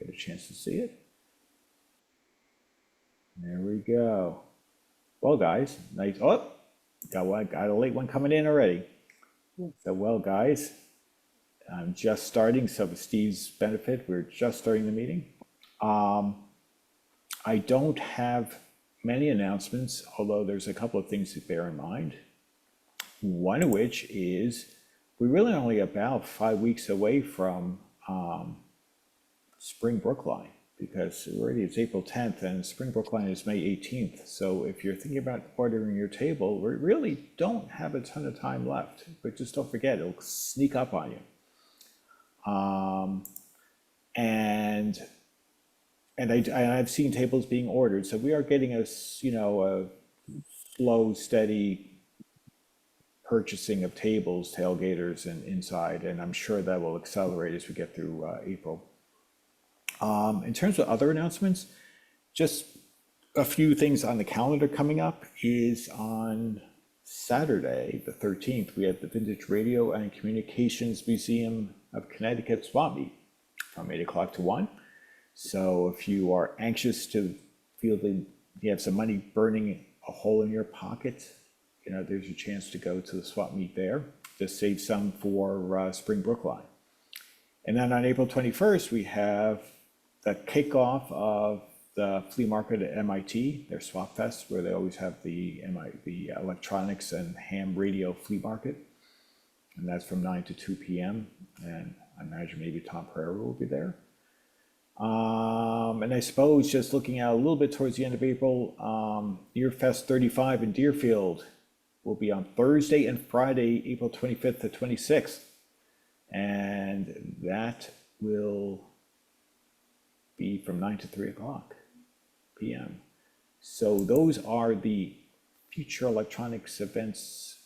get a chance to see it. There we go. Well, guys, nice. Oh, got a late one coming in already. So, well, guys, I'm just starting. So, for Steve's benefit, we're just starting the meeting. I don't have many announcements, although there's a couple of things to bear in mind. One of which is we're really only about 5 weeks away from Spring Brookline, because already it's April 10th and Spring Brookline is May 18th. So if you're thinking about ordering your table, we really don't have a ton of time left, but just don't forget, it'll sneak up on you. And I've seen tables being ordered, so we are getting a slow, steady purchasing of tables, tailgaters, and inside, and I'm sure that will accelerate as we get through April. In terms of other announcements, just a few things on the calendar coming up is on Saturday, the 13th, we have the Vintage Radio and Communications Museum of Connecticut swap meet from 8 o'clock to 1. So if you are anxious to feel that you have some money burning a hole in your pocket, there's a chance to go to the swap meet there. Just save some for Spring Brookline. And then on April 21st, we have the kickoff of the flea market at MIT, their Swap Fest, where they always have the electronics and ham radio flea market. And that's from 9 to 2 p.m. And I imagine maybe Tom Pereira will be there. And I suppose just looking out a little bit towards the end of April, Deerfest 35 in Deerfield will be on Thursday and Friday, April 25th to 26th. And that will be from 9 to 3 o'clock p.m. So those are the future electronics events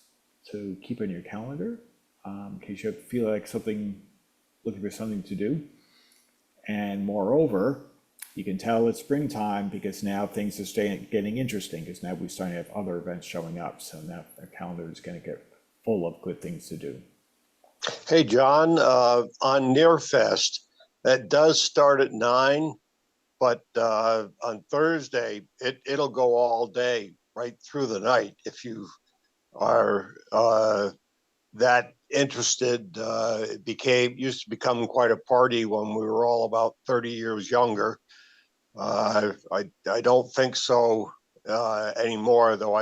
to keep on your calendar, in case you feel like looking for something to do. And moreover, you can tell it's springtime because now things are getting interesting, because now we're starting to have other events showing up. So now our calendar is going to get full of good things to do. Hey, John, on Nearfest, that does start at 9, but on Thursday, it'll go all day, right through the night. If you are that interested, it used to become quite a party when we were all about 30 years younger. I don't think so anymore, though.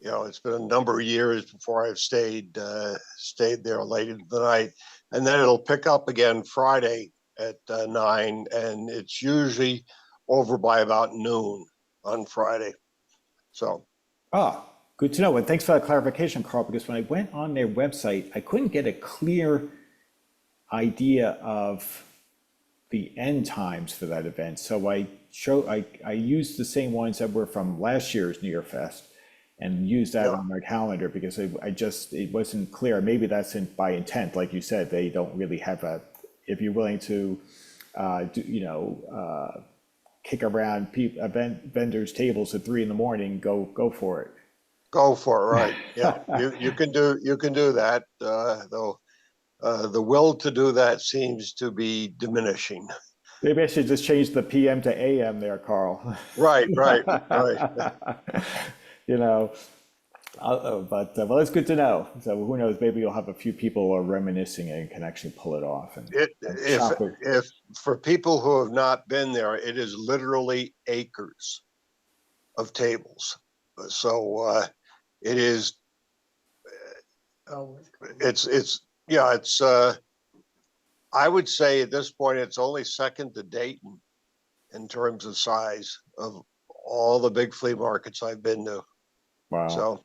It's been a number of years before I've stayed there late into the night, and then it'll pick up again Friday at 9, and it's usually over by about noon on Friday. So. Good to know, and thanks for that clarification, Carl, because when I went on their website, I couldn't get a clear idea of the end times for that event. So I used the same ones that were from last year's New Year Fest and used that on my calendar, because it wasn't clear. Maybe that's by intent, like you said, they don't really have if you're willing to, kick around vendors' tables at 3 a.m, go for it. Go for it, right? Yeah, you can do that. Though the will to do that seems to be diminishing. Maybe I should just change the PM to AM there, Carl. Right. But it's good to know. So who knows? Maybe you'll have a few people reminiscing and can actually pull it off. If for people who have not been there, it is literally acres of tables. So it is. It's. I would say at this point it's only second to Dayton in terms of size of all the big flea markets I've been to. Wow. So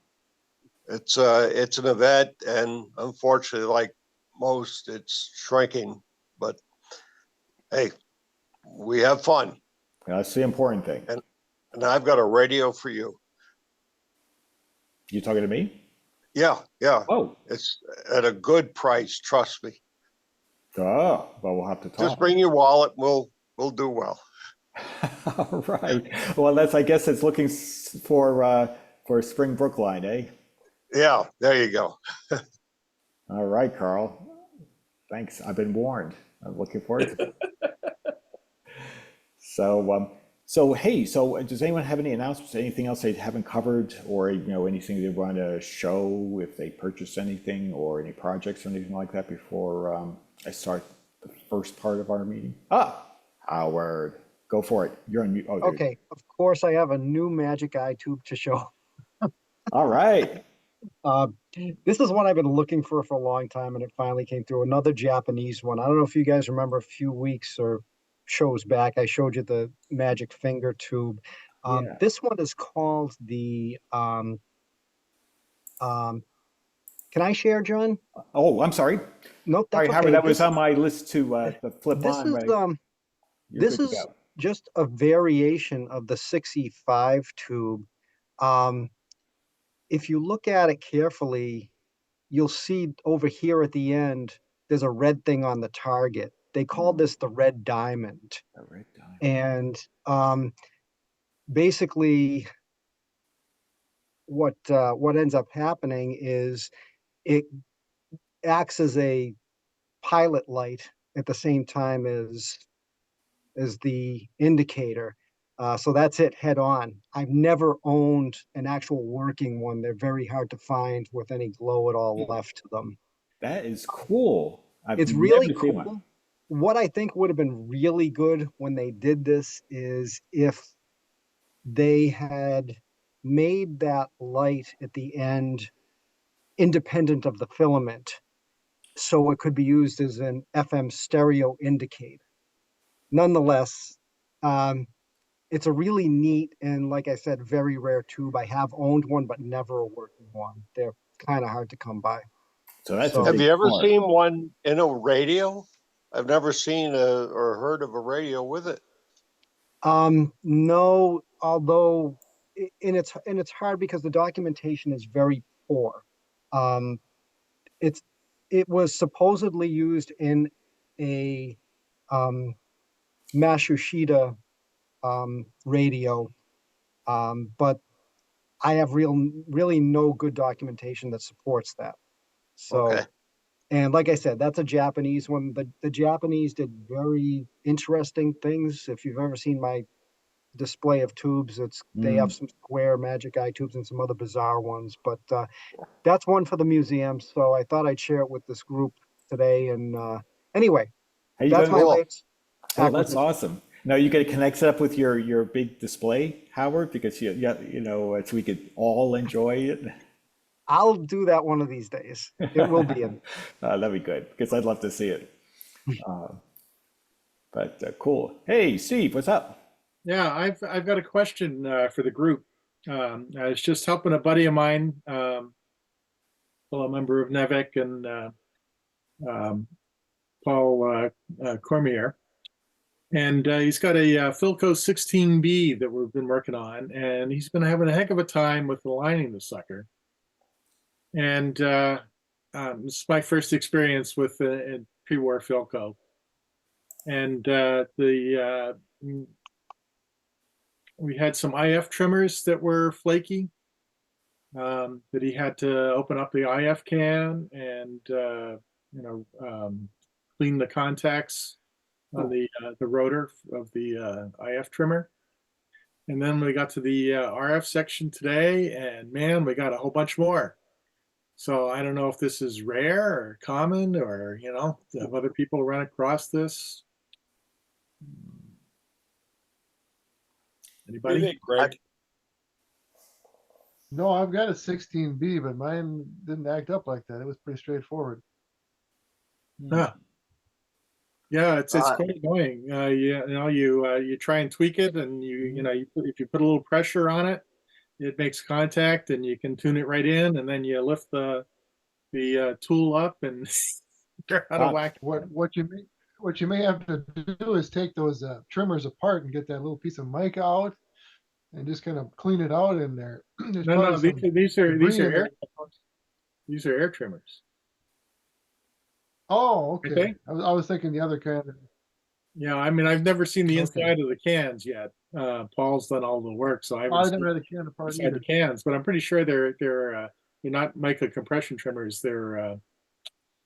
it's an event, and unfortunately, like most, it's shrinking. But hey, we have fun. That's the important thing. And I've got a radio for you. You talking to me? Yeah. Oh. It's at a good price, trust me. Oh, well, we'll have to talk. Just bring your wallet, we'll do well. All right. Well, I guess it's looking for Spring Brookline, eh? Yeah, there you go. All right, Carl. Thanks. I've been warned. I'm looking forward to it. So hey, so does anyone have any announcements, anything else they haven't covered, or anything they want to show if they purchased anything, or any projects or anything like that before I start the first part of our meeting? Ah, Howard, go for it. You're on mute. Oh, there. Okay, of course I have a new magic eye tube to show. All right. Uh, this is one I've been looking for a long time, and it finally came through. Another Japanese one. I don't know if you guys remember a few weeks or shows back, I showed you the magic finger tube. Yeah. This one is called the um, can I share, John? Oh, I'm sorry. Nope, Sorry, that's Howard. okay. That was on my list to flip This on, is but you're this good to is go. just a variation of the 6E5 tube. Um, if you look at it carefully, you'll see over here at the end, there's a red thing on the target. They call this the red diamond. A red diamond. And basically, what ends up happening is it acts as a pilot light at the same time as the indicator. So that's it head on. I've never owned an actual working one. They're very hard to find with any glow at all left to them. That is cool. I've It's really never seen one. cool. What I think would have been really good when they did this is if they had made that light at the end independent of the filament, so it could be used as an FM stereo indicator. Nonetheless, it's a really neat and, like I said, very rare tube. I have owned one, but never a working one. They're kind of hard to come by. So that's So- a Have big you ever part. seen one in a radio? I've never seen or heard of a radio with it. No, although and it's hard because the documentation is very poor. Um, it's it was supposedly used in a um, Mashushita radio, but I have really no good documentation that supports that. So, Okay. and like I said, that's a Japanese one. The Japanese did very interesting things. If you've ever seen my display of tubes, they have some square magic eye tubes and some other bizarre ones, but that's one for the museum. So I thought I'd share it with this group today. And anyway, How you that's doing? my Cool. latest Oh, that's acquisition. awesome. Now you get to connect it up with your big display, Howard, because so we could all enjoy it. I'll do that one of these days. It will be in. That'd be good because I'd love to see it. But cool. Hey, Steve, what's up? Yeah, I've got a question for the group. I was just helping a buddy of mine, fellow member of NEVIC, and Paul Cormier, and he's got a Philco 16B that we've been working on, and he's been having a heck of a time with aligning the sucker. And this is my first experience with a pre-war Philco, and we had some IF trimmers that were flaky, that he had to open up the IF can and clean the contacts on the rotor of the IF trimmer. And then we got to the RF section today, and man, we got a whole bunch more. So I don't know if this is rare or common, or if other people run across this. What do you Anybody? think, Greg? No, I've got a 16B, but mine didn't act up like that. It was pretty straightforward. Yeah. Yeah, it's Uh, quite annoying. You try and tweak it, and if you put a little pressure on it, it makes contact, and you can tune it right in, and then you lift the tool up, and you're out of whack. What you may have to do is take those trimmers apart and get that little piece of mic out and just kind of clean it out in there. There's No, probably some these are debris in air there. these are air trimmers. Oh, okay. Okay. I was thinking the other kind. Yeah, I mean, I've never seen the Okay. inside of the cans yet. Paul's done all the work, so I haven't I seen never had a can apart inside the either. cans, but I'm pretty sure they're not mica compression trimmers. They're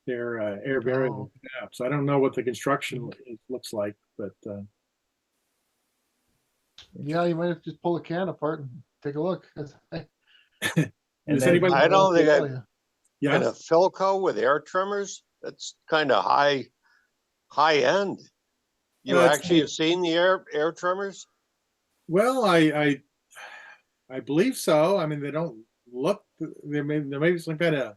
air variable caps. I don't know what the construction looks like, but Yeah, you might have to just pull a can apart and take a look. And Does then, anybody? I don't think tell I, you. Yeah. and a Philco with air trimmers, that's kind of high end. You It's- actually have seen the air trimmers? well, I believe so. I mean, they don't look. There may be some kind of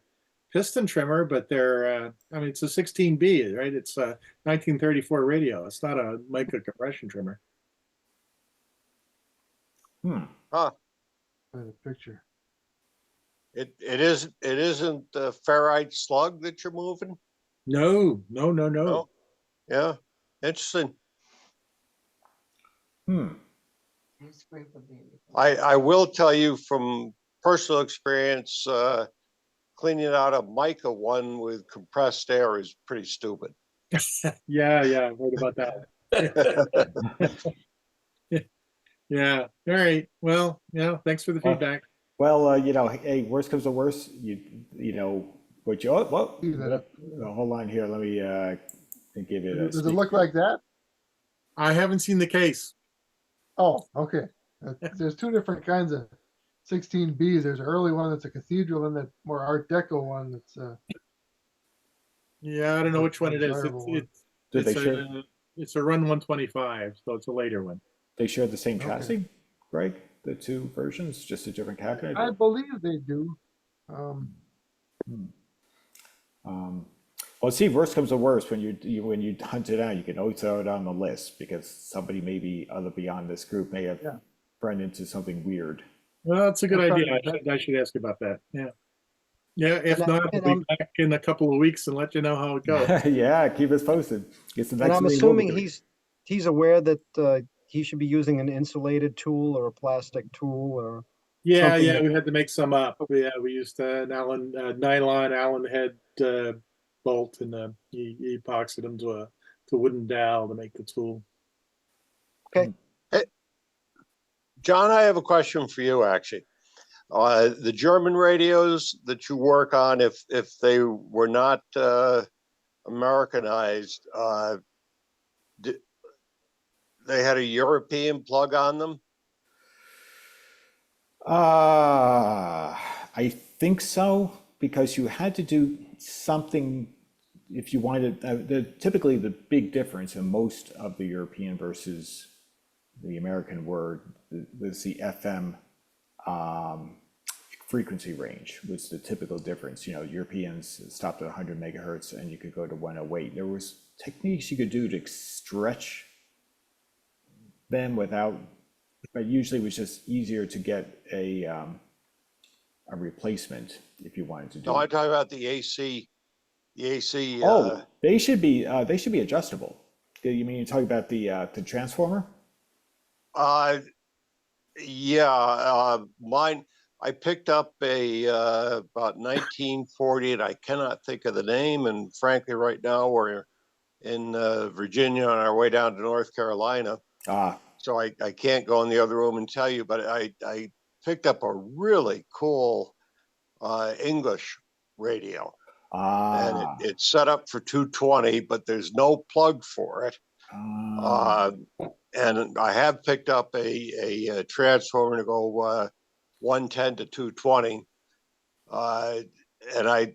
piston trimmer, but they're. I mean, it's a 16B, right? It's a 1934 radio. It's not a mica compression trimmer. hmm. Huh. By the picture. It isn't the ferrite slug that you're moving? No. No? Yeah, interesting. Hmm. I will tell you from personal experience, cleaning out a mica one with compressed air is pretty stupid. Yeah. I've heard about that. Yeah. All right. Well, thanks for the feedback. Well, hey, worst comes to worst, you know, what you, oh, See that? hold on here. Let me give it a Does it speak. look like that? I haven't seen the case. Oh, okay. There's two different kinds of 16Bs. There's an early one that's a cathedral and that more Art Deco one that's Yeah, I don't know which one it is. desirable one. Did It's they share, it's a Run 125, so it's a later one. they share the same Okay. chassis, Greg? The two versions, just a different cabinet? I believe they do. Well, see, worst comes to worst, when when you hunt it out, you can always throw it on the list because somebody maybe other beyond this group may have Yeah. run into something weird. Well, that's a good I'll try idea. to- I should ask about that. Yeah. Yeah, if And I- not, and I'll I'm- be back in a couple of weeks and let you know how it goes. Yeah, keep us posted. It's the And next I'm thing we'll be assuming doing. he's aware that he should be using an insulated tool or a plastic tool or Yeah, something that- we had to make some up. Yeah, we used an nylon Allen head bolt, and he epoxied them to a wooden dowel to make the tool. John, I have a question for you, actually. The German radios that you work on, if they were not Americanized, they had a European plug on them? I think so, because you had to do something if you wanted, typically the big difference in most of the European versus the American was the FM frequency range was the typical difference. Europeans stopped at 100 megahertz and you could go to 108. There was techniques you could do to stretch them but usually it was just easier to get a replacement if you wanted to do No, I'm it. talking about the AC. The AC. Oh, they should be adjustable. You mean you're talking about the transformer? Yeah, mine. I picked up about 1940, and I cannot think of the name. And frankly, right now we're in Virginia on our way down to North Carolina. So I can't go in the other room and tell you, but I picked up a really cool English radio. And it's set up for 220, but there's no plug for it. And I have picked up a transformer to go 110 to 220. And I'm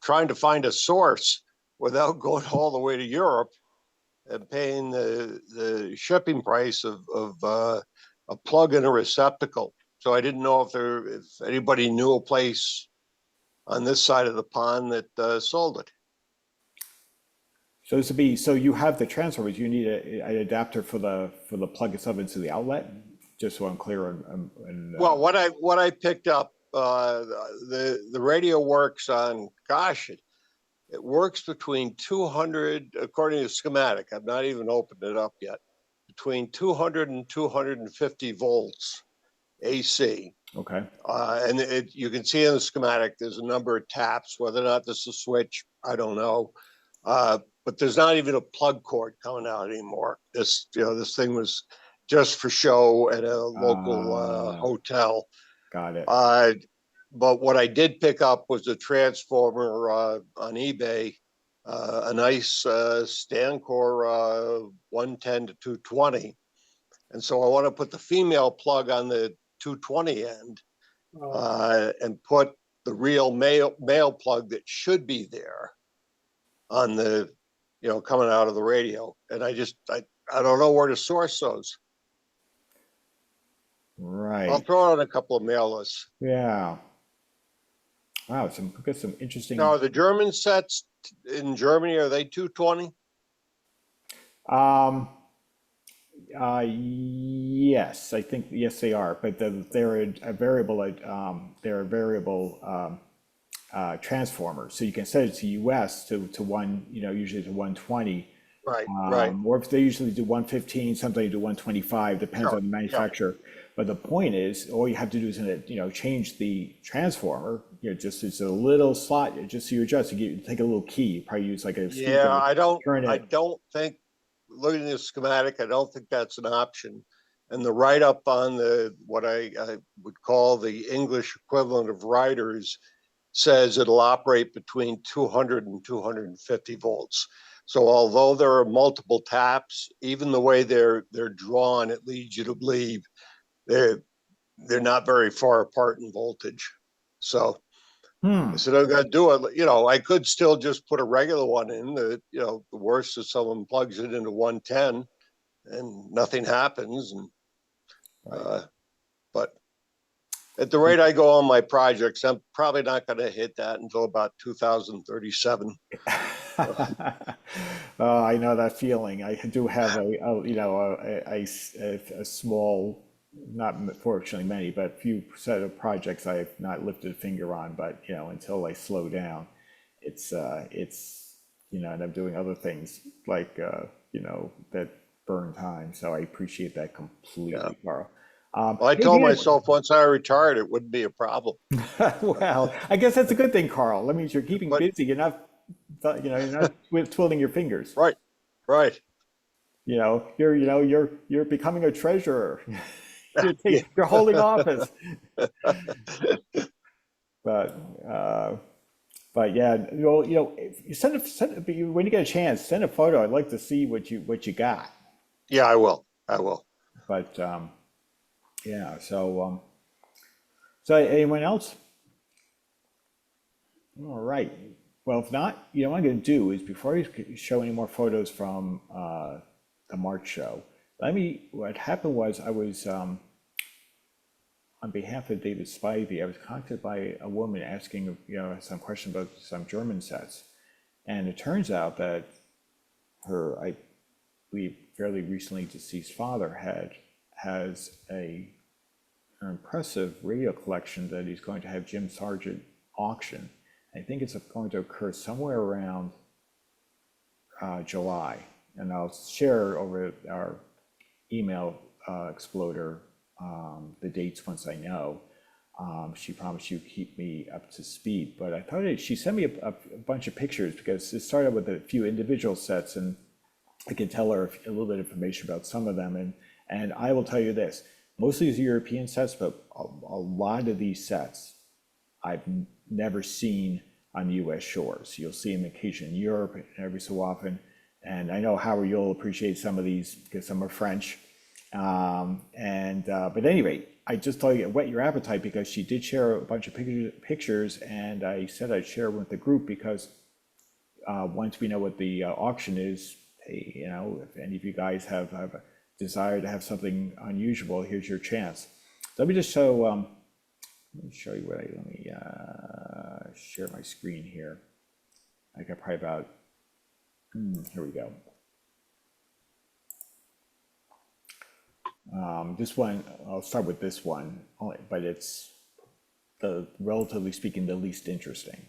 trying to find a source without going all the way to Europe and paying the shipping price of a plug and a receptacle. So I didn't know if anybody knew a place on this side of the pond that sold it. So you have the transformers. You need an adapter for the plug itself into the outlet. Just so I'm clear on. Well, what I picked up, the radio works on. Gosh, it works between 200, according to the schematic. I've not even opened it up yet. Between 200 and 250 volts AC. Okay. And you can see in the schematic, there's a number of taps. Whether or not this is a switch, I don't know. But there's not even a plug cord coming out anymore. This thing was just for show at a local hotel. Got it. But what I did pick up was a transformer on eBay a nice Stancor 110 to 220. And so I want to put the female plug on the 220 end and put the real male plug that should be there on the, coming out of the radio. And I don't know where to source those. I'll Right. throw out a couple of mail lists. Yeah. Wow. We've got some interesting. Now, are the German sets in Germany, are they 220? Um, yes, I think yes they are, but they're a variable. They're a variable transformer, so you can set it to US to one, usually to 120. Right, right. Or if they usually do 115, sometimes they do 125, depends Sure, on the yeah. manufacturer. But the point is, all you have to do is, change the transformer. Just it's a little slot, just so you adjust. You take a little key. You probably use like a screwdriver. Yeah, I don't think, looking at the schematic, I don't think that's an option. And the write-up on what I would call the English equivalent of riders says it'll operate between 200 and 250 volts. So although there are multiple taps, even the way they're drawn, it leads you to believe they're not very far apart in voltage. So I said, I'm going to do it. I could still just put a regular one in. The worst is someone plugs it into 110 and nothing happens. And but at the rate I go on my projects, I'm probably not going to hit that until about 2037. Oh, I know that feeling. I do have a small, not fortunately many, but a few set of projects I have not lifted a finger on. But until I slow down, it's and I'm doing other things like that burn time. So I appreciate that completely, Carl. Well, I told myself once I retired, it wouldn't be a problem. Well, I guess that's a good thing, Carl. That means you're keeping busy. You're not twiddling your fingers. Right, right. You're becoming a treasurer. You're holding office. But yeah, when you get a chance, send a photo. I'd like to see what you got. Yeah, I will. But yeah, so anyone else? All right. Well, if not, what I'm going to do is before I show any more photos from the March show, what happened was I was, on behalf of David Spivey, I was contacted by a woman asking, some question about some German sets. And it turns out that her, I believe, fairly recently deceased father has an impressive radio collection that he's going to have Jim Sargent auction. I think it's going to occur somewhere around July, and I'll share over our email exploder the dates once I know. She promised she would keep me up to speed, but I thought she sent me a bunch of pictures because it started with a few individual sets, and I can tell her a little bit of information about some of them. And I will tell you this: most of these European sets, but a lot of these sets I've never seen on U.S. shores. You'll see them occasionally in Europe every so often. And I know, Howard, you'll appreciate some of these because some are French. But at any rate, I just thought you whet your appetite because she did share a bunch of pictures, and I said I'd share with the group because once we know what the auction is, hey, if any of you guys have a desire to have something unusual, here's your chance. So let me just show. Let me show you what let me share my screen here. I got probably about, here we go. This one, I'll start with this one, but it's relatively speaking, the least interesting.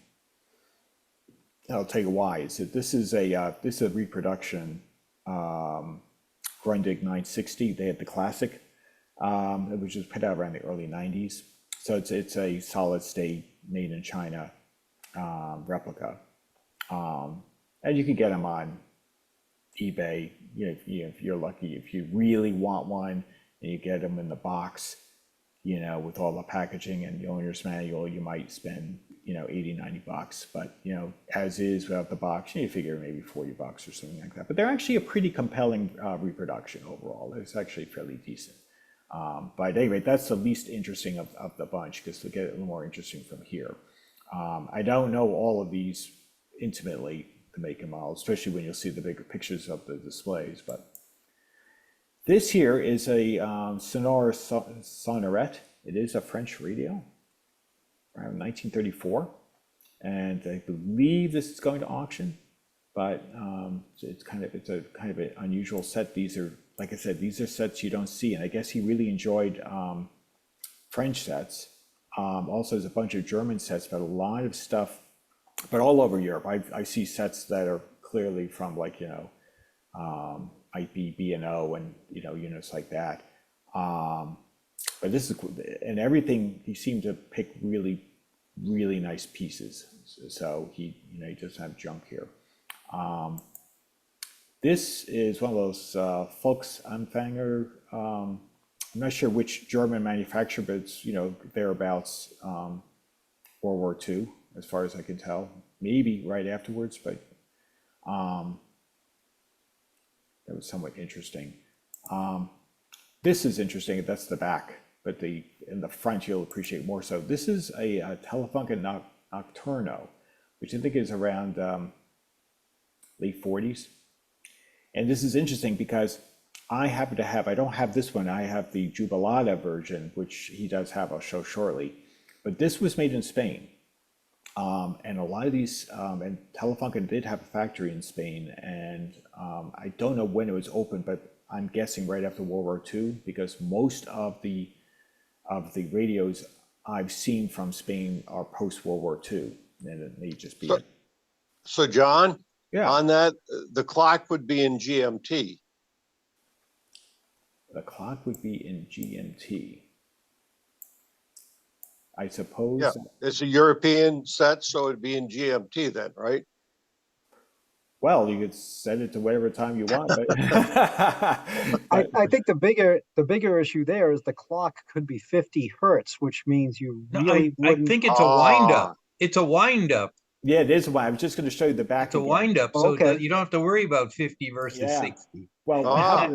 I'll tell you why. This is a reproduction Grundig 960. They had the classic, which was put out around the early 90s. So it's a solid state made in China replica, and you can get them on eBay. If you're lucky, if you really want one, and you get them in the box, you know, with all the packaging and the owner's manual, you might spend, you know, 80, 90 bucks. But, you know, as is without the box, you figure maybe 40 bucks or something like that. But they're actually a pretty compelling reproduction overall. It's actually fairly decent. But at any rate, that's the least interesting of the bunch, because they'll get a little more interesting from here. I don't know all of these intimately, the make and model, especially when you'll see the bigger pictures of the displays. But this here is a Sonore Sonorette. It is a French radio around 1934. And I believe this is going to auction, but it's a kind of an unusual set. These are, like I said, these are sets you don't see. And I guess he really enjoyed French sets. Also, there's a bunch of German sets, but a lot of stuff, but all over Europe. I see sets that are clearly from, like, you know, might be B&O and, you know, units like that. But this is, and everything, he seemed to pick really, really nice pieces. So he, you know, he doesn't have junk here. This is one of those Volksanfänger, I'm not sure which German manufacturer, but it's, you know, thereabouts World War II, as far as I can tell. Maybe right afterwards, but that was somewhat interesting. This is interesting. That's the back, but in the front you'll appreciate more so. This is a Telefunken Nocturno, which I think is around late 40s. And this is interesting because I happen to have, I don't have this one, I have the Jubilata version, which he does have, I'll show shortly. But this was made in Spain. And a lot of these, and Telefunken did have a factory in Spain, and I don't know when it was opened, but I'm guessing right after World War II, because most of the radios I've seen from Spain are post World War II, and it may just be. So John, Yeah. on that, the clock would be in GMT. The clock would be in GMT. I suppose. Yeah, it's a European set, so it'd be in GMT then, right? Well, you could set it to whatever time you want, but I think the bigger issue there is the clock could be 50 hertz, which means you No, really I wouldn't. think it's a wind up. It's a wind up. yeah, it is. I was just going to show you the back It's a again. wind up, so Okay. that you don't have to worry about 50 versus Yeah. 60. Well, Ah.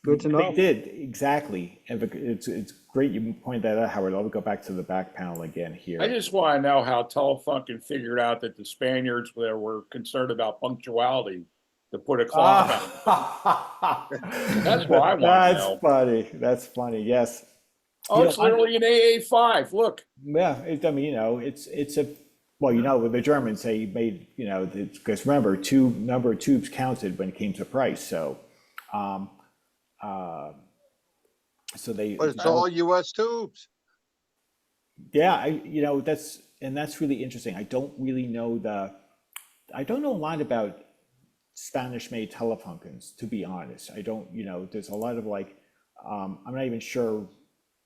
Good to they know. did exactly, and it's great you pointed that out, Howard. I'll go back to the back panel again here. I just want to know how Telefunken figured out that the Spaniards were concerned about punctuality to put a clock on. That's what I want to That's know. funny. That's funny. Yes. Oh, You it's know, literally an AA5. Look. Yeah. I mean, you know, it's a, well, you know, with the Germans, they made, you know, because remember, number of tubes counted when it came to price. So, so they. But it's all US tubes. Yeah, you know, that's really interesting. I don't really know I don't know a lot about Spanish-made Telefunkens, to be honest. I don't, you know, there's a lot of like, I'm not even sure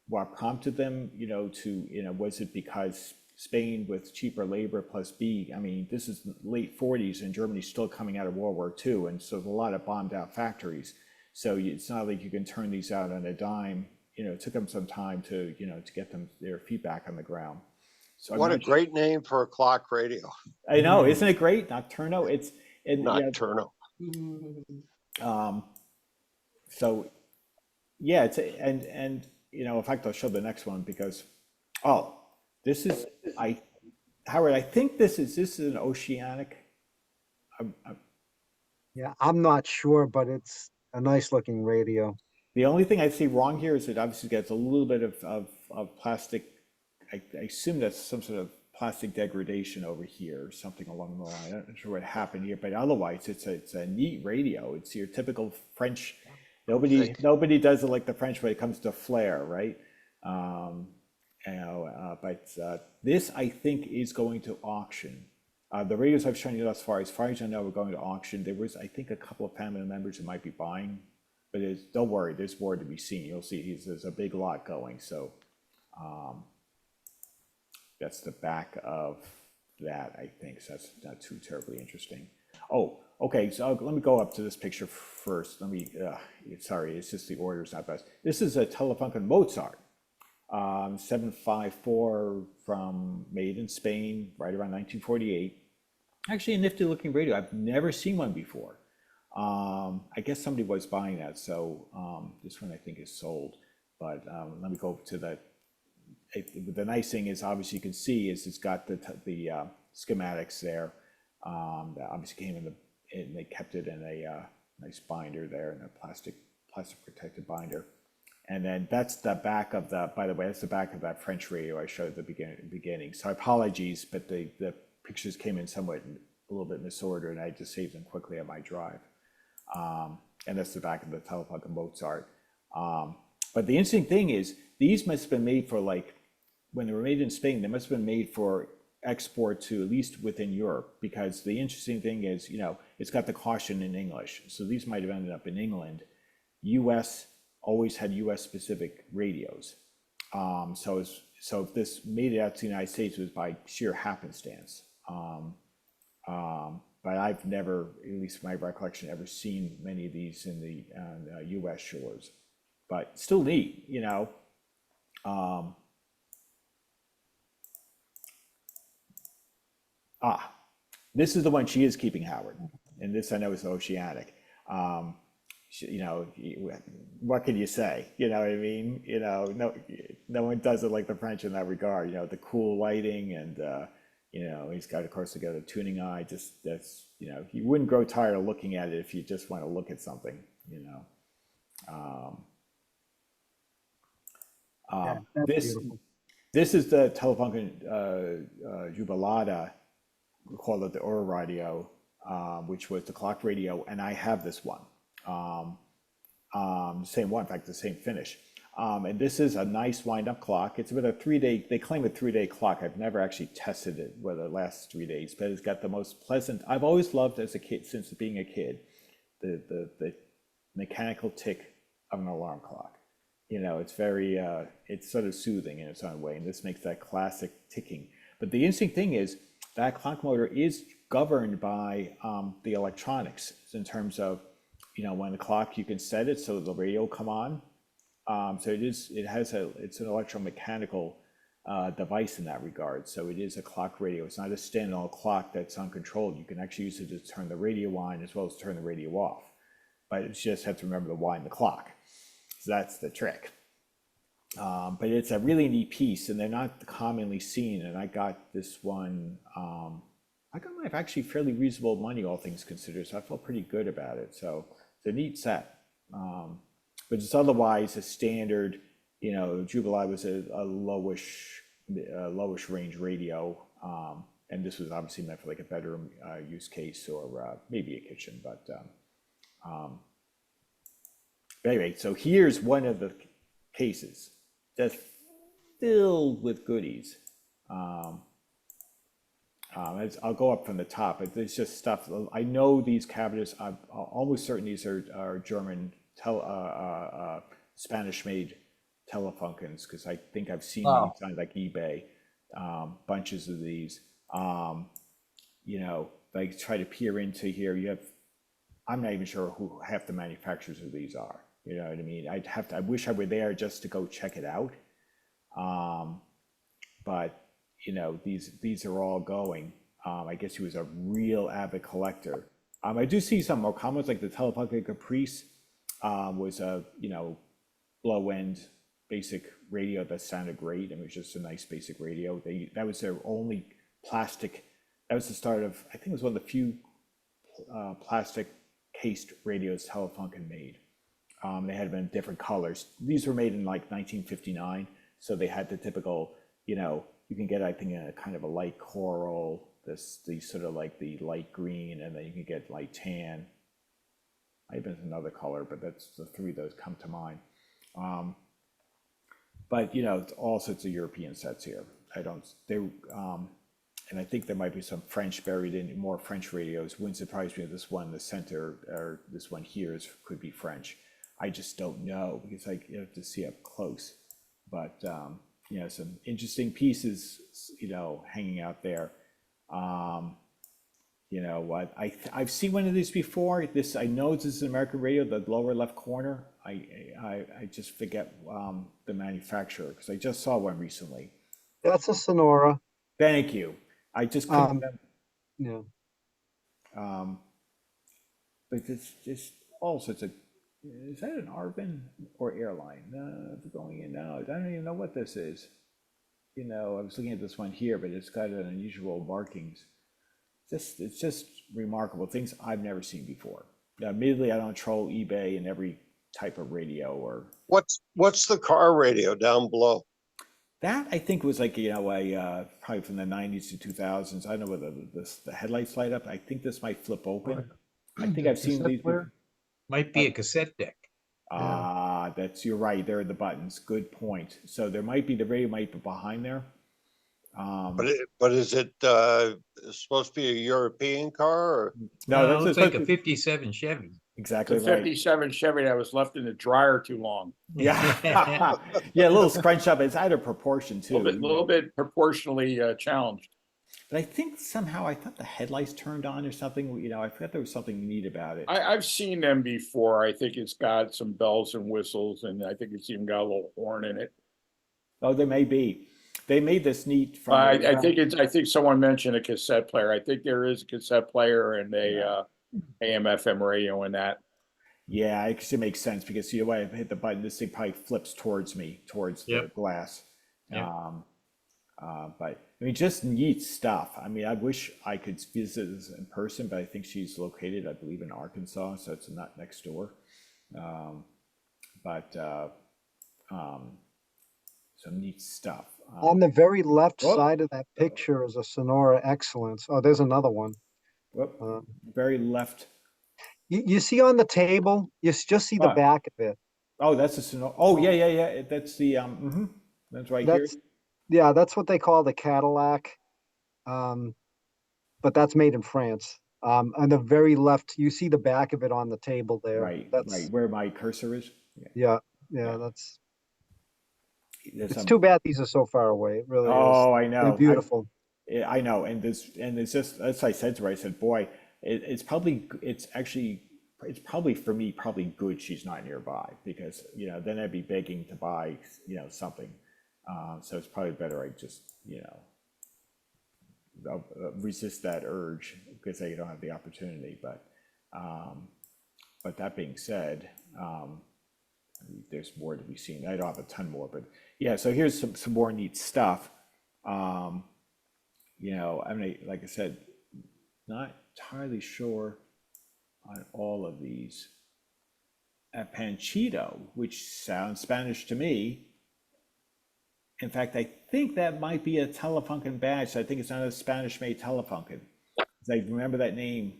what prompted them, you know, to, you know, was it because Spain with cheaper labor plus B, I mean, this is late 40s and Germany's still coming out of World War II. And so there's a lot of bombed out factories. So it's not like you can turn these out on a dime. You know, it took them some time to, you know, to get their feet back on the ground. So What a great name for a clock radio. I know, isn't it great? Nocturno. Nocturno. So yeah, and you know, in fact, I'll show the next one because this is Howard. I think this is an Oceanic. Yeah, I'm not sure, but it's a nice looking radio. The only thing I see wrong here is it obviously gets a little bit of plastic. I assume that's some sort of plastic degradation over here or something along the line. I'm not sure what happened here, but otherwise it's a neat radio. It's your typical French. Nobody does it like the French when it comes to flair, right? You know, but this I think is going to auction. The radios I've shown you thus far, as I know, are going to auction. There was, I think, a couple of family members who might be buying, but don't worry, there's more to be seen. You'll see there's a big lot going. So that's the back of that, I think. So that's not too terribly interesting. Oh, okay. So let me go up to this picture first. Let me, sorry, it's just the order's not best. This is a Telefunken Mozart. 754 from made in Spain, right around 1948. Actually, a nifty looking radio. I've never seen one before. I guess somebody was buying that, so this one I think is sold. But let me go to the. The nice thing is, obviously, you can see is it's got the schematics there. That obviously came in and they kept it in a nice binder there, in a plastic protected binder. And then that's the back of the. By the way, that's the back of that French radio I showed at the beginning. So apologies, but the pictures came in somewhat a little bit misordered, and I just saved them quickly on my drive. And that's the back of the Telefunken Mozart. But the interesting thing is, these must have been made for, like, when they were made in Spain, they must have been made for export to at least within Europe, because the interesting thing is, it's got the caution in English. So these might have ended up in England. US always had US specific radios. So if this made it out to the United States, it was by sheer happenstance. But I've never, at least my recollection, ever seen many of these in the US shores. But still neat, This is the one she is keeping, Howard. And this I know is Oceanic. What can you say? You know what I mean? No one does it like the French in that regard. The cool lighting, and he's got, of course, to go to tuning eye. You wouldn't grow tired of looking at it if you just want to look at something. Yeah, that's beautiful. This is the Telefunken Jubilata. We call it the Ora radio, which was the clock radio, and I have this one. Same one, in fact, the same finish. And this is a nice wind-up clock. It's about a 3-day, they claim a 3-day clock. I've never actually tested it, whether it lasts 3 days, but it's got the most pleasant, I've always loved as a kid, since being a kid, the mechanical tick of an alarm clock. It's very, it's sort of soothing in its own way, and this makes that classic ticking. But the interesting thing is, that clock motor is governed by the electronics in terms of, when the clock, you can set it so the radio will come on. So it's an electromechanical device in that regard. So it is a clock radio. It's not a standalone clock that's uncontrolled. You can actually use it to turn the radio on as well as turn the radio off. But you just have to remember to wind the clock. So that's the trick. But it's a really neat piece, and they're not commonly seen. And I got this one. I got mine for actually fairly reasonable money, all things considered. So I felt pretty good about it. So it's a neat set. But it's otherwise a standard. Jubilee was a lowish range radio, and this was obviously meant for like a bedroom use case, or maybe a kitchen. But anyway, so here's one of the cases that's filled with goodies. I'll go up from the top, but there's just stuff. I know these cabinets, I'm almost certain these are German, Spanish-made Telefunkens, because I think I've seen these on like eBay, bunches of these. Like try to peer into here. I'm not even sure who half the manufacturers of these are. You know what I mean? I wish I were there just to go check it out. But these are all going. I guess he was a real avid collector. I do see some more comments, like the Telefunken Caprice was a low end basic radio that sounded great. It was just a nice basic radio. That was their only plastic. That was the start of, I think it was one of the few plastic cased radios Telefunken made. They had been different colors. These were made in like 1959, so they had the typical, you can get, I think, a kind of a light coral, the sort of like the light green, and then you can get light tan. Might have been another color, but that's the three that come to mind. But all sorts of European sets here. And I think there might be some French buried in, more French radios. Wouldn't surprise me if this one, the center, or this one here could be French. I just don't know, because you have to see up close. But some interesting pieces, hanging out there. You know what? I've seen one of these before. This, I know this is an American Radio, the lower left corner. I just forget the manufacturer because I just saw one recently. That's a Sonora. Thank you. I just couldn't Um, remember. Yeah. But it's just all sorts of. Is that an Arvin or airline? No, it's going in now. I don't even know what this is. You know, I was looking at this one here, but it's got an unusual markings. It's just remarkable things I've never seen before. Now, admittedly, I don't troll eBay and every type of radio or What's the car radio down below? that. I think was like, you know, a probably from the 90s to 2000s. I don't know whether the headlights light up. I think this might flip open. I think I've seen Cassette these. player? Might be a cassette deck. Ah, you're right. There are the buttons. Good point. So there might be the radio might be behind there. But is it supposed to be a European car? Or? No, It that's looks it's like a 57 Chevy. exactly The right. 57 Chevy that was left in the dryer too long. Yeah, yeah, a little scrunch up. It's out of proportion A too. little bit proportionally challenged. But I think somehow I thought the headlights turned on or something. You know, I forgot there was something neat about it. I've seen them before. I think it's got some bells and whistles, and I think it's even got a little horn in it. Oh, there may be. They made this neat from. I think someone mentioned a cassette player. I think there is a cassette player and a AM/FM radio in that. Yeah, it actually makes sense because you know when I hit the button, this thing probably flips towards me, towards the Yep. glass. Yep. But I mean, just neat stuff. I mean, I wish I could visit this in person, but I think she's located, I believe, in Arkansas, so it's not next door. But some neat stuff. On the very left Whoop. side of that picture is a Sonora Excellence. Oh, there's another one. Whoop, Uh, very left. You see on the table, just see the What? back of it. Oh, that's a Sonora. Oh, yeah. That's the That's right here. Yeah, that's what they call the Cadillac. But that's made in France. On the very left, you see the back of it on the table there. Right, That's right where my cursor is. yeah, Yeah. that's There's it's some- too bad these are so far away. It really is. Oh, I know. They're beautiful. I know, and it's just as I said to her, I said, boy, it's probably for me probably good she's not nearby because you know then I'd be begging to buy something, so it's probably better I just resist that urge because I don't have the opportunity. But that being said, there's more to be seen. I don't have a ton more, but yeah. So here's some more neat stuff. I mean, like I said, not entirely sure on all of these. At Panchito, which sounds Spanish to me. In fact, I think that might be a Telefunken badge. So I think it's not a Spanish-made Telefunken. I remember that name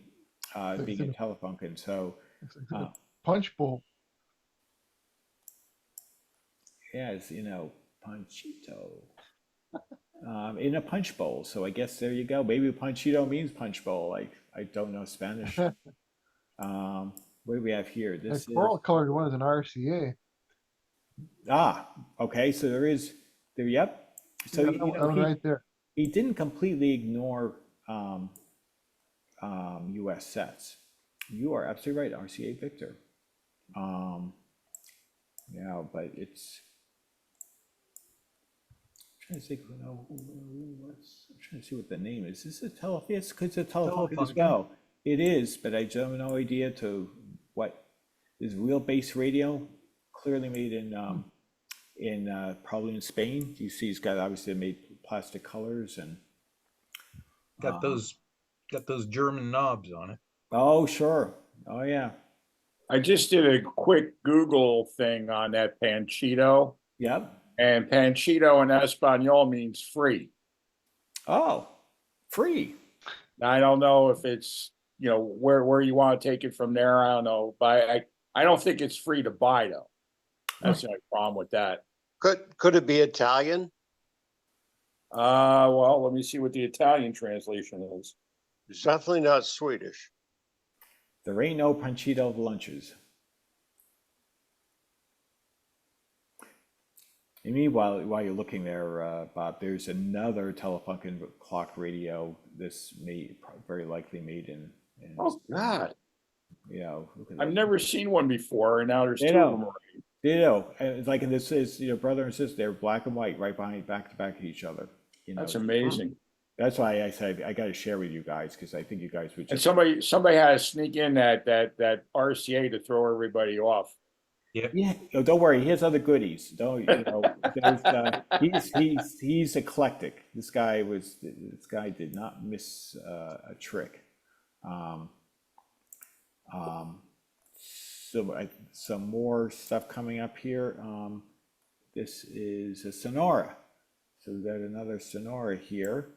being a Telefunken. So It's like a punch bowl. yeah, it's Panchito. In a punch bowl. So I guess there you go. Maybe Panchito means punch bowl. I don't know Spanish. What do we have here? The This is coral colored one is an RCA. okay. So there. Yep. So Yeah, that one right there. he didn't completely ignore U.S. sets. You are absolutely right, RCA Victor. Yeah, but it's. I'm trying to think, I'm trying to see what the name is. Is this a Yes, because it's a Telefunken as well. It is, but I have no idea to what is wheelbase radio. Clearly made in probably in Spain. You see, he's got obviously made plastic colors and Got those German knobs on it. oh sure, oh yeah, I just did a quick Google thing on that Panchito, yep. and Panchito in Espanol means free. Oh, free. Now, I don't know if it's where you want to take it from there. I don't know, but I don't think it's free to buy though. That's the only problem with that. Could it be Italian? Well, let me see what the Italian translation is. It's definitely not Swedish. There ain't no Panchito lunches. And meanwhile, while you're looking there, Bob, there's another Telefunken clock radio. This very likely made in Oh, God. you know, look at I've that. never seen one before, and now there's They two of them. know. You know, and it's like in this is brother and sister. They're black and white, right behind, back to back of each other. You know, That's amazing. that's why I said I got to share with you guys because I think you guys would And just. somebody had to sneak in that RCA to throw everybody off. Yeah, oh, don't worry. He has other goodies. Don't you know? He's eclectic. This guy did not miss a trick. So some more stuff coming up here. This is a Sonora. So we've got another Sonora here.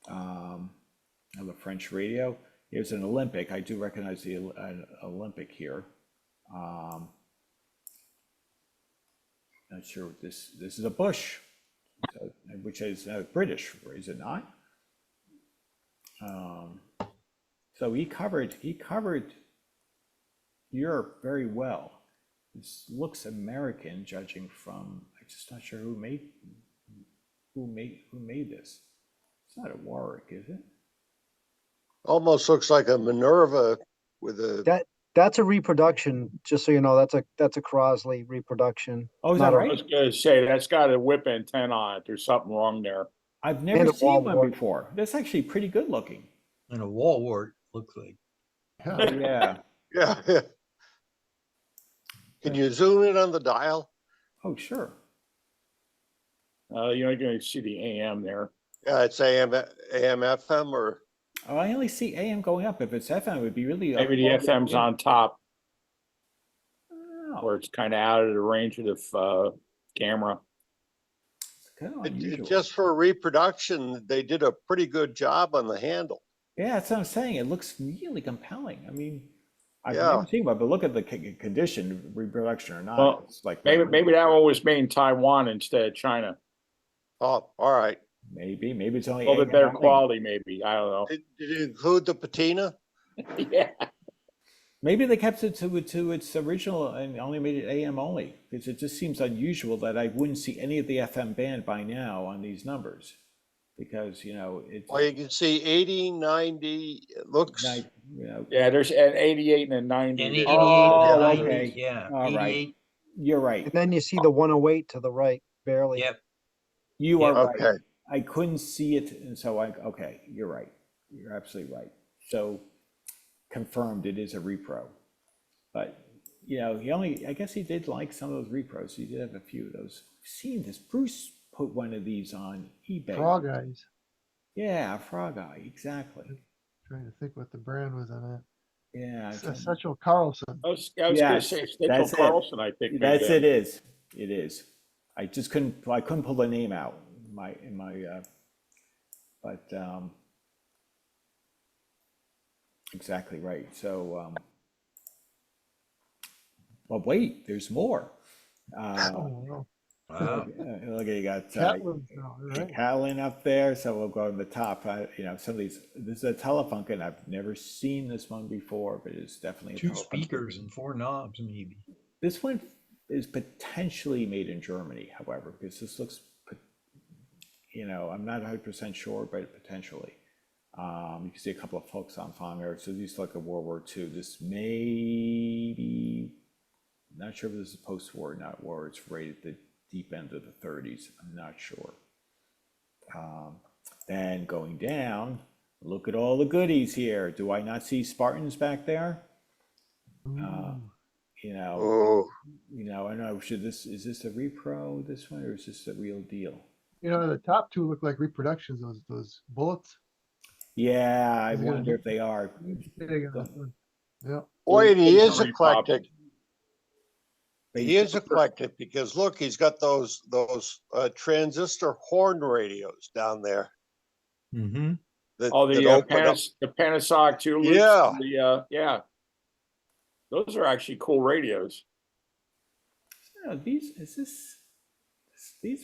Another French radio. Here's an Olympic. I do recognize an Olympic here. Not sure what this is a Bush, which is British, is it not? So he covered Europe very well. This looks American, judging from. I'm just not sure who made this. It's not a Warwick, is it? Almost looks like a Minerva with a, That's a reproduction, just so you know, that's a Crosley reproduction. Oh, is not that a- I right? was gonna say, that's got a whip antenna on it. There's something wrong there. I've never And a seen one Wallwart. before. That's actually pretty good looking. And a wall wart looks like. Oh, yeah. yeah. Can you zoom in on the dial? Oh, sure. You're not gonna see the AM there. Yeah, it's AM FM or, Oh, I only see AM going up. If it's FM, it would be really. Maybe the FM's on top, Oh, or it's kind of out of the range of the camera. it's kind of unusual. just for reproduction, they did a pretty good job on the handle. Yeah, that's what I'm saying. It looks really compelling. I mean, I've Yeah. never seen one, but look at the condition, reproduction or not. Well, It's like Maybe that one was made in Taiwan instead of China. Oh, all right. maybe it's only A little bit AM better only. quality, maybe. I don't know. Did it include the patina? Yeah. Maybe they kept it to its original and only made it AM only, because it just seems unusual that I wouldn't see any of the FM band by now on these numbers, because it's Well, you can see 80, 90, it looks, nice, Yeah, there's an 88 and a 90. And there. 88 Oh, and 90, okay. yeah. All right. 88. You're right. And then you see the 108 to the right, barely. Yep. You are right. okay. I couldn't see it, and so okay, you're right. You're absolutely right. So confirmed it is a repro. But I guess he did like some of those repros. He did have a few of those. I've seen this. Bruce put one of these on eBay. Frog Eyes. Yeah, Frog Eye, exactly. Trying to think what the brand was on that. Yeah, Satchel Carlson. I was Yes, gonna say Staples that's it. Carlson, I think. made that's that. it is. It is. I just couldn't pull the name out but exactly right. So well, wait, there's more. Oh, no. Wow. Look, you got Catlin's now, right? Catlin up there, so we'll go to the top. Some of these. This is a Telefunken. I've never seen this one before, but it's definitely a 2 Telefunken. speakers and 4 knobs, maybe. This one is potentially made in Germany, however, because this looks, I'm not 100% sure, but potentially. You can see a couple of folks on Fanger. So these look like a World War II. This may be, not sure if this is post-war or not war. It's right at the deep end of the 30s. I'm not sure. Then going down, look at all the goodies here. Do I not see Spartans back there? Ooh. Oh, I don't know, is this a repro, this one, or is this a real deal? The top two look like reproductions, those bullets. Yeah, I Is it gonna wonder be- if they are. Big on this one. Yeah. boy, and he is Very eclectic. They- He is eclectic because look, he's got those transistor horn radios down there. Mm-hmm. That, Oh, that the open up. the Panasonic 2 loops. Yeah. Yeah. Those are actually cool radios. These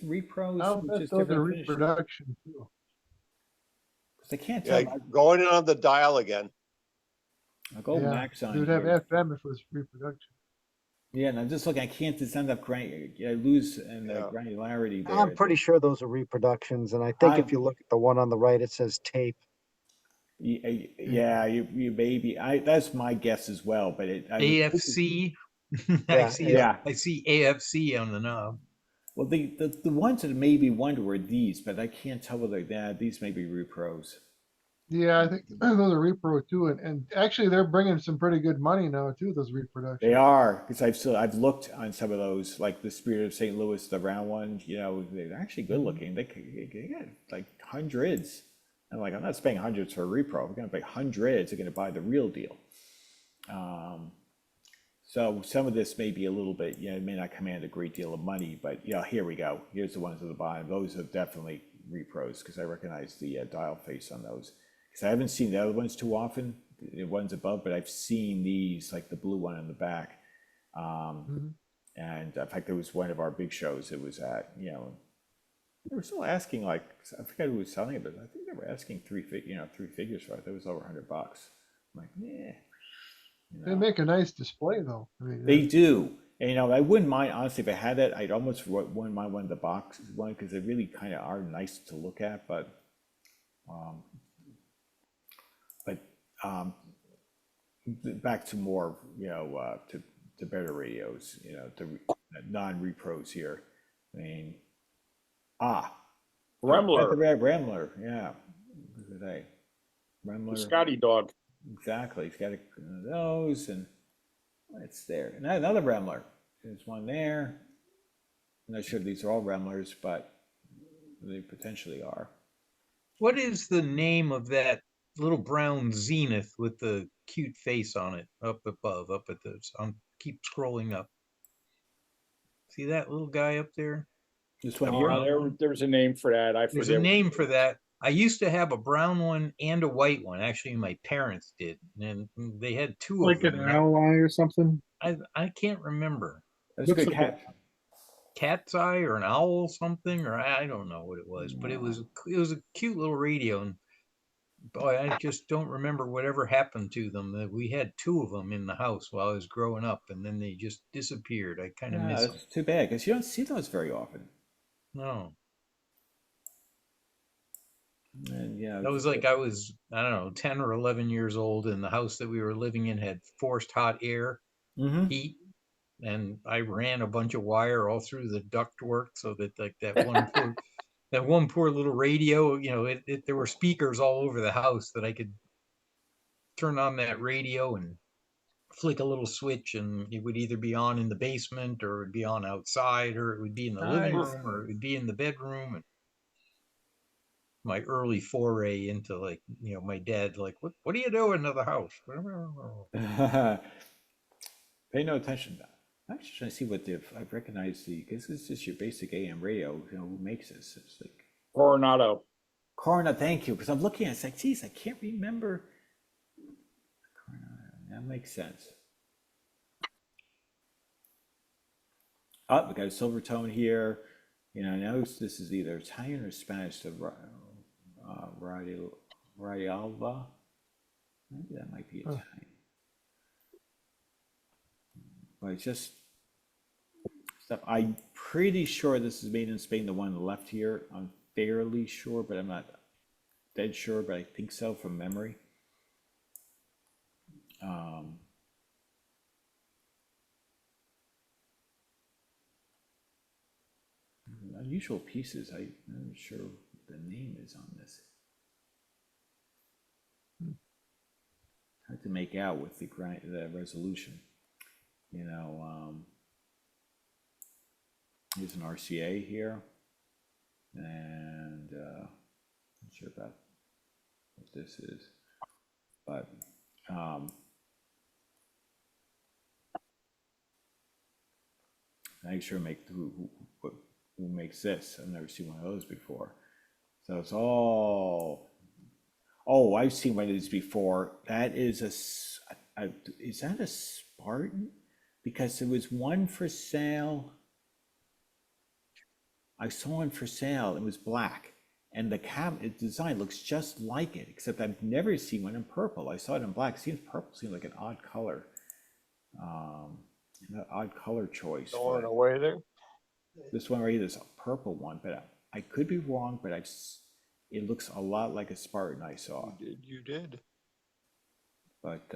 repros I'll with bet just those are different finishes? reproduction too. 'Cause I can't Yeah, tell. going in on the dial again. I'll go Yeah, max on It would have here. FM if it was reproduction. Yeah, and I'm just looking, I can't just end up I lose in the Yeah. granularity there. I'm pretty sure those are reproductions, and I think I'm- if you look at the one on the right, it says tape. Yeah, you maybe, that's my guess as well, but AFC. I Yeah, see yeah. I see AFC on the knob. Well, the ones that made me wonder were these, but I can't tell whether, these may be repros. Yeah, I think those are repro too, and actually they're bringing some pretty good money now too, those They reproductions. are, because I've looked on some of those, like the Spirit of St. Louis, the round ones, they're actually good looking. They get like hundreds. I'm like, I'm not paying hundreds for a repro. We're gonna pay hundreds. They're gonna buy the real deal. So some of this may be a little bit, it may not command a great deal of money, but here we go. Here's the ones at the bottom. Those are definitely repros because I recognize the dial face on those. Because I haven't seen the other ones too often, the ones above, but I've seen these, like the blue one in the back. Mhm. And in fact, there was one of our big shows it was at, they were still asking, like, I forget who was selling it, but I think they were asking three figures for it. That was over $100. I'm like, yeah. They make a nice display though. I mean, They do. And, I wouldn't mind, honestly, if I had it, I'd almost wouldn't mind one of the boxes one because they really kind of are nice to look at, um, but back to more, to better radios, to non-repros here. I mean, Remler, Rambler, yeah. Look at that. the Rambler, Scotty dog. exactly. He's got one of those, and it's there. And another Rambler. There's one there. I'm not sure if these are all Ramblers, but they potentially are. What is the name of that little brown zenith with the cute face on it up above, up at the, keep scrolling up. See that little guy up there? This one here? There's a name for that. I There's forget. a name for that. I used to have a brown one and a white one. Actually, my parents did, and they had two of Like an them. ally or something. I can't remember. That's Looks good. like Cat's eye or an owl something, or I don't know what it was, but it was a cute little radio, and boy, I just don't remember whatever happened to them. That we had two of them in the house while I was growing up, and then they just disappeared. I kind of Yeah, miss them. that's too bad because you don't see those very often. No, And yeah, that was like I was, I don't know, 10 or 11 years old, and the house that we were living in had forced hot air, heat, and I ran a bunch of wire all through the ductwork so that like that one poor little radio, there were speakers all over the house that I could turn on that radio and flick a little switch, and it would either be on in the basement or it would be on outside or it would be in the living Nice. room or it would be in the bedroom. And my early foray into like, my dad, like, what are you doing to the house? Pay no attention. I'm just trying to see what I've recognized because it's just your basic AM radio. Who makes this? It's like Coronado. Corona. Thank you. Because I'm looking at it, it's like, geez, I can't remember. That makes sense. Oh, we got a silver tone here. Now this is either Italian or Spanish. The Radialva. Maybe that might be Italian. But it's just stuff. I'm pretty sure this is made in Spain. The one on the left here. I'm fairly sure, but I'm not dead sure. But I think so from memory. Unusual pieces. I'm not sure what the name is on this. Hard to make out with the resolution. Here's an RCA here, and not sure about what this is, but make sure who makes this. I've never seen one of those before. So it's all. Oh, I've seen one of these before. That is is that a Spartan? Because there was one for sale. I saw one for sale. It was black, and the design looks just like it, except I've never seen one in purple. I saw it in black. Purple seems like an odd color. An odd color choice. Going but away there. This one right here, this purple one, but I could be wrong, but it looks a lot like a Spartan I saw. You did. But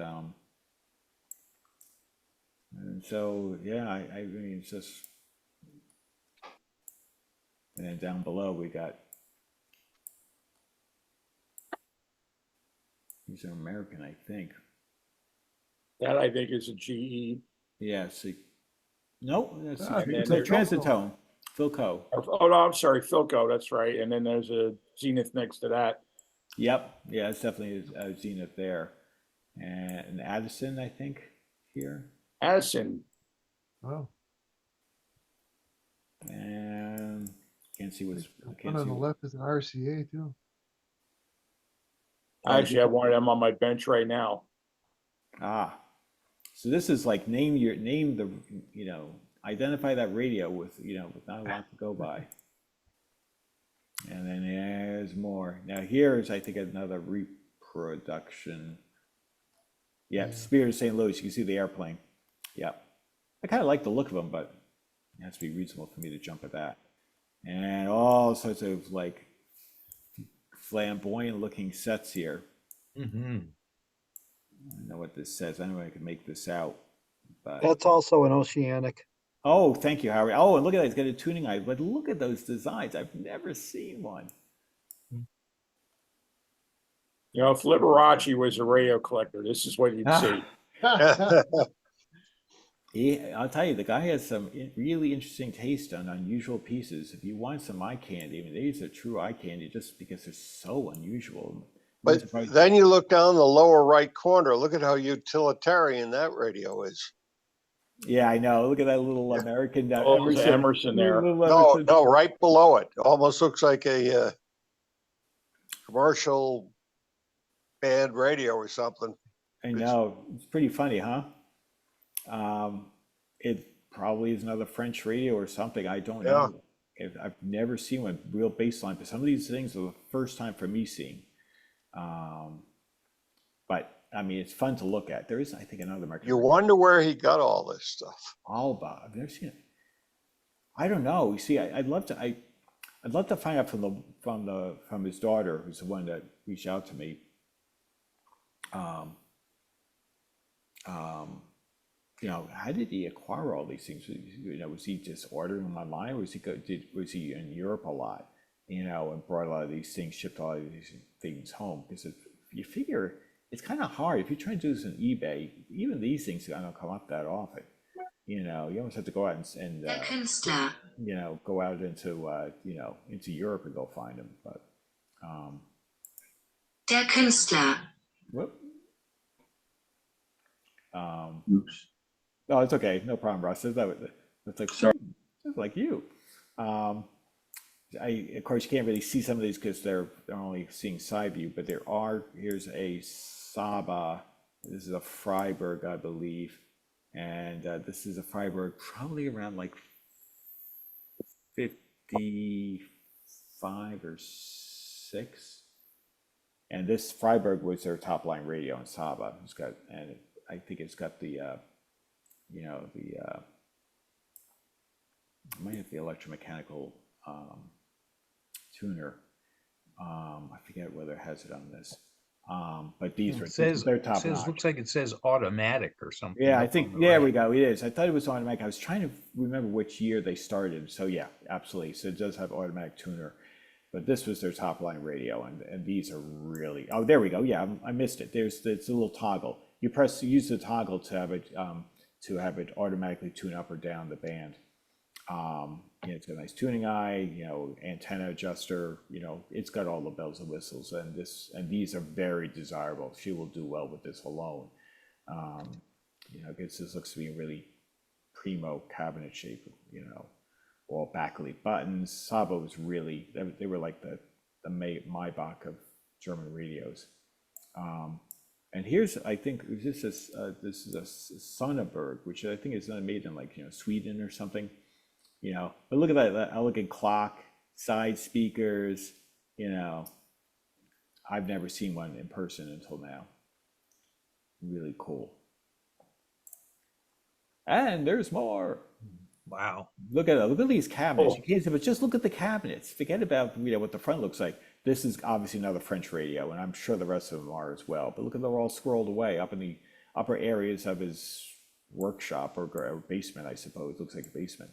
and so yeah, I mean it's just, and then down below we got, these are American, I think. That I think is a GE. Yeah, see, nope, that's Ah, it's then a Transitone, Philco. Oh, no, I'm sorry, Philco, that's right. And then there's a Zenith next to that. Yep, yeah, it's definitely a Zenith there, and an Addison, I think, here, Addison, Oh, and can't see what's, I one can't on see. the left is an RCA too. I actually have one of them on my bench right now. Ah, so this is like name the, identify that radio with, with not a lot to go by. And then there's more. Now here's, I think, another reproduction. Yeah, Spirit of St. Louis. You can see the airplane. Yep. I kind of like the look of them, but it has to be reasonable for me to jump at that. And all sorts of like flamboyant looking sets here. Mm-hmm. I don't know what this says. I don't know if I can make this out. But That's also an Oceanic. oh, thank you, Harry. Oh, and look at that. It's got a tuning eye. But look at those designs. I've never seen one. You know, if Liberace was a radio collector, this is what you'd see. I'll tell you, the guy has some really interesting taste on unusual pieces. If you want some eye candy, I mean, these are true eye candy just because they're so unusual. But then you look down the lower right corner, look at how utilitarian that radio is. Yeah, I know. Look at that little American Oh, there's Emerson there. No, no, right below it. Almost looks like a commercial band radio or something. I know. It's pretty funny, huh? It probably is another French radio or something. I don't know. I've never seen one real baseline, but some of these things are the first time for me seeing. But I mean, it's fun to look at. There is, I think, another American. You wonder where he got all this stuff. Alba. I've never seen it. I don't know. You see, I'd love to. I'd love to find out from his daughter, who's the one that reached out to me. How did he acquire all these things? Was he just ordering them online, or was he in Europe a lot? And brought a lot of these things, shipped all of these things home. Because if you figure, it's kind of hard if you try to do this on eBay. Even these things don't come up that often. You almost have to go out and go out into Europe and go find them. But Der Künstler. whoop. No, it's okay. No problem, Russ. That's like, that's like you. Of course, you can't really see some of these because they're only seeing side view, but here's a Saba. This is a Freiburg, I believe. And this is a Freiburg probably around like 55 or 6. And this Freiburg was their top line radio in Saba. I think it's got the it might have the electromechanical tuner. I forget whether it has it on this. But these they're top notch. Looks like it says automatic or something. Yeah, I think there we go. It is. I thought it was automatic. I was trying to remember which year they started. So yeah, absolutely. So it does have automatic tuner. But this was their top line radio, and these are really. Oh, there we go. Yeah, I missed it. It's a little toggle. You use the toggle to have it automatically tune up or down the band. It's got a nice tuning eye, antenna adjuster. It's got all the bells and whistles, and these are very desirable. She will do well with this alone. This looks to be a really primo cabinet shape. All backlit buttons. Saba was really, they were like the Maybach of German radios. And here's, I think, this is a Sonneberg, which I think is made in like Sweden or something. But look at that elegant clock, side speakers. I've never seen one in person until now. Really cool. And there's more. Wow. Look at these cabinets. Oh. You can't see, but just look at the cabinets. Forget about what the front looks like. This is obviously another French radio, and I'm sure the rest of them are as well. But look at, they're all squirreled away up in the upper areas of his workshop or basement, I suppose. Looks like a basement.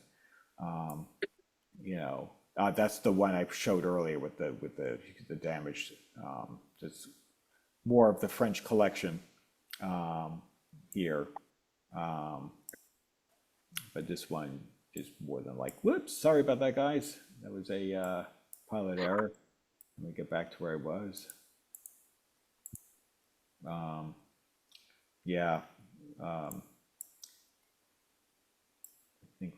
That's the one I showed earlier with the damaged. Just more of the French collection here. But this one is more than like, whoops, sorry about that, guys. That was a pilot error. Let me get back to where I was. Yeah. I think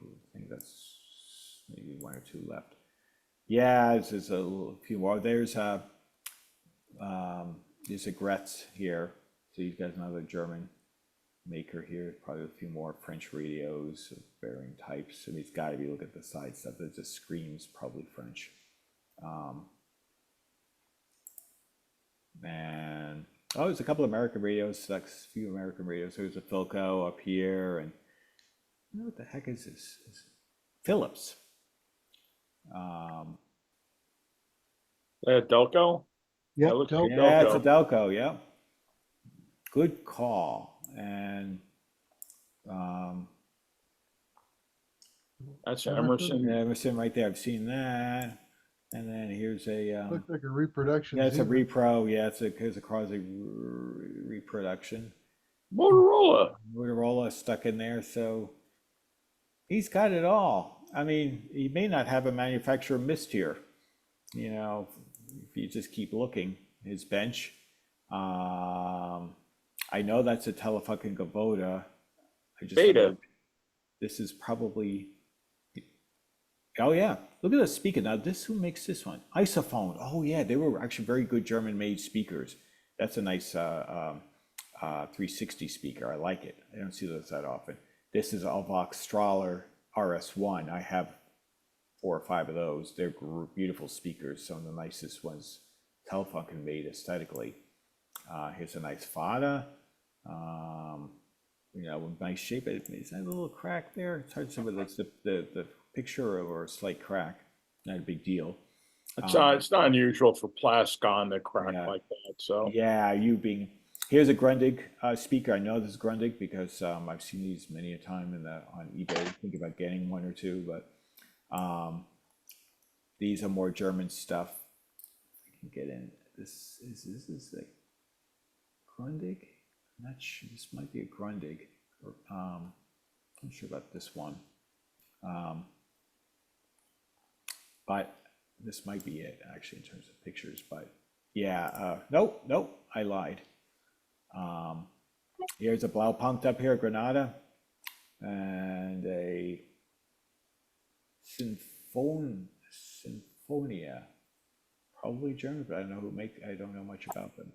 that's maybe one or two left. Yeah, there's a few more. There's a Gretz here. So you guys know the German maker here. Probably a few more French radios of varying types. I mean, it's got to be. Look at the side stuff. That just screams probably French. And there's a couple of American radios. That's a few American radios. There's a Philco up here, and I don't know what the heck is this? Philips. Delco? Yep, That looks Delco. Yeah, it's a Delco. Delco. Yeah. Good call. And That's Emerson. Emerson. Emerson right there. I've seen that. And then here's a Looks like a reproduction. yeah, it's a Siemens. repro. Yeah, it's a Crosley reproduction. Motorola. Stuck in there, so he's got it all. I mean, he may not have a manufacturer missed here. If you just keep looking, his bench. I know that's a Telefunken Gaboda. Beta. This is probably. Oh yeah, look at the speaker. Now who makes this one? Isophone. Oh yeah, they were actually very good German-made speakers. That's a nice 360 speaker. I like it. I don't see those that often. This is a Vox Strahler RS1. I have 4 or 5 of those. They're beautiful speakers. Some of the nicest ones Telefunken made aesthetically. Here's a nice Fada. With nice shape. Is that a little crack there? It's hard to see whether it's the picture or a slight crack. Not a big deal. It's not unusual for Plascon to crack like that. So yeah, here's a Grundig speaker. I know this is Grundig because I've seen these many a time on eBay. Think about getting one or two, but these are more German stuff. I can get in. This is like Grundig. I'm not sure. This might be a Grundig. I'm not sure about this one. But this might be it actually in terms of pictures. But yeah, nope, I lied. Here's a Blaupunkt up here, Granada, and a Sinfonia, probably German, but I don't know I don't know much about them.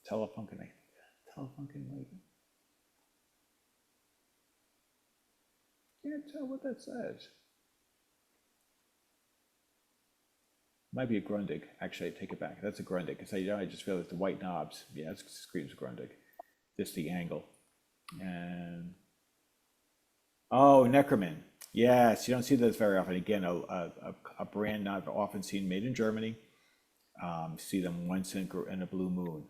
Telefunken, like. Can't tell what that says. Might be a Grundig. Actually, I take it back. That's a Grundig because I just realized the white knobs. Yeah, it screams Grundig. Just the angle. And Neckermann. Yes, you don't see those very often. Again, a brand not often seen, made in Germany. See them once in a blue moon.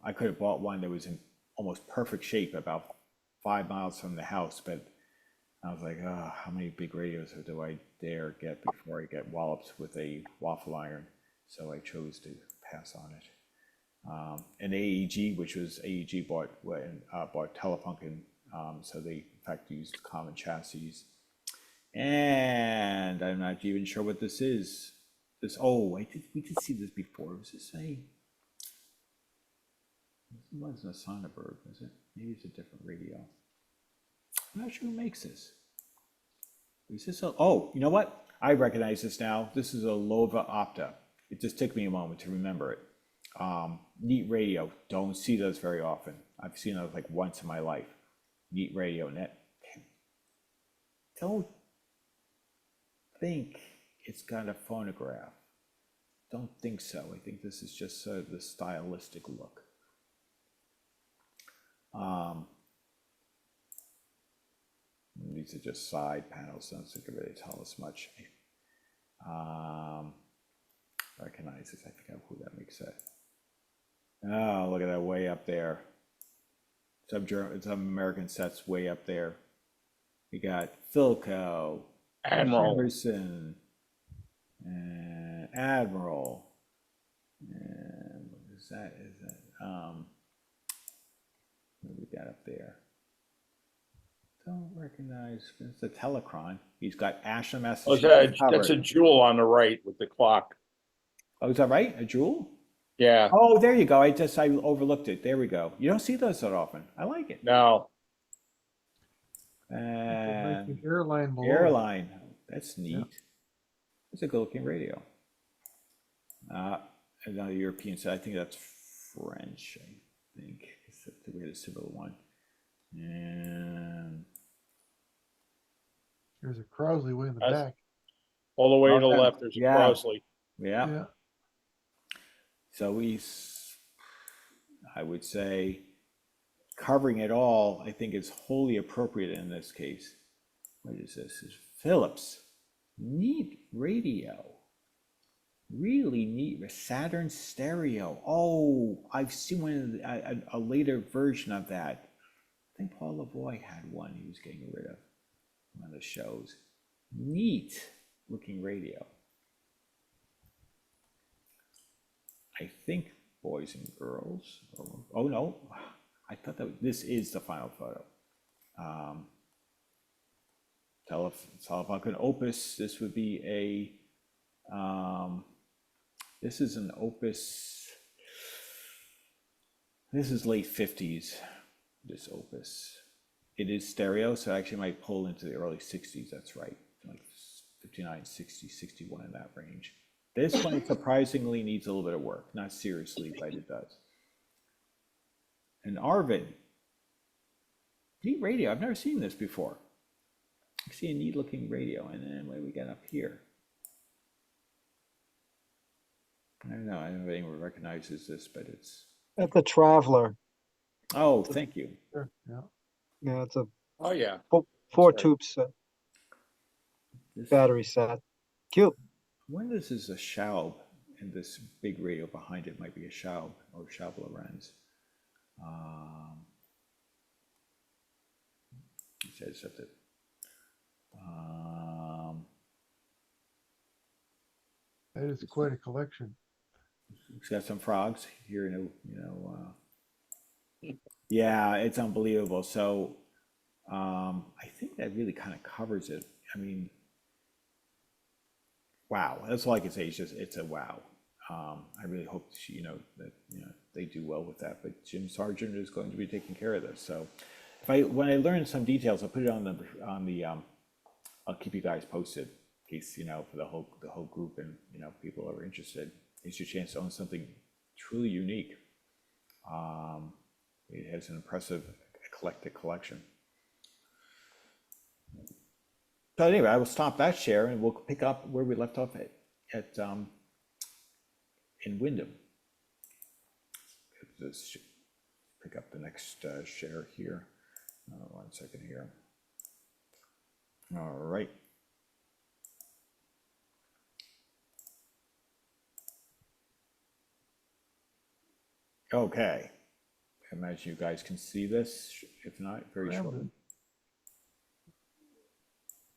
I could have bought one that was in almost perfect shape about 5 miles from the house, but I was like, oh, how many big radios do I dare get before I get walloped with a waffle iron? So I chose to pass on it. And AEG, which was AEG bought Telefunken, so they in fact used common chassis. And I'm not even sure what this is. We did see this before. Was this a? It wasn't a Sonneberg, was it? Maybe it's a different radio. I'm not sure who makes this. Is this you know what? I recognize this now. This is a Lova Opta. It just took me a moment to remember it. Neat radio. Don't see those very often. I've seen those like once in my life. Neat radio. Don't think it's got a phonograph. Don't think so. I think this is just sort of the stylistic look. these are just side panels, so it can really tell us much. Recognize this, I think who that makes that. Oh, look at that way up there. Some American sets way up there. We got Philco, Admiral. Emerson, and Admiral. And what is that? What do we got up there? Don't recognize. It's a Telecron. He's got Ashland, Oh, Massachusetts. that's a jewel on the right with the clock. Oh, is that right? A jewel? Yeah. Oh, there you go. I overlooked it. There we go. You don't see those that often. I like it. No. And Like the airline below. airline. That's neat. Yeah. It's a good looking radio. Another European set. I think that's French. I think we had a similar one. And There's a Crosley way in the That's- back. All the way to the Okay. left, there's a Yeah. Crosley. yeah. Yeah. So I would say covering it all, I think is wholly appropriate in this case. What is this? Is Philips. Neat radio. Really neat. Saturn stereo. Oh, I've seen one of a later version of that. I think Paul Lavoie had one he was getting rid of one of the shows. Neat looking radio. I think boys and girls. Oh no, I thought this is the final photo. Telefunken Opus. This would be a. This is an Opus. This is late 50s. This Opus. It is stereo, so I actually might pull into the early 60s. That's right, like 59, 60, 61 in that range. This one surprisingly needs a little bit of work. Not seriously, but it does. And Arvid. Neat radio. I've never seen this before. I see a neat looking radio. And then what do we got up here? I don't know if anyone recognizes this, but it's. That's a Traveler. Oh, thank you. Sure. Yeah. Yeah, it's a Oh, yeah. four Sorry. tube set, This, battery set. Cute. when this is a Schaub, and this big radio behind it might be a Schaub or Schaub Lorenz. It says something. That is quite a collection. It's got some frogs here, yeah, it's unbelievable. So I think that really kind of covers it. I mean, wow, that's all I can say. It's a wow. I really hope that they do well with that. But Jim Sargent is going to be taking care of this. So when I learn some details, I'll put it on the I'll keep you guys posted in case for the whole group and people are interested. It's your chance to own something truly unique. It has an impressive eclectic collection. So anyway, I will stop that share and we'll pick up where we left off at in Windham. Let's pick up the next share here. 1 second here. All right. Okay. I imagine you guys can see this. If not, very shortly.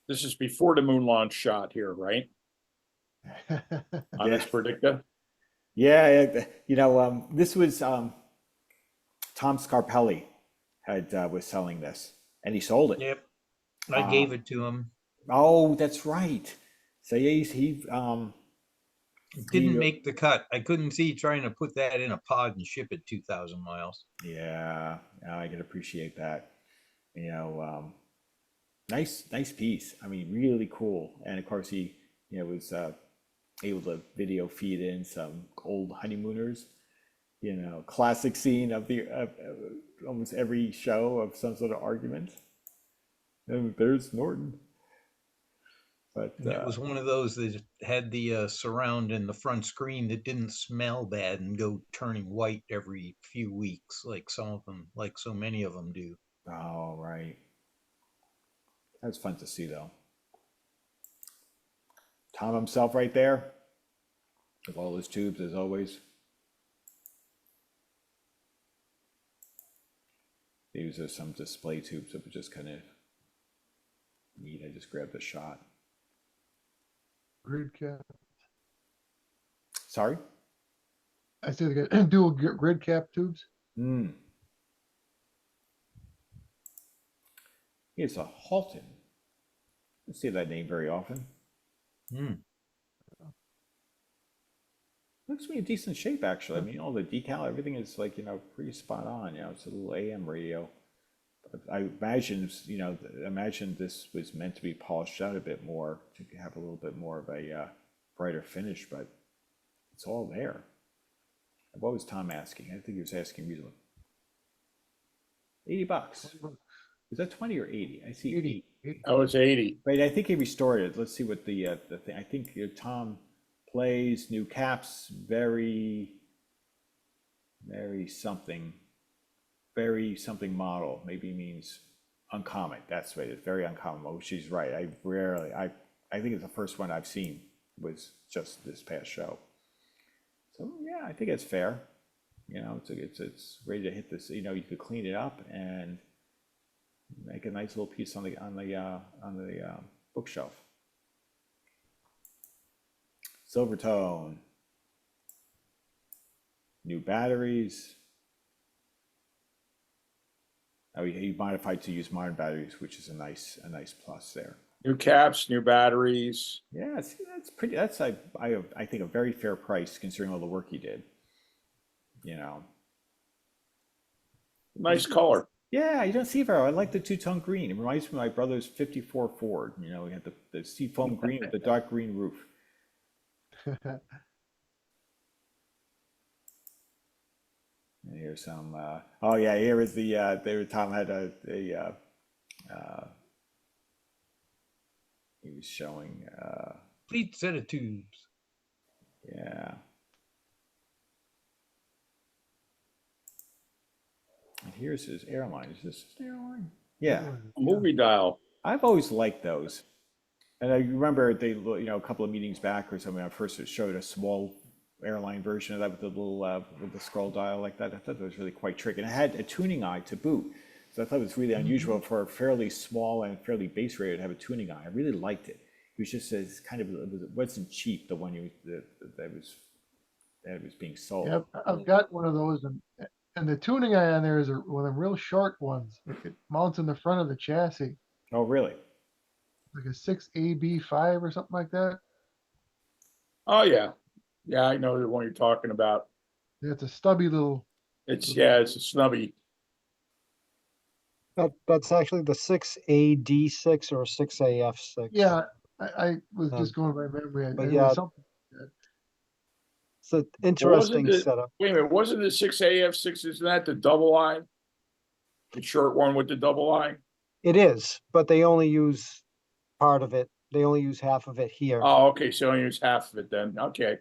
This is before the moon launch shot here, right? On this Predicta. Yeah, this was Tom Scarpelli was selling this, and he sold it. Yep. I gave it to him. Oh, that's right. So yeah, he Didn't make the cut. I couldn't see trying to put that in a pod and ship it 2,000 miles. Yeah, I can appreciate that. Nice piece. I mean, really cool. And of course, he was able to video feed in some old honeymooners. Classic scene of almost every show of some sort of argument. And there's Norton. But it was one of those that had the surround in the front screen that didn't smell bad and go turning white every few weeks, like some of them, like so many of them do. Oh, right. That's fun to see, though. Tom himself right there, with all his tubes, as always. These are some display tubes that were just kind of neat. I just grabbed a shot. Grid cap. Sorry? I see they got dual grid cap tubes. Hmm. It's a Halton. I don't see that name very often. Hmm. Looks to be in decent shape, actually. I mean, all the decal, everything is like, pretty spot on. It's a little AM radio. I imagine, imagine this was meant to be polished out a bit more to have a little bit more of a brighter finish, but it's all there. What was Tom asking? I think he was asking reasonable. $80. Is that 20 or 80? I see 80. 8. Oh, it's 80. Right, I think he restored it. Let's see what the thing. I think Tom plays new caps, very something model. Maybe means uncommon. That's right. It's very uncommon. Oh, she's right. I think it's the first one I've seen was just this past show. So yeah, I think it's fair. It's ready to hit this. You could clean it up and make a nice little piece on the bookshelf. Silvertone. New batteries. Oh, he modified to use modern batteries, which is a nice plus there. New caps, new batteries. Yeah, that's pretty. That's I think a very fair price considering all the work he did. Nice color. Yeah, you don't see it very well. I like the two-tone green. It reminds me of my brother's '54 Ford. We had the seafoam green with the dark green roof. And here's some. Oh yeah, here is the. Tom had he was showing. Complete set of tubes. Yeah. And here's his airline. Is this his airline? Yeah. Movie dial. I've always liked those. And I remember a couple of meetings back or something, I first showed a small airline version of that with the little, with the scroll dial like that. I thought that was really quite tricky. And it had a tuning eye to boot. So I thought it was really unusual for a fairly small and fairly base rated to have a tuning eye. I really liked it. It was just it wasn't cheap, the one that was being sold. Yep, I've got one of those, and the tuning eye on there is one of the real short ones. It mounts in the front of the chassis, Oh, really? like a 6AB5 or something like that. Oh, yeah. Yeah, I know the one you're talking about. Yeah, it's a stubby little. It's a snubby. That's actually the 6AD6 or 6AF6. Yeah, I was just going by memory. but It yeah, was something. It's an Well, interesting setup. Wait a minute, wasn't the 6AF6, isn't that the double line? The short one with the double line? It is, but they only use part of it. They only use half of it here. Oh, okay, so you use half of it then. Okay.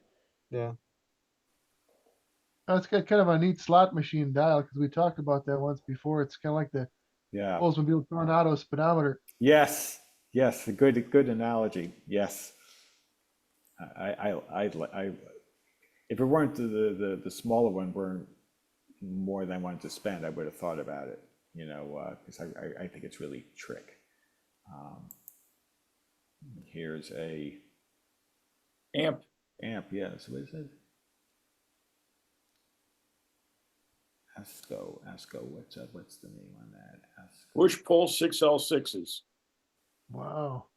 Yeah. It's got kind of a neat slot machine dial because we talked about that once before. It's kind of like the Yeah. Oldsmobile Tornado speedometer. Yes. A good analogy. Yes. I if it weren't the smaller one weren't more than I wanted to spend, I would have thought about it. Because I think it's really trick. Here's a Amp. Yes. What is it? Asco. What's the name on that? Asco. Push pull 6L6s. Wow.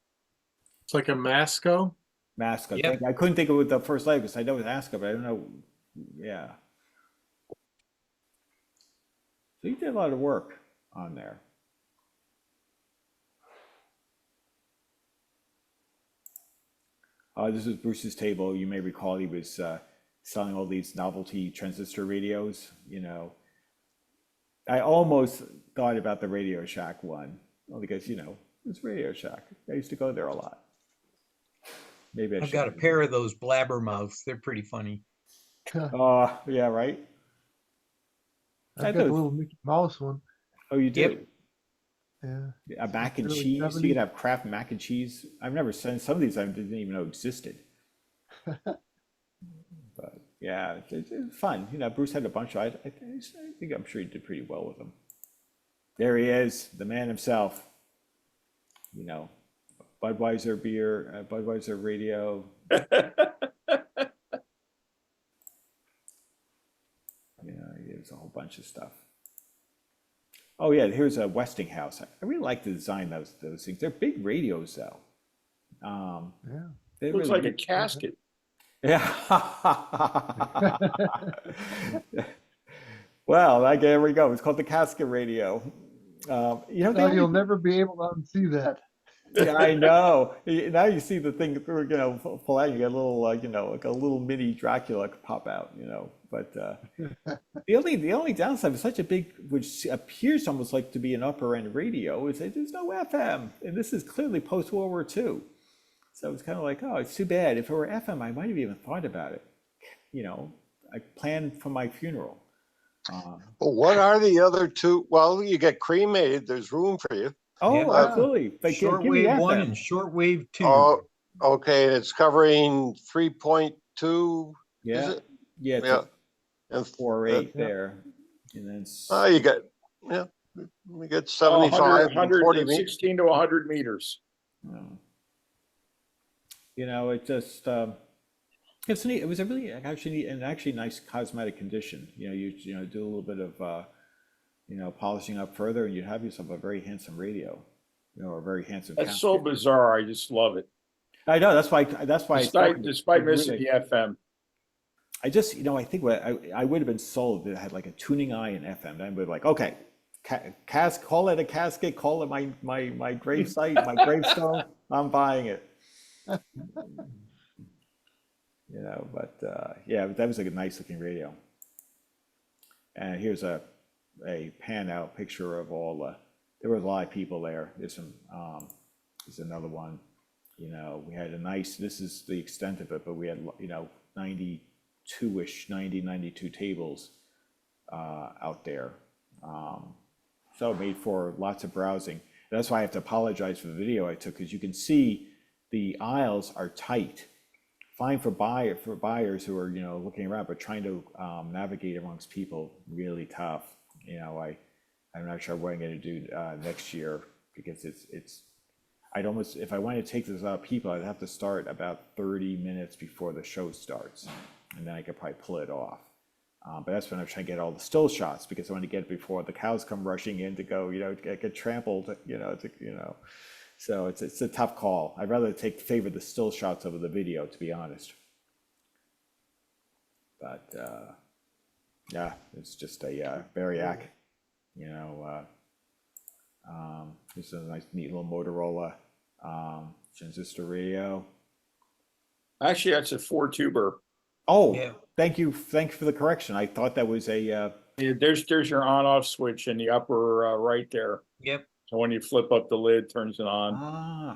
It's like a Masco. Masco. Yep. I couldn't think of it with the first letter because I know it's Asco, but I don't know. Yeah. So you did a lot of work on there. This is Bruce's table. You may recall he was selling all these novelty transistor radios. I almost thought about the Radio Shack one, only because it's Radio Shack. I used to go there a lot. Maybe I've got a pair of those blabbermouths. They're pretty funny. Yeah, right. I've got the little Mickey Mouse one. Oh, you do? Yep. Yeah. A mac and Early cheese. You 70s. could have Kraft mac and cheese. I've never seen some of these. I didn't even know existed. But yeah, it's fun. You know, Bruce had a bunch. I think I'm sure he did pretty well with them. There he is, the man himself. You know, Budweiser beer, Budweiser radio. You know, there's a whole bunch of stuff. Oh yeah, here's a Westinghouse. I really like the design of those things. They're big radios though. Yeah. They Looks really like a casket. Yeah. Well, like, there we go. It's called the casket radio. You know, Now they you'll only, never be able to unsee that. yeah, I know. Now you see the thing, you know, pull out. You get a little, you know, like a little mini Dracula pop out. You know, but the only downside of such a big, which appears almost like to be an upper end radio, is that there's no FM, and this is clearly post World War II. So it's kind of like, oh, it's too bad. If it were FM, I might have even thought about it. You know, I planned for my funeral. But what are the other two? Well, you get cremated. There's room for you. Oh, Yeah. absolutely. Like, give me Shortwave 1 FM. and shortwave 2. Oh, okay. And it's covering 3.2. Yeah, Is it? yeah, it's Yeah. a And 4.8 yeah. there, and then you get, yeah, we get 100, 75 and 40 meters. 116 to 100 meters. you know, it just it's neat. It was a really actually neat and actually nice cosmetic condition. You know, you know, do a little bit of you know, polishing up further, and you have yourself a very handsome radio, you know, or a very handsome That's so casket. bizarre. I just love it. I know, that's why I started. Despite missing Really, the FM. I just, you know, I think what I would have been sold if it had like a tuning eye in FM. Then we'd be like, okay, call it a casket, call it my grave site, my gravestone. I'm buying it. You know, but yeah, that was a nice looking radio. And here's a pan out picture of all. There were a lot of people there. There's some. There's another one. You know, we had a nice. This is the extent of it, but we had, you know, 92-ish, 92 tables out there. So it made for lots of browsing. And that's why I have to apologize for the video I took, because you can see the aisles are tight. Fine for buyers who are, you know, looking around, but trying to navigate amongst people, really tough. You know, I'm not sure what I'm going to do next year, because it's I'd almost, if I wanted to take this out of people, I'd have to start about 30 minutes before the show starts, and then I could probably pull it off. But that's when I'm trying to get all the still shots, because I want to get it before the cows come rushing in to go, you know, get trampled, you know, So it's a tough call. I'd rather favor the still shots over the video, to be honest. But yeah, it's just a Variac, you know. This is a nice, neat little Motorola transistor radio. Actually, that's a 4-tuber. Oh, Yeah. thank you for the correction. I thought that was a. Yeah, there's your on-off switch in the upper right there. Yep. So when you flip up the lid, turns it on.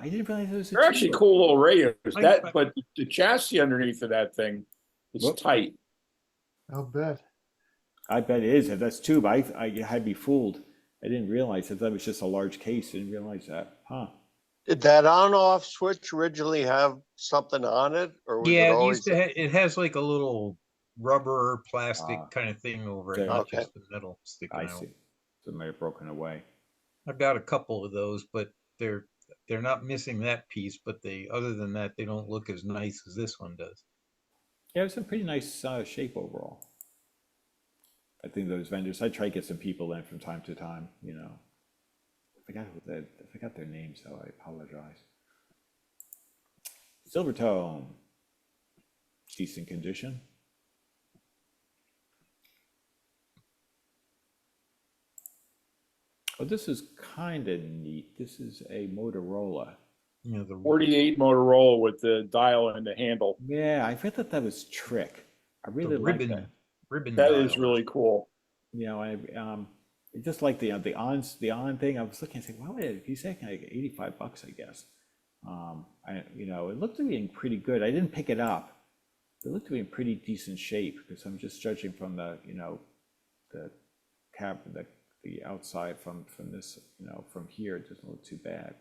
I didn't realize it was a They're actually tuber. cool little radios. I- But the chassis underneath of that thing is Whoop. tight. I'll bet. I bet it is. If that's tube, I had me fooled. I didn't realize that was just a large case. I didn't realize that. Huh. Did that on-off switch originally have something on it, or was it Yeah, it always? used to it has like a little rubber plastic kind of thing over it, there. not Okay. just the metal sticking I out. see. So it may have broken away. I've got a couple of those, but they're not missing that piece, but other than that, they don't look as nice as this one does. Yeah, it was in pretty nice shape overall. I think those vendors, I try to get some people in from time to time, you know. I forgot their names, so I apologize. Silvertone, decent condition. Oh, this is kind of neat. This is a Motorola. You know, the 48 Motorola with the dial and the handle. Yeah, I thought that was trick. I really like that. ribbon That dial. is really cool. You know, I just like the on thing. I was looking and saying, wow, he's saying like $85, I guess. You know, it looked to be in pretty good. I didn't pick it up. It looked to be in pretty decent shape, because I'm just judging from the, you know, the the outside from this, from here, it doesn't look too bad.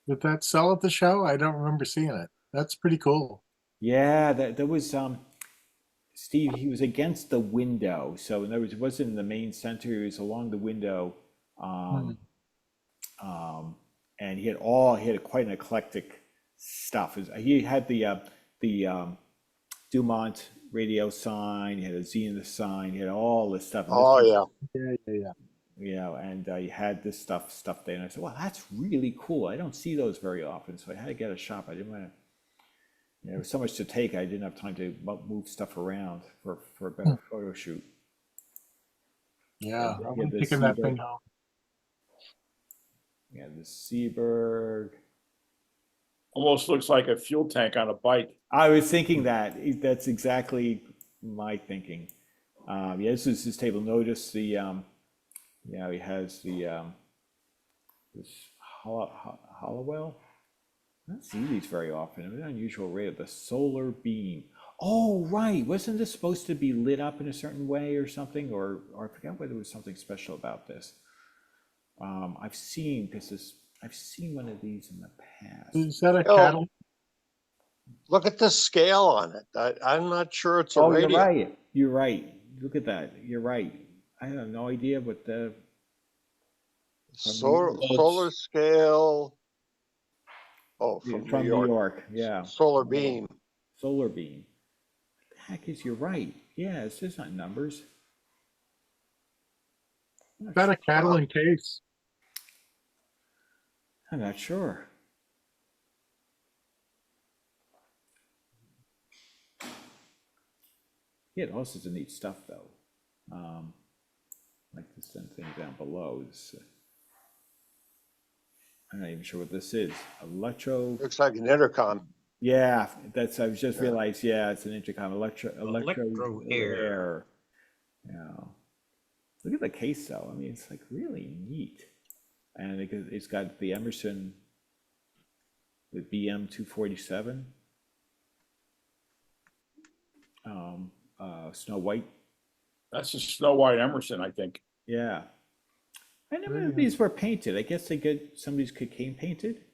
Did that sell at the show? I don't remember seeing it. That's pretty cool. Yeah, there was Steve. He was against the window, so in other words, it wasn't in the main center. He was along the window, um, and he had quite an eclectic stuff. He had the Dumont radio sign. He had a Zenith sign. He had all this stuff. And Oh, yeah. and he had this stuff there. And I said, "Well, that's really cool. I don't see those very often." So I had to get a shop. I didn't want to. There was so much to take. I didn't have time to move stuff around for a better photo shoot. Yeah, Yeah, I'm the taking that Seaberg. thing home. Yeah, the Seaberg. Almost looks like a fuel tank on a bike. I was thinking that. That's exactly my thinking. Yeah, this is his table. Notice the he has the this Hollowell. I don't see these very often. It's an unusual rate. The solar beam. Oh, right. Wasn't this supposed to be lit up in a certain way or something? Or I forgot whether there was something special about this. I've seen one of these in the past. Is that a Oh, cattle? Look at the scale on it. I'm not sure it's a Oh, radio. you're right. You're right. Look at that. You're right. I have no idea what the Solar scale. Oh, from from New New York. York. Yeah. Solar beam. Solar beam. What the heck is you're right? Yeah, it's just not numbers. Is that a cattle in case? I'm not sure. Yeah, it also is neat stuff though. Like this thing down below. I'm not even sure what this is. Looks like an intercom. Yeah, I was just realized. Yeah, it's an intercom. Electro air. Yeah. Look at the case though. I mean, it's like really neat, and it's got the Emerson, the BM 247. Snow White. That's a Snow White Emerson, I think. Yeah. I never knew these were painted. I guess somebody's cocaine painted.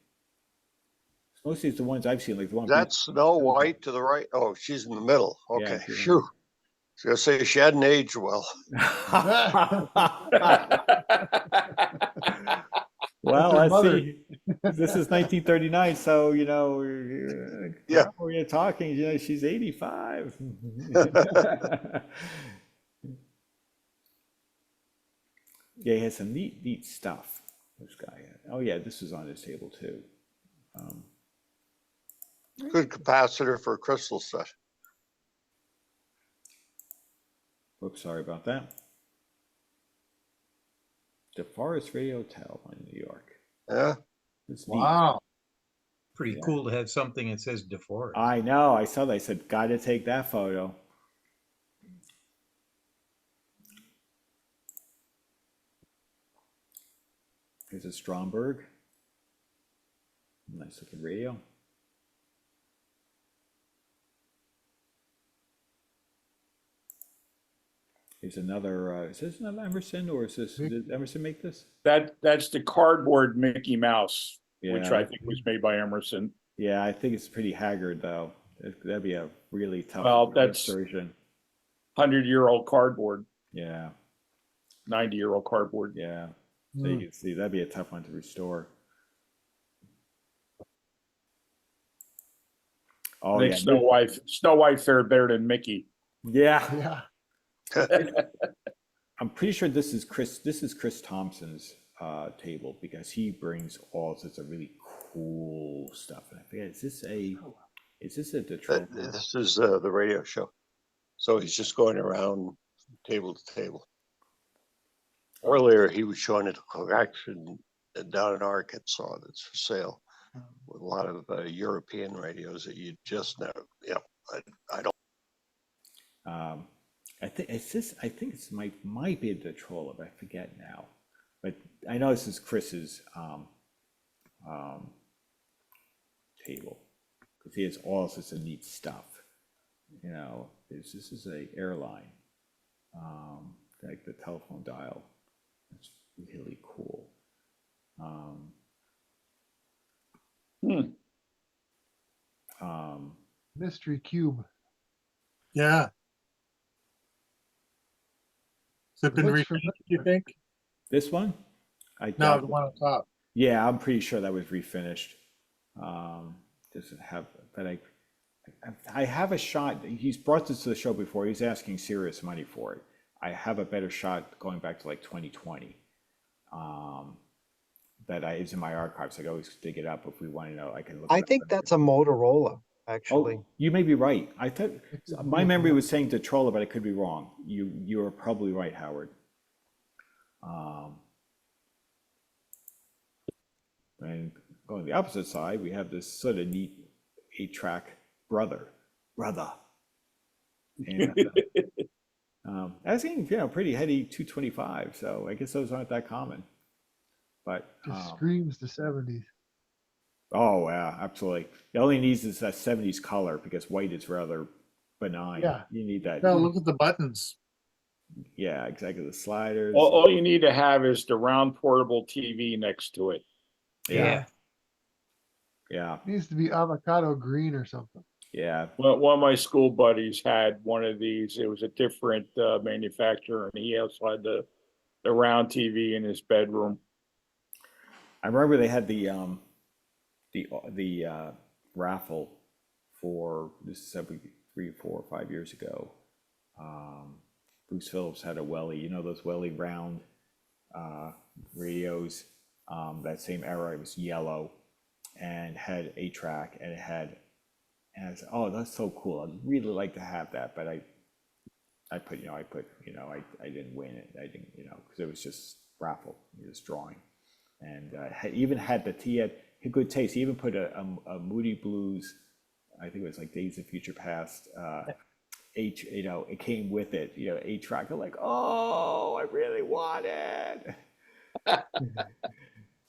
Mostly it's the ones I've seen, like the one. That's Snow White to the right. Oh, she's in the middle. Okay. Yeah, Phew. I was gonna say she hadn't aged well. Well, That's her let's mother. see. This is 1939, so Yeah. we're talking. She's 85. Yeah, he has some neat stuff. This guy had. Oh yeah, this is on his table too. Good capacitor for a crystal set. Whoops, sorry about that. DeForest Radio Hotel in New York. Yeah. It's neat. Wow. Pretty cool to have something that says DeForest. I know. I saw that. I said, got to take that photo. Here's a Stromberg. Nice looking radio. Here's another, is this another Emerson, or did Emerson make this? That's the cardboard Mickey Mouse, which Yeah. I think was made by Emerson. Yeah, I think it's pretty haggard though. That'd be a really tough Well, that's version. 100-year-old cardboard, Yeah, 90-year-old cardboard. yeah. So you can see that'd be a tough one to restore. Oh I think Snow White fared better than Mickey. yeah. Yeah. I'm pretty sure this is Chris Thompson's table, because he brings all sorts of really cool stuff. And I forget, is this a Detroit? This is the radio show. So he's just going around table to table. Earlier, he was showing a collection down in Arkansas that's for sale with a lot of European radios that you just never. Yeah, I don't. I think it's might be a Detroit, but I forget now. But I know this is Chris's table, because he has all sorts of neat stuff. This is a airline, like the telephone dial. It's really cool. Hmm. Mystery Cube. Yeah. Has it been Looks refinished, you think? This one, I No, doubt. the one on top. Yeah, I'm pretty sure that was refinished. Does it have? But I have a shot. He's brought this to the show before. He's asking serious money for it. I have a better shot going back to like 2020. That is in my archives. I can always dig it up if we want to know. I can look. I it up. think that's a Motorola, actually. Oh, you may be right. I thought It's a my big memory one. was saying Detrola, but I could be wrong. You are probably right, Howard. And going the opposite side, we have this sort of neat 8-track brother. And asking, pretty heady 225. So I guess those aren't that common. But Just screams the 70s. oh yeah, absolutely. It only needs is that 70s color because white is rather benign. Yeah. You need that. No, look at the buttons. Yeah, exactly. The sliders. All you need to have is the round portable TV next to it. Yeah. Yeah. Needs to be avocado green or something. Yeah. Well, one of my school buddies had one of these. It was a different manufacturer, and he also had the round TV in his bedroom. I remember they had the raffle for this is 3, 4, 5 years ago. Bruce Phillips had a Welly, those Welly round radios. That same era, it was yellow and had 8-track, and I said, oh, that's so cool. I'd really like to have that, but I didn't win it. I didn't, because it was just raffle, just drawing. And even had he had good taste. He even put a Moody Blues, I think it was like Days of Future Past, it came with it, 8-track. I'm like, oh, I really want it.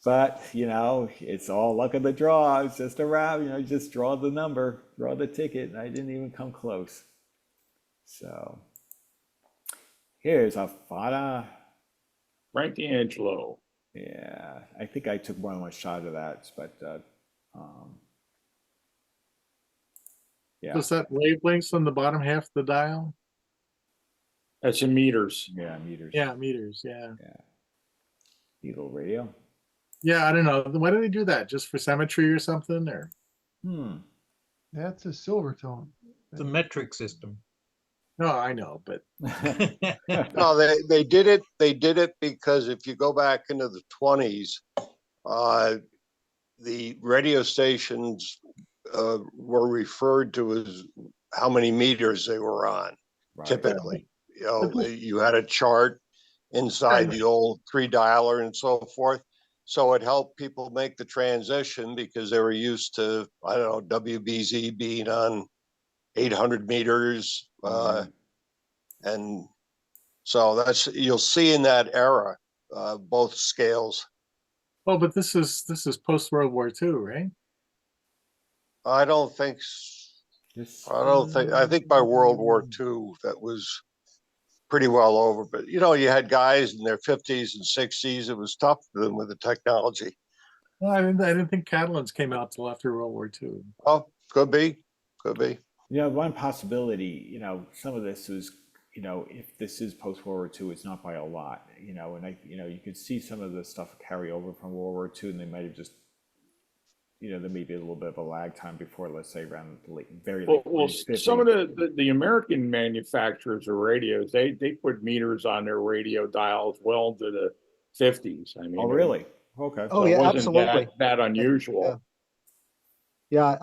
But, it's all luck of the draw. It's just around, just draw the number, draw the ticket. And I didn't even come close. So here's a Fada. Frank D'Angelo. Yeah, I think I took more than one shot of that, but yeah. Does that wavelengths on the bottom half of the dial? That's in meters. Yeah, meters. Yeah, meters. Yeah. Neat little radio. Yeah, I don't know. Why do they do that? Just for symmetry or something? Or That's a silver tone. It's a metric system. no, I know, but No, they did it. They did it because if you go back into the 20s, the radio stations were referred to as how many meters they were on. Right. Typically, you had a chart inside the old 3-dialer and so forth. So it helped people make the transition because they were used to, I don't know, WBZ being on 800 meters. And so you'll see in that era, both scales. well, but this is post World War II, right? I don't think, I think by World War II, that was pretty well over, but you had guys in their 50s and 60s. It was tough for them with the technology. Well, I didn't think Catalans came out till after World War II. Oh, could be. One possibility, some of this is, if this is post World War II, it's not by a lot, and you could see some of the stuff carry over from World War II, and they might have just, there may be a little bit of a lag time before, let's say, around the very late. Well, 50s. some of the American manufacturers of radios, they put meters on their radio dials well into the 50s. I mean, Oh, really? Okay. Oh, so it yeah, wasn't absolutely. that unusual. Yeah,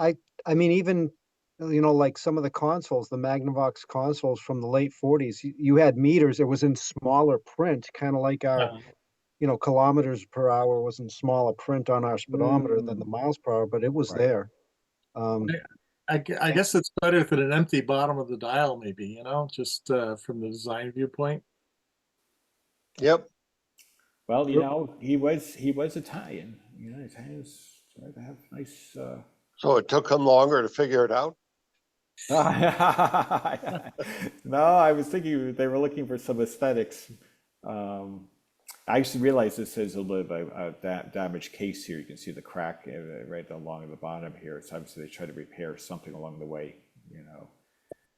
I mean, even, like some of the consoles, the Magnavox consoles from the late 40s, you had meters. It was in smaller print, kind of like our, kilometers per hour was in smaller print on our speedometer than the miles per hour, but it was Right. there. I guess it's better than an empty bottom of the dial, maybe, just from the design viewpoint. Yep. Well, he was Italian. Italians try to have nice. So it took them longer to figure it out. No, I was thinking they were looking for some aesthetics. I actually realized this is a little bit of a damaged case here. You can see the crack right along the bottom here. So obviously they try to repair something along the way, you know.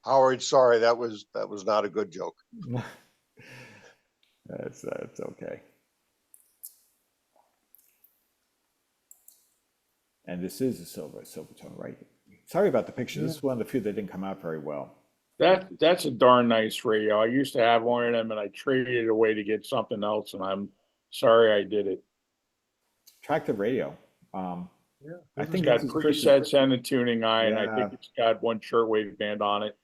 Howard, sorry, that was not a good joke. That's okay. And this is a silver tone, right? Sorry about the picture. This is one of the few that didn't come out very well. That's a darn nice radio. I used to have one of them and I traded it away to get something else, and I'm sorry I did it. Attractive radio. Yeah. I It's think got this is Chris's- presets and a tuning eye, and I Yeah. think it's got one shortwave band on it.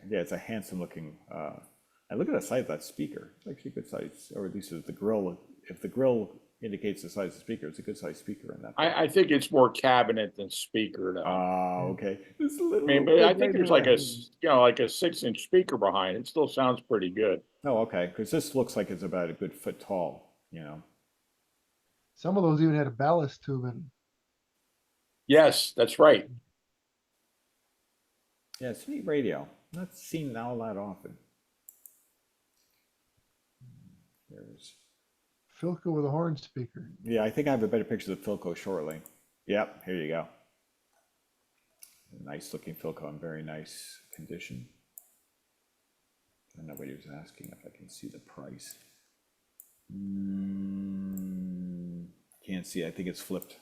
Yeah, it's a handsome looking. And look at the size of that speaker. It's actually a good size, or at least the grill. If the grill indicates the size of the speaker, it's a good size speaker in that. I think it's more cabinet than speaker though. Okay. It's a little I mean, but I bit think right there's there. like like a 6-inch speaker behind. It still sounds pretty good. Oh, okay. Because this looks like it's about a good foot tall. You know. Some of those even had a ballast tube in. Yes, that's right. Yeah, it's a neat radio. Not seen all that often. There's. Philco with a horn speaker. Yeah, I think I have a better picture of Philco shortly. Yep, here you go. Nice looking Philco in very nice condition. I don't know what he was asking if I can see the price. Can't see. I think it's flipped.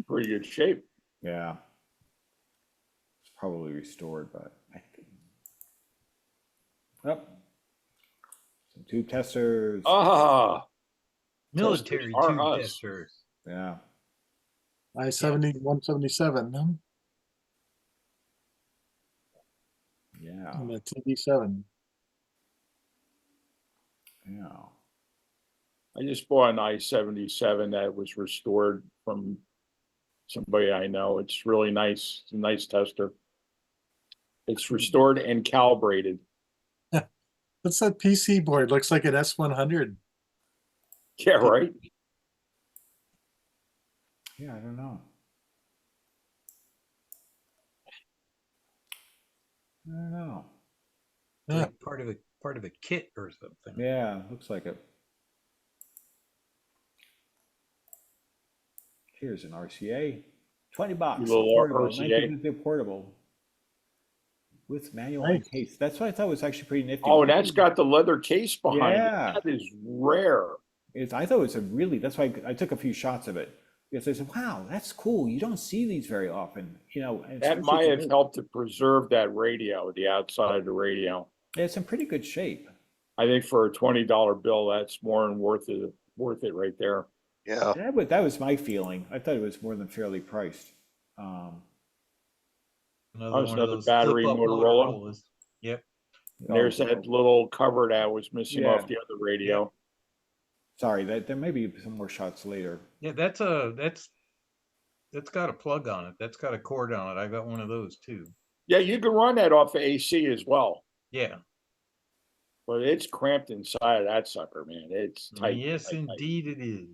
Pretty good shape. Yeah. It's probably restored, but I think. Oh. Some tube testers. Ah, Military are tube us. testers. Yeah. I-70, 177, Yeah. and the TD7. Yeah. I just bought an I-77 that was restored from somebody I know. It's really nice. It's a nice tester. It's restored and calibrated. What's that PC board? Looks like an S100. Yeah, right. Yeah, I don't know. I don't know. Yeah. Like part of a kit or something. Yeah, looks like it. Here's an RCA. $20. Little Portable, RCA. 1950 portable. With manual and Nice. case. That's what I thought was actually pretty nifty. Oh, and that's got the leather case behind Yeah. it. That is rare. I thought it was a really, that's why I took a few shots of it. Because I said, wow, that's cool. You don't see these very often, you know. And That especially might have today. helped to preserve that radio, the outside of the radio. Yeah, it's in pretty good shape. I think for a $20 bill, that's more than worth it right there. Yeah. That was my feeling. I thought it was more than fairly priced. Another was one of another those battery flip-up Motorola. Motorola's. Yep. And there's that little cover that was missing off Yeah. the other radio. Sorry, there may be some more shots later. Yeah, that's got a plug on it. That's got a cord on it. I got one of those too. Yeah, you can run that off of AC as well, Yeah. but it's cramped inside of that sucker, man. It's tight. Yes, tight, tight. indeed it is.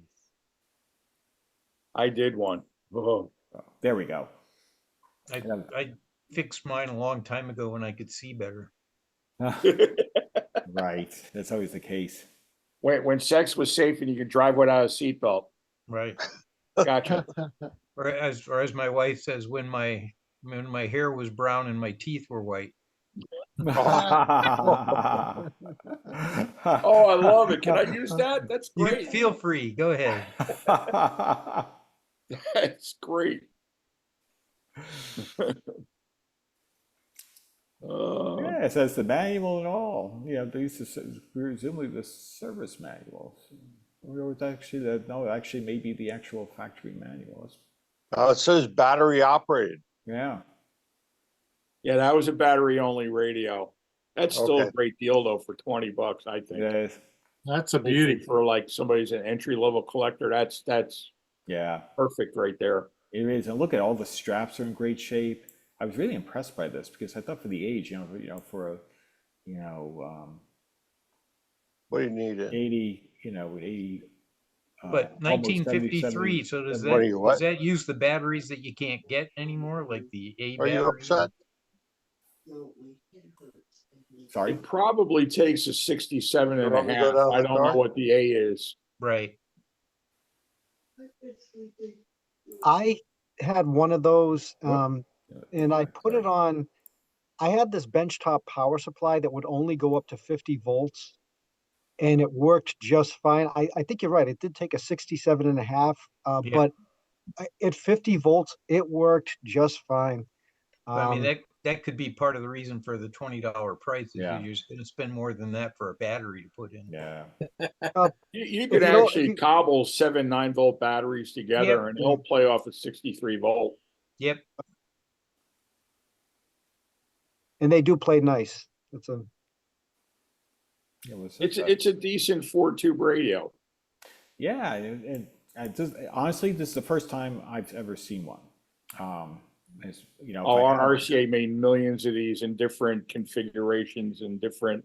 I did one. Oh. Oh, there we go. I fixed mine a long time ago when I could see better. Right, that's always the case. when sex was safe and you could drive without a seatbelt. Right. Gotcha. Or as my wife says, when my hair was brown and my teeth were white. Oh, I love it. Can I use that? That's You great. feel free. Go ahead. That's great. Yeah, it says the manual and all. Yeah, these are presumably the service manual. Or it's actually no, actually maybe the actual factory manual. It says battery operated. Yeah. Yeah, that was a battery only radio. That's still a Okay. great deal though for $20, I think. Yes. That's a beauty. For like somebody's an entry level collector, that's Yeah. perfect right there. It is, and look at all the straps are in great shape. I was really impressed by this because I thought for the age, for a, What do you need? 80, 80. But almost 1953. So does What are you, what? that use the batteries that you can't get anymore, like the A Are you batteries? upset? Sorry. It probably takes a 67 You and a want me to go half. down I the don't know car? what the A is. Right. I had one of those, Whoop. and I put Sorry. it on. I had this benchtop power supply that would only go up to 50 volts, and it worked just fine. I think you're right. It did take a 67 and a half, Yeah. but at 50 volts, it worked just fine. But I mean, that could be part of the reason for the $20 price is Yeah. you're just going to spend more than that for a battery to put in. Yeah. You If could you don't- if actually you- cobble 7 9-volt batteries together Yep. and they'll play off a 63 volt. Yep. And they do play nice. It's a Yeah, what's It's that? it's a decent 4-tube radio. Yeah, and I just honestly, this is the first time I've ever seen one. It's, you know, if Oh, I our had- RCA made millions of these in different configurations and different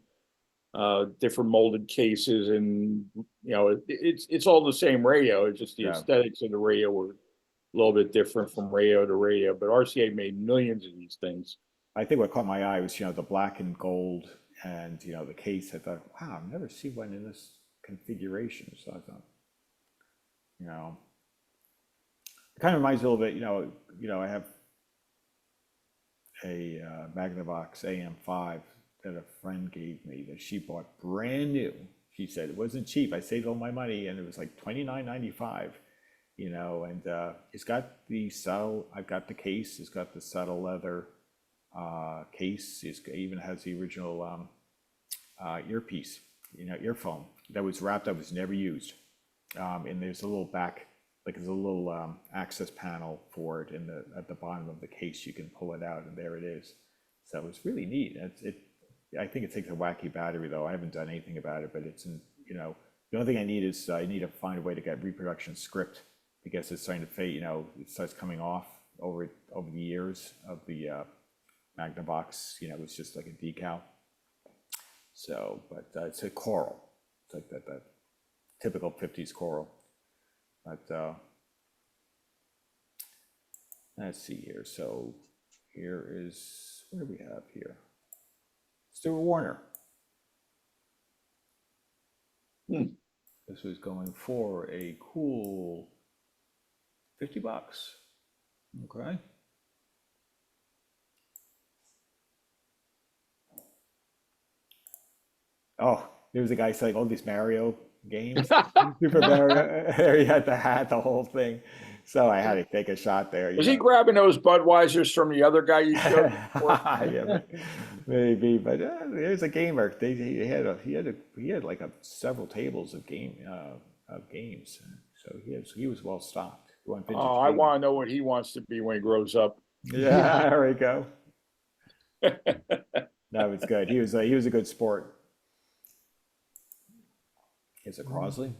molded cases, and it's all the same radio. It's just the Yeah. aesthetics of the radio were a little bit different from radio to radio. But RCA made millions of these things. I think what caught my eye was, the black and gold and, the case. I thought, wow, I've never seen one in this configuration. So I thought, it kind of reminds me a little bit, I have a Magnavox AM5 that a friend gave me that she bought brand new. She said it wasn't cheap. I saved all my money and it was like $29.95, and it's got the saddle. I've got the case. It's got the saddle leather case. It even has the original earpiece, earphone that was wrapped up, was never used. And there's a little back, like there's a little access panel for it at the bottom of the case. You can pull it out, and there it is. So it's really neat. I think it takes a wacky battery though. I haven't done anything about it, but it's the only thing I need is I need to find a way to get reproduction script because it's starting to fade. It starts coming off over the years of the Magnavox. It's just like a decal. So, but it's a coral. It's like that typical 50s coral. But let's see here. So here is, what do we have here? Stuart Warner. This was going for a cool $50. Okay. Oh, there was a guy selling all these Mario games. Super Mario. He had the hat, the whole thing. So I had to take a shot there. Was he grabbing those Budweisers from the other guy you showed me before? Yeah, maybe, but there's a gamer. He had like several tables of games. So he was well stocked. Oh, I want to know what he wants to be when he grows up. Yeah, there we go. That was good. He was a good sport. Is it Crosley?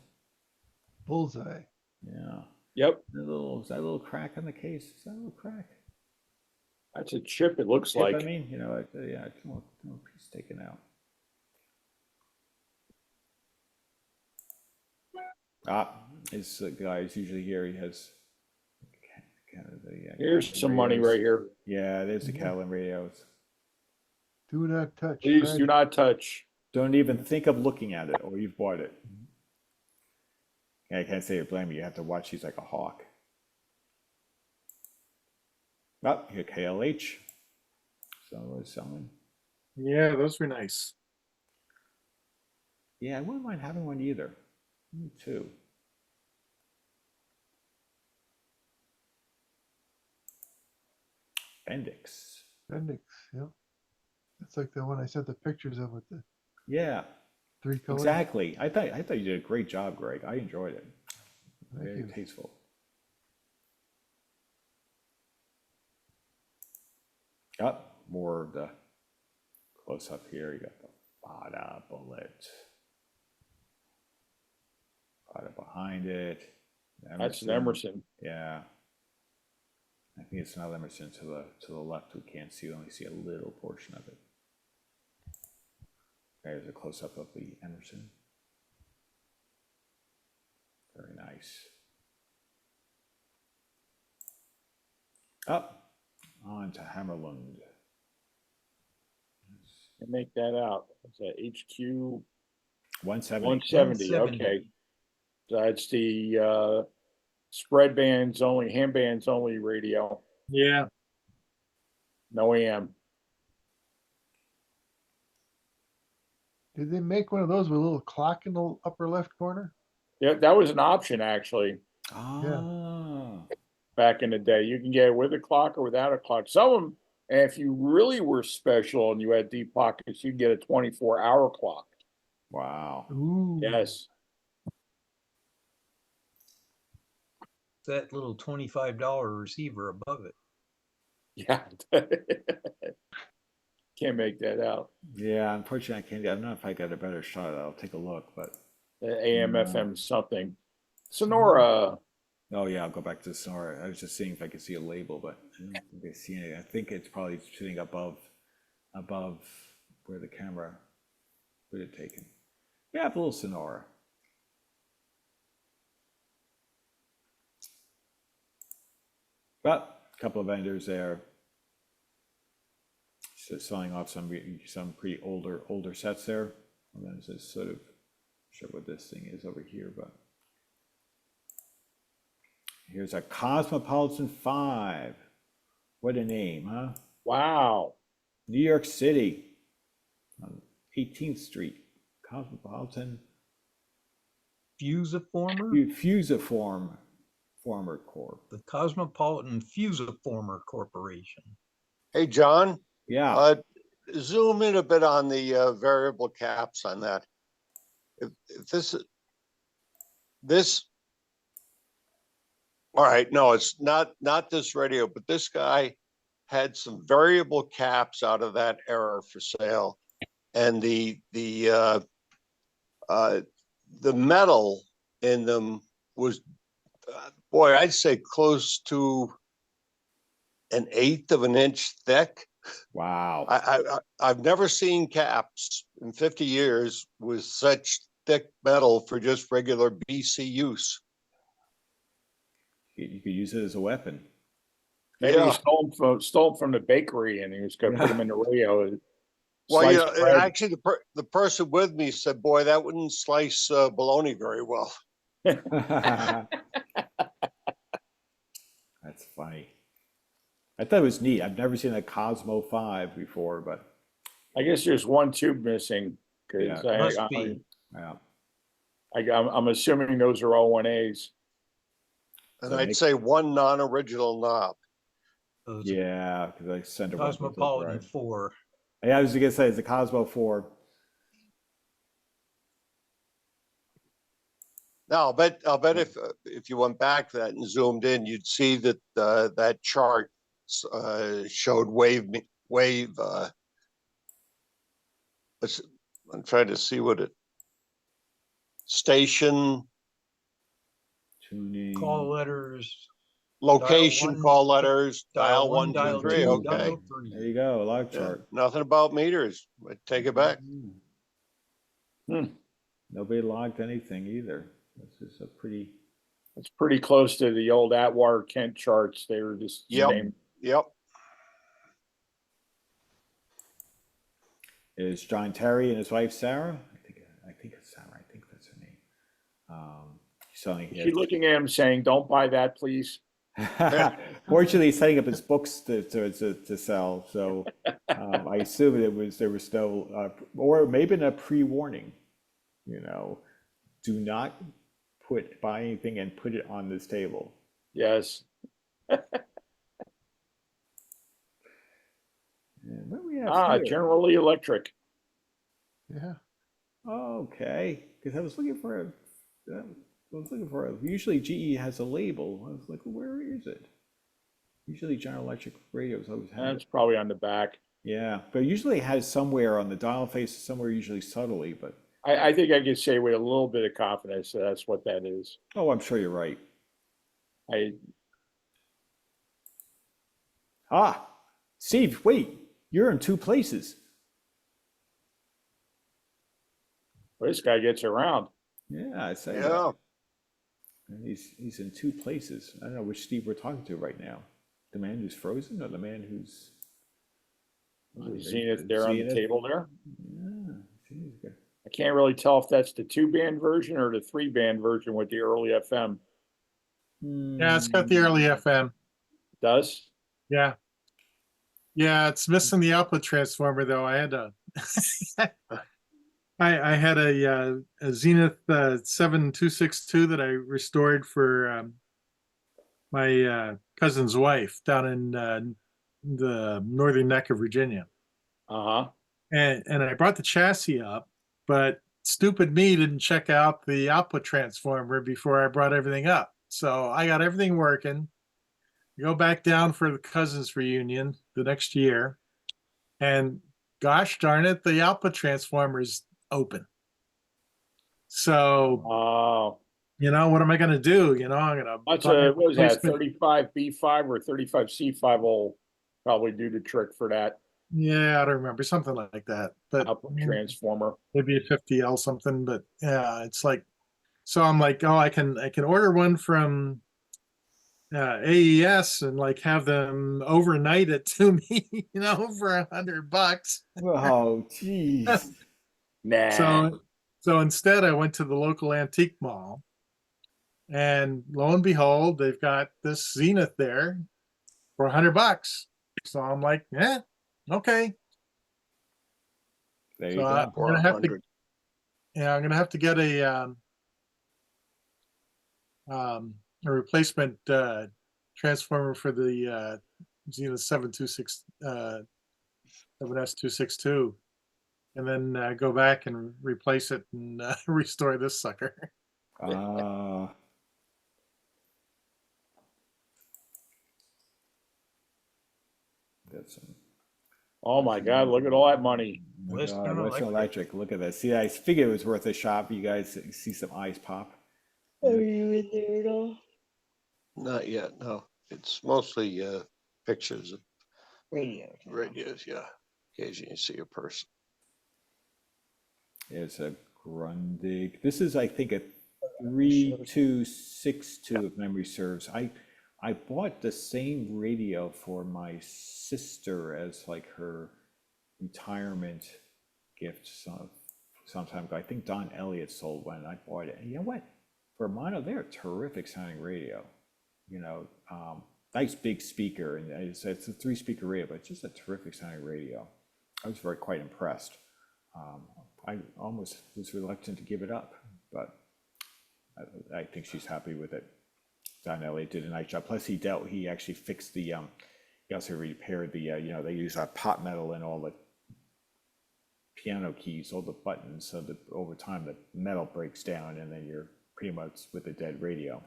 Bullseye. Yeah. Yep, Is that a little crack on the case? Is that a little crack? that's a chip. It looks Chip, like. I mean, yeah, it's a little piece taken out. His guy's usually here. He has kind of the. Here's some money right here. Yeah, there's the Catalan radios. Do not touch. Please Fred. do not touch. Don't even think of looking at it, or you've bought it. I can't say you blame me. You have to watch these like a hawk. Oh, here KLH. So is selling. Yeah, those were nice. Yeah, I wouldn't mind having one either. Me too. Bendix. Bendix, yeah. That's like the one I sent the pictures of with the Yeah, 3 colors. exactly. I thought you did a great job, Greg. I enjoyed it. Thank Very you. tasteful. Up more of the close up here. You got the Bada bullet. Bada behind it. That's an Emerson. Yeah. I think it's not Emerson to the left. We can't see. We only see a little portion of it. There's a close up of the Emerson. Very nice. Up on to Hammerlund. I make that out. Is that HQ 170. 170? 170. Okay. So that's the spread bands only, hand bands only radio. Yeah. No AM. Did they make one of those with a little clock in the upper left corner? Yeah, that was an option actually Ah. back in the day. You can get it with a clock or without a clock. Some of them, and if you really were special and you had deep pockets, you can get a 24-hour clock. Wow. Ooh. Yes. That little $25 receiver above it. Yeah. Can't make that out. Yeah, unfortunately, I can't. I don't know if I got a better shot. I'll take a look, but AM, FM, something. Sonora. oh yeah, I'll go back to Sonora. I was just seeing if I could see a label, but I don't think I see anything. I think it's probably sitting above where the camera would have taken. Yeah, a little Sonora. But a couple of vendors there. So selling off some pretty older sets there. And then it's sort of, not sure what this thing is over here, but here's a Cosmopolitan 5. What a name, huh? Wow. New York City on 18th Street. Cosmopolitan Fusiformer? Fusiform Former Corp. The Cosmopolitan Fusiformer Corporation. Hey, John, Yeah. zoom in a bit on the variable caps on that. If this, all right, no, it's not this radio, but this guy had some variable caps out of that era for sale, and the metal in them was, boy, I'd say close to 1/8 of an inch thick. Wow. I've never seen caps in 50 years with such thick metal for just regular BC use. You could use it as a weapon. Maybe he Yeah. stole them from the bakery and he was going to put them in the radio. Well, Sliced bread. actually, the person with me said, "Boy, that wouldn't slice bologna very well." That's funny. I thought it was neat. I've never seen a Cosmo 5 before, but I guess there's one tube missing because Yeah. Must be. yeah. I'm assuming those are all 1As. And So I'd make- say one non-original knob. Those Yeah, because I sent it one. Cosmopolitan 4. Yeah, I was gonna say it's a Cosmo 4. Now, I'll bet if you went back to that and zoomed in, you'd see that that chart showed wave. I'm trying to see what it station Tuning. Call letters. location, Dial one, call letters, dial 1, 2, dial 3. 2, Okay, dial There 3. you go, a log yeah, chart. nothing about meters. I take it back. Nobody logged anything either. This is a pretty. It's pretty close to the old Atwater Kent charts. They were just Yep. same. Yep. Is John Terry and his wife Sarah? I think it's Sarah. I think that's her name. Selling. Is she looking at him saying, "Don't buy that, please"? Fortunately, he's setting up his books to sell. So I assume there was no, or maybe a pre-warning. You know, do not buy anything and put it on this table. Yes. And what do we have here? General Electric. Yeah. Okay, because I was looking for a. Usually GE has a label. I was like, well, where is it? Usually General Electric radios always have That's it. probably on the back. Yeah, but usually it has somewhere on the dial face, somewhere usually subtly. But I think I could say with a little bit of confidence that that's what that is. oh, I'm sure you're right. Steve, wait, you're in two places. Well, this guy gets around. Yeah, I say Yeah. that. And he's in two places. I don't know which Steve we're talking to right now. The man who's frozen or the man who's Zenith there on the Zenith. table there. Yeah, geez, good. I can't really tell if that's the 2-band version or the 3-band version with the early FM. Yeah, it's got the early FM. Does? Yeah. Yeah, it's missing the output transformer though. I had to I had a Zenith 7262 that I restored for my cousin's wife down in the northern neck of Virginia. Uh-huh. And I brought the chassis up, but stupid me didn't check out the output transformer before I brought everything up. So I got everything working. Go back down for the cousins reunion the next year, and gosh darn it, the output transformer is open. So Oh, what am I going to do? I'm going to that's buy a what was that, replacement. 35B5 or 35C5 will probably do the trick for that Yeah, I don't remember, something like that. But output transformer. maybe a 50L something. But yeah, it's like, so I'm like, oh, I can order one from AES and like have them overnight it to me, for $100. Oh, jeez. Nah. So instead, I went to the local antique mall, and lo and behold, they've got this Zenith there for $100. So I'm like, yeah, okay. There you So go. I'm gonna have to, 100. I'm gonna have to get a replacement transformer for the Zenith 726 7S262, and then go back and replace it and restore this sucker. That's some. Oh my God, look at all that money. Western Western Electric. Electric. Look at that. See, I figured it was worth a shot. You guys see some eyes pop. Are you in there at all? Not yet, no. It's mostly pictures of Radio. radios, yeah. Occasionally you see a person. It's a Grundig. This is, I think, a 3262 if memory serves. I bought the same radio for my sister as like her retirement gift some time ago. I think Don Elliott sold one and I bought it. And you know what? For mono, they're a terrific sounding radio. Nice big speaker, and it's a 3-speaker radio, but it's just a terrific sounding radio. I was quite impressed. I almost was reluctant to give it up, but I think she's happy with it. Don Elliott did a nice job. Plus, he actually fixed the, he also repaired the, they use pot metal in all the piano keys, all the buttons, so that over time the metal breaks down, and then you're pretty much with a dead radio.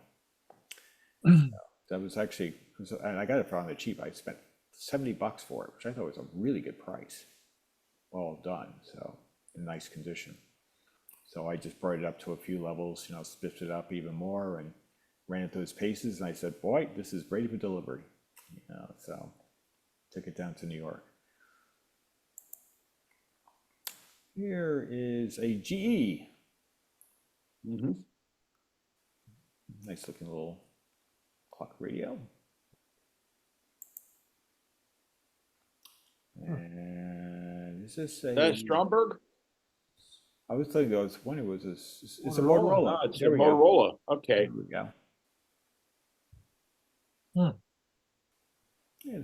That was actually, and I got it for on the cheap. I spent $70 for it, which I thought was a really good price. All done, so in nice condition. So I just brought it up to a few levels, spiffed it up even more, and ran it those paces. And I said, "Boy, this is ready for delivery." So took it down to New York. Here is a GE. Mm-hmm. Nice looking little clock radio. And is this a? That's Stromberg? I was thinking it was when it was. It's a Motorola. Ah, it's a There we go. Motorola. Okay. There we go. Hmm. Yeah,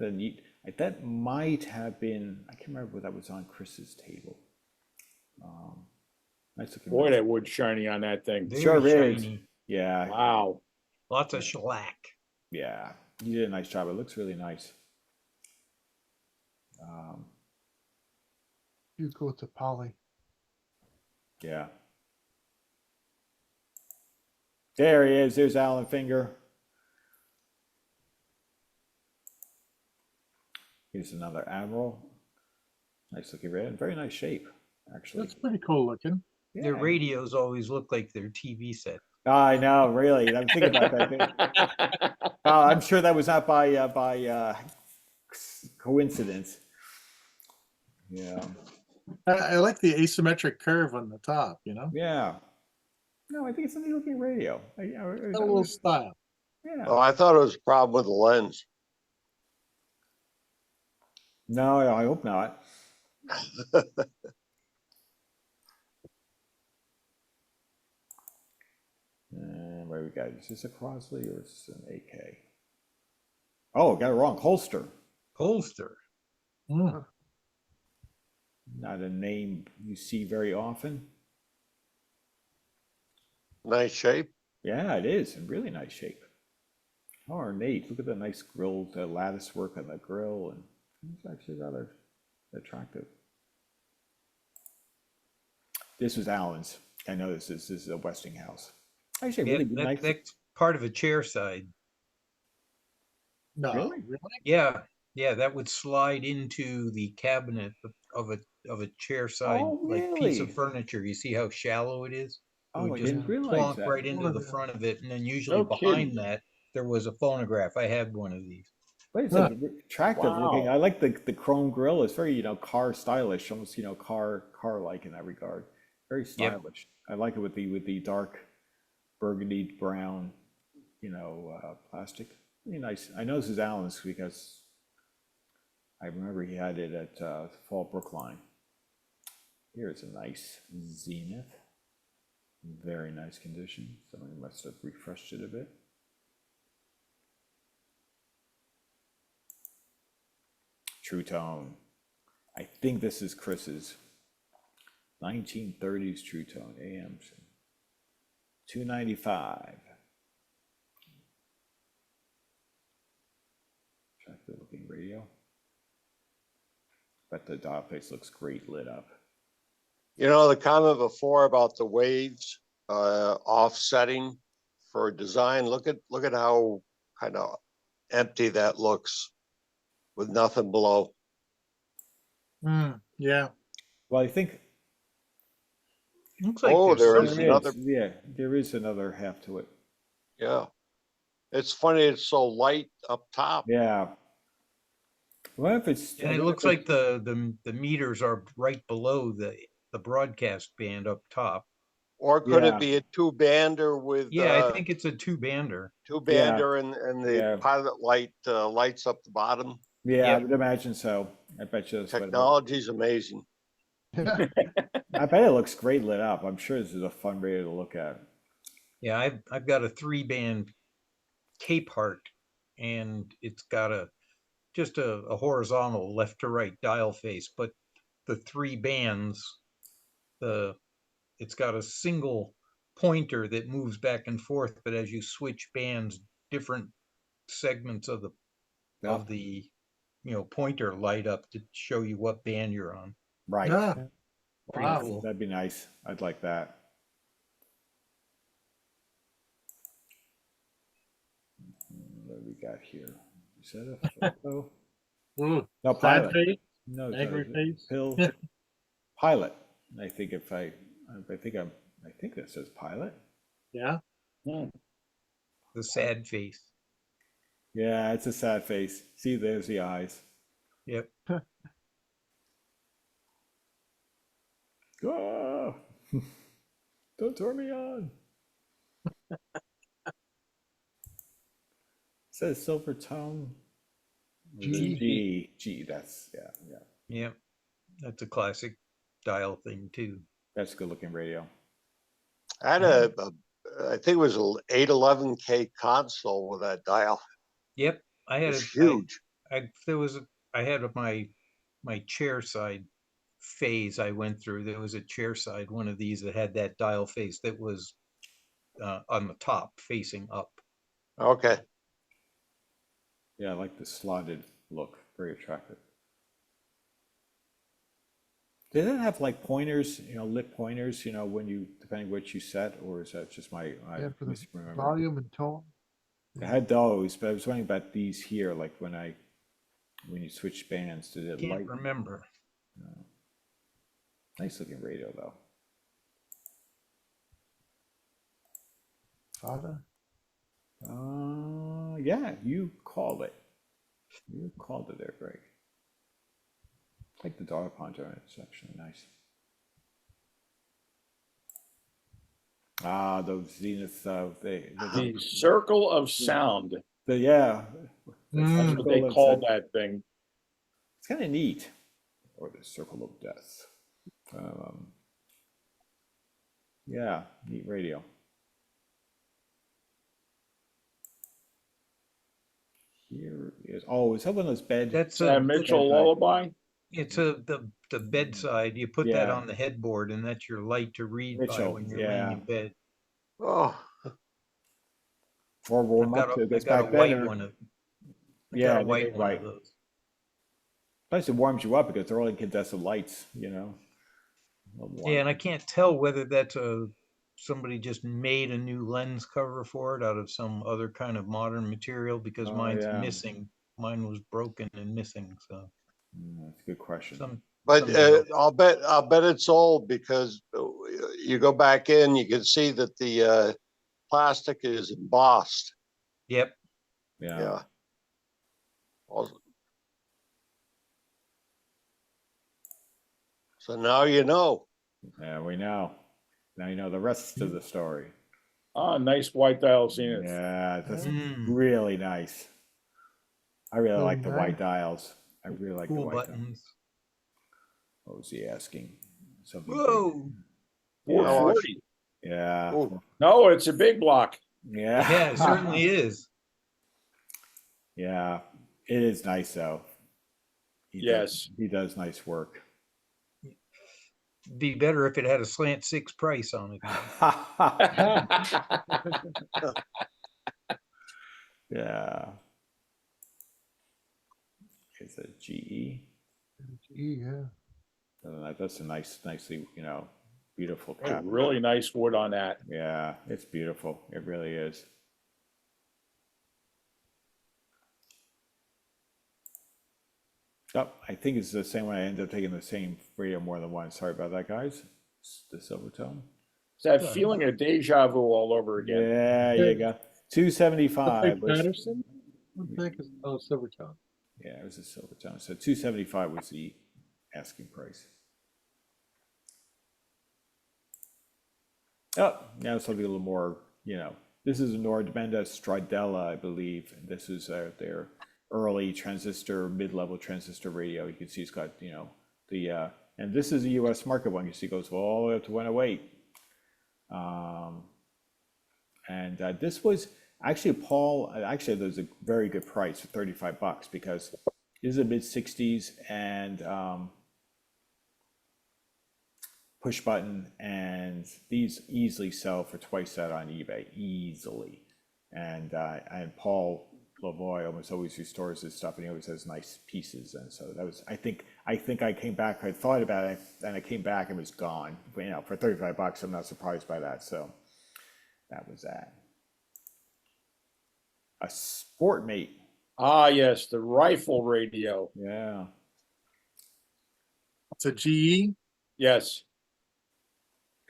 that might have been. I can't remember what that was on Chris's table. Nice looking. Boy, that wood's shiny on that thing. Very Sure is. shiny. Yeah. Wow. Lots of shellac. Yeah, you did a nice job. It looks really nice. Few coats of poly. Yeah. There he is. There's Alan Finger. Here's another Admiral. Nice looking red. Very nice shape, actually. That's pretty cool looking. Their Yeah. radios always look like their TV set. I know, really. I'm thinking about that. I'm sure that was not by coincidence. Yeah. I like the asymmetric curve on the top, Yeah. No, I think it's a neat looking radio. A little style. Yeah. Oh, I thought it was a problem with the lens. No, I hope not. And what do we got? Is this a Crosley or is this an AK? Oh, got it wrong. Holster. Holster. Mm. Not a name you see very often. Nice shape. Yeah, it is in really nice shape. How ornate. Look at the nice grill, the lattice work on the grill, and it's actually rather attractive. This was Allen's. I know this is a Westinghouse. Actually, Yeah, really good, nice. that's part of a chair side. No, Really? Yeah, yeah, that would slide into the cabinet of a chair side Oh, like piece of really? furniture. You see how shallow it is? It Oh, would I just didn't realize plonk that. right into the Phonograph. front of it, and then usually No behind kidding. that there was a phonograph. I had one of these. But it's Huh. attractive looking. Wow. I like the chrome grill. It's very, car stylish, almost, car-like in that regard. Very Yep. stylish. I like it with the dark burgundy brown, plastic. Really nice. I know this is Allen's because I remember he had it at Fall Brookline. Here's a nice Zenith. Very nice condition. Somebody must have refreshed it a bit. True Tone. I think this is Chris's 1930s True Tone AM. $295. Attractive looking radio. But the dial face looks great lit up. The comment before about the waves offsetting for design. Look at how kind of empty that looks with nothing below. Yeah. Well, I think Looks like Oh, there's there is something. another. there is another half to it. Yeah. It's funny, it's so light up top. Yeah. Well, if it's And it looks like the meters are right below the broadcast band up top. Or could Yeah. it be a two-bander with Yeah, I think it's a two-bander. two-bander and the Yeah. pilot light lights up the bottom? Yeah, I Yep. would imagine so. I bet you that's what it looks. Technology's amazing. Yeah. I bet it looks great lit up. I'm sure this is a fun radio to look at. Yeah, I've got a 3-band Cape Heart, and it's got just a horizontal left to right dial face, but the 3 bands, it's got a single pointer that moves back and forth, but as you switch bands, different segments of the pointer light up to show you what band you're on. Right. Ah, Pretty wow. cool. That'd be nice. I'd like that. What do we got here? Is that a photo? Ooh, No, sad Pilot. face, No, it's angry not. face. Pill. Pilot. I think I think that says Pilot. Yeah. The sad face. Yeah, it's a sad face. See, there's the eyes. Yep. Ah! Don't turn me on. Says silver tone. Or is it G. G. That's yeah. Yep. That's a classic dial thing too. That's a good looking radio. I had I think it was an 811K console with that dial. Yep. I had It's huge. I had my chair side phase I went through. There was a chair side one of these that had that dial face that was on the top facing up. Okay. Yeah, I like the slotted look. Very attractive. Did it have like pointers, lit pointers, when you, depending what you set, or is that just my, I Yeah, for the misremember? volume and tone. It had those, but I was wondering about these here, like when you switch bands, did it Can't light? remember. Nice looking radio though. Father. Yeah, you called it. You called it there, Greg. I like the dog poncho, it's actually nice. Ah, those Zenith, The circle of sound. yeah. That's Mm. what they call that thing. It's kind of neat. or the Circle of Death. Yeah, neat radio. Here is, oh, is that one of those bed? That's Mitchell bedside. Lullaby. it's the bedside. You put that Yeah. on the headboard, and that's your light to read by Mitchell, when you're yeah. laying in bed. Oh, Or warm up till it I gets got a back white better. one of. I Yeah, got a they white make one white. of those. Plus, it warms you up because they're all incandescent lights, you know. Yeah, and I can't tell whether that's somebody just made a new lens cover for it out of some other kind of modern material because Oh, mine's yeah. missing. Mine was broken and missing. So That's a good question. but someday I'll bet it's old because you go back in, you can see that the plastic is embossed. Yep. Yeah. Yeah. So now you know. Yeah, we know. Now you know the rest of the story. Ah, nice white dial zenith. Yeah, that's Mm. really nice. I really like the white 39. dials. I really like the Cool white dials. buttons. What was he asking? Something Whoa. big. Yeah. 440. Yeah. Ooh. No, it's a big block. Yeah. Yeah, it certainly is. Yeah. It is nice though. Yes. He does nice work. Be better if it had a slant 6 price on it. Yeah. It's a GE. Yeah. That's a nicely, beautiful Oh, cap. really nice wood on that. Yeah, it's beautiful. It really is. Oh, I think it's the same one. I ended up taking the same radio more than once. Sorry about that, guys. It's the Silvertone. It's that feeling of deja vu all over again. Yeah, you go. 275 was. Patterson? What the heck is Silvertone? Yeah, it was a Silvertone. So 275 was the asking price. Oh, now something a little more, this is a Nordmenda Stradella, I believe. And this is their early transistor, mid-level transistor radio. You can see it's got, and this is a US market one. You see it goes all the way up to 108. And this was actually, Paul, there's a very good price for $35 because this is a mid-60s and push button, and these easily sell for twice that on eBay, easily. And Paul Lavoie almost always restores his stuff, and he always has nice pieces. And so that was, I think I came back, I thought about it, and I came back and it was gone. But, for $35, I'm not surprised by that. So that was that. A Sportmate. Ah, yes, the rifle radio. Yeah. It's a GE. Yes.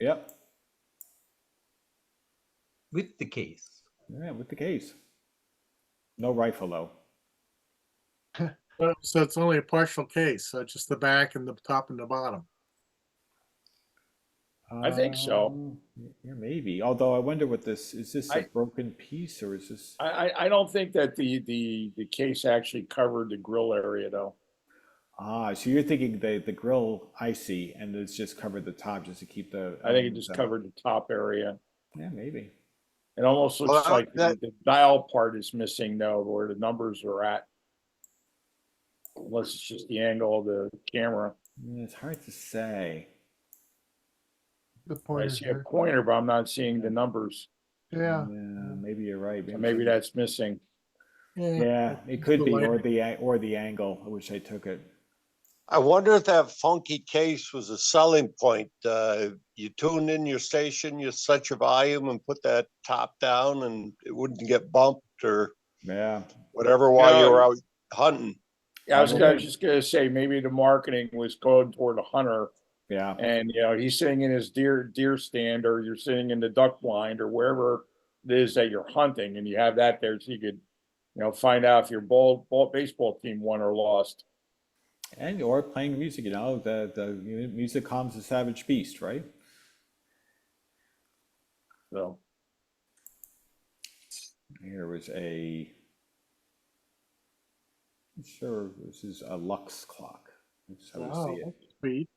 Yep. With the case. Yeah, with the case. No rifle though. So it's only a partial case, so just the back and the top and the bottom. I think so. Yeah, maybe. Although I wonder what this is. This a I- broken piece or is this? I don't think that the case actually covered the grill area though. So you're thinking the grill I see, and it's just covered the top just to keep the. I think it just covered the top area. Yeah, maybe. It almost looks Well, like that- the dial part is missing though, where the numbers are at. Unless it's just the angle of the camera. It's hard to say. The I pointer see a there. pointer, but I'm not seeing the numbers. Yeah. Maybe you're right. So maybe that's missing. Yeah, it could the be, light. or the angle at which I took it. I wonder if that funky case was a selling point. You tune in your station, you set your volume and put that top down and it wouldn't get bumped or Yeah. whatever while you were out hunting. Yeah, I was just gonna say, maybe the marketing was going toward a hunter Yeah. and, he's sitting in his deer stand or you're sitting in the duck blind or wherever it is that you're hunting and you have that there so you could, find out if your baseball team won or lost. And or playing music, the music calms the savage beast, right? So Here was a, sure, this is a Lux clock. That's how we Wow, see it. that's sweet.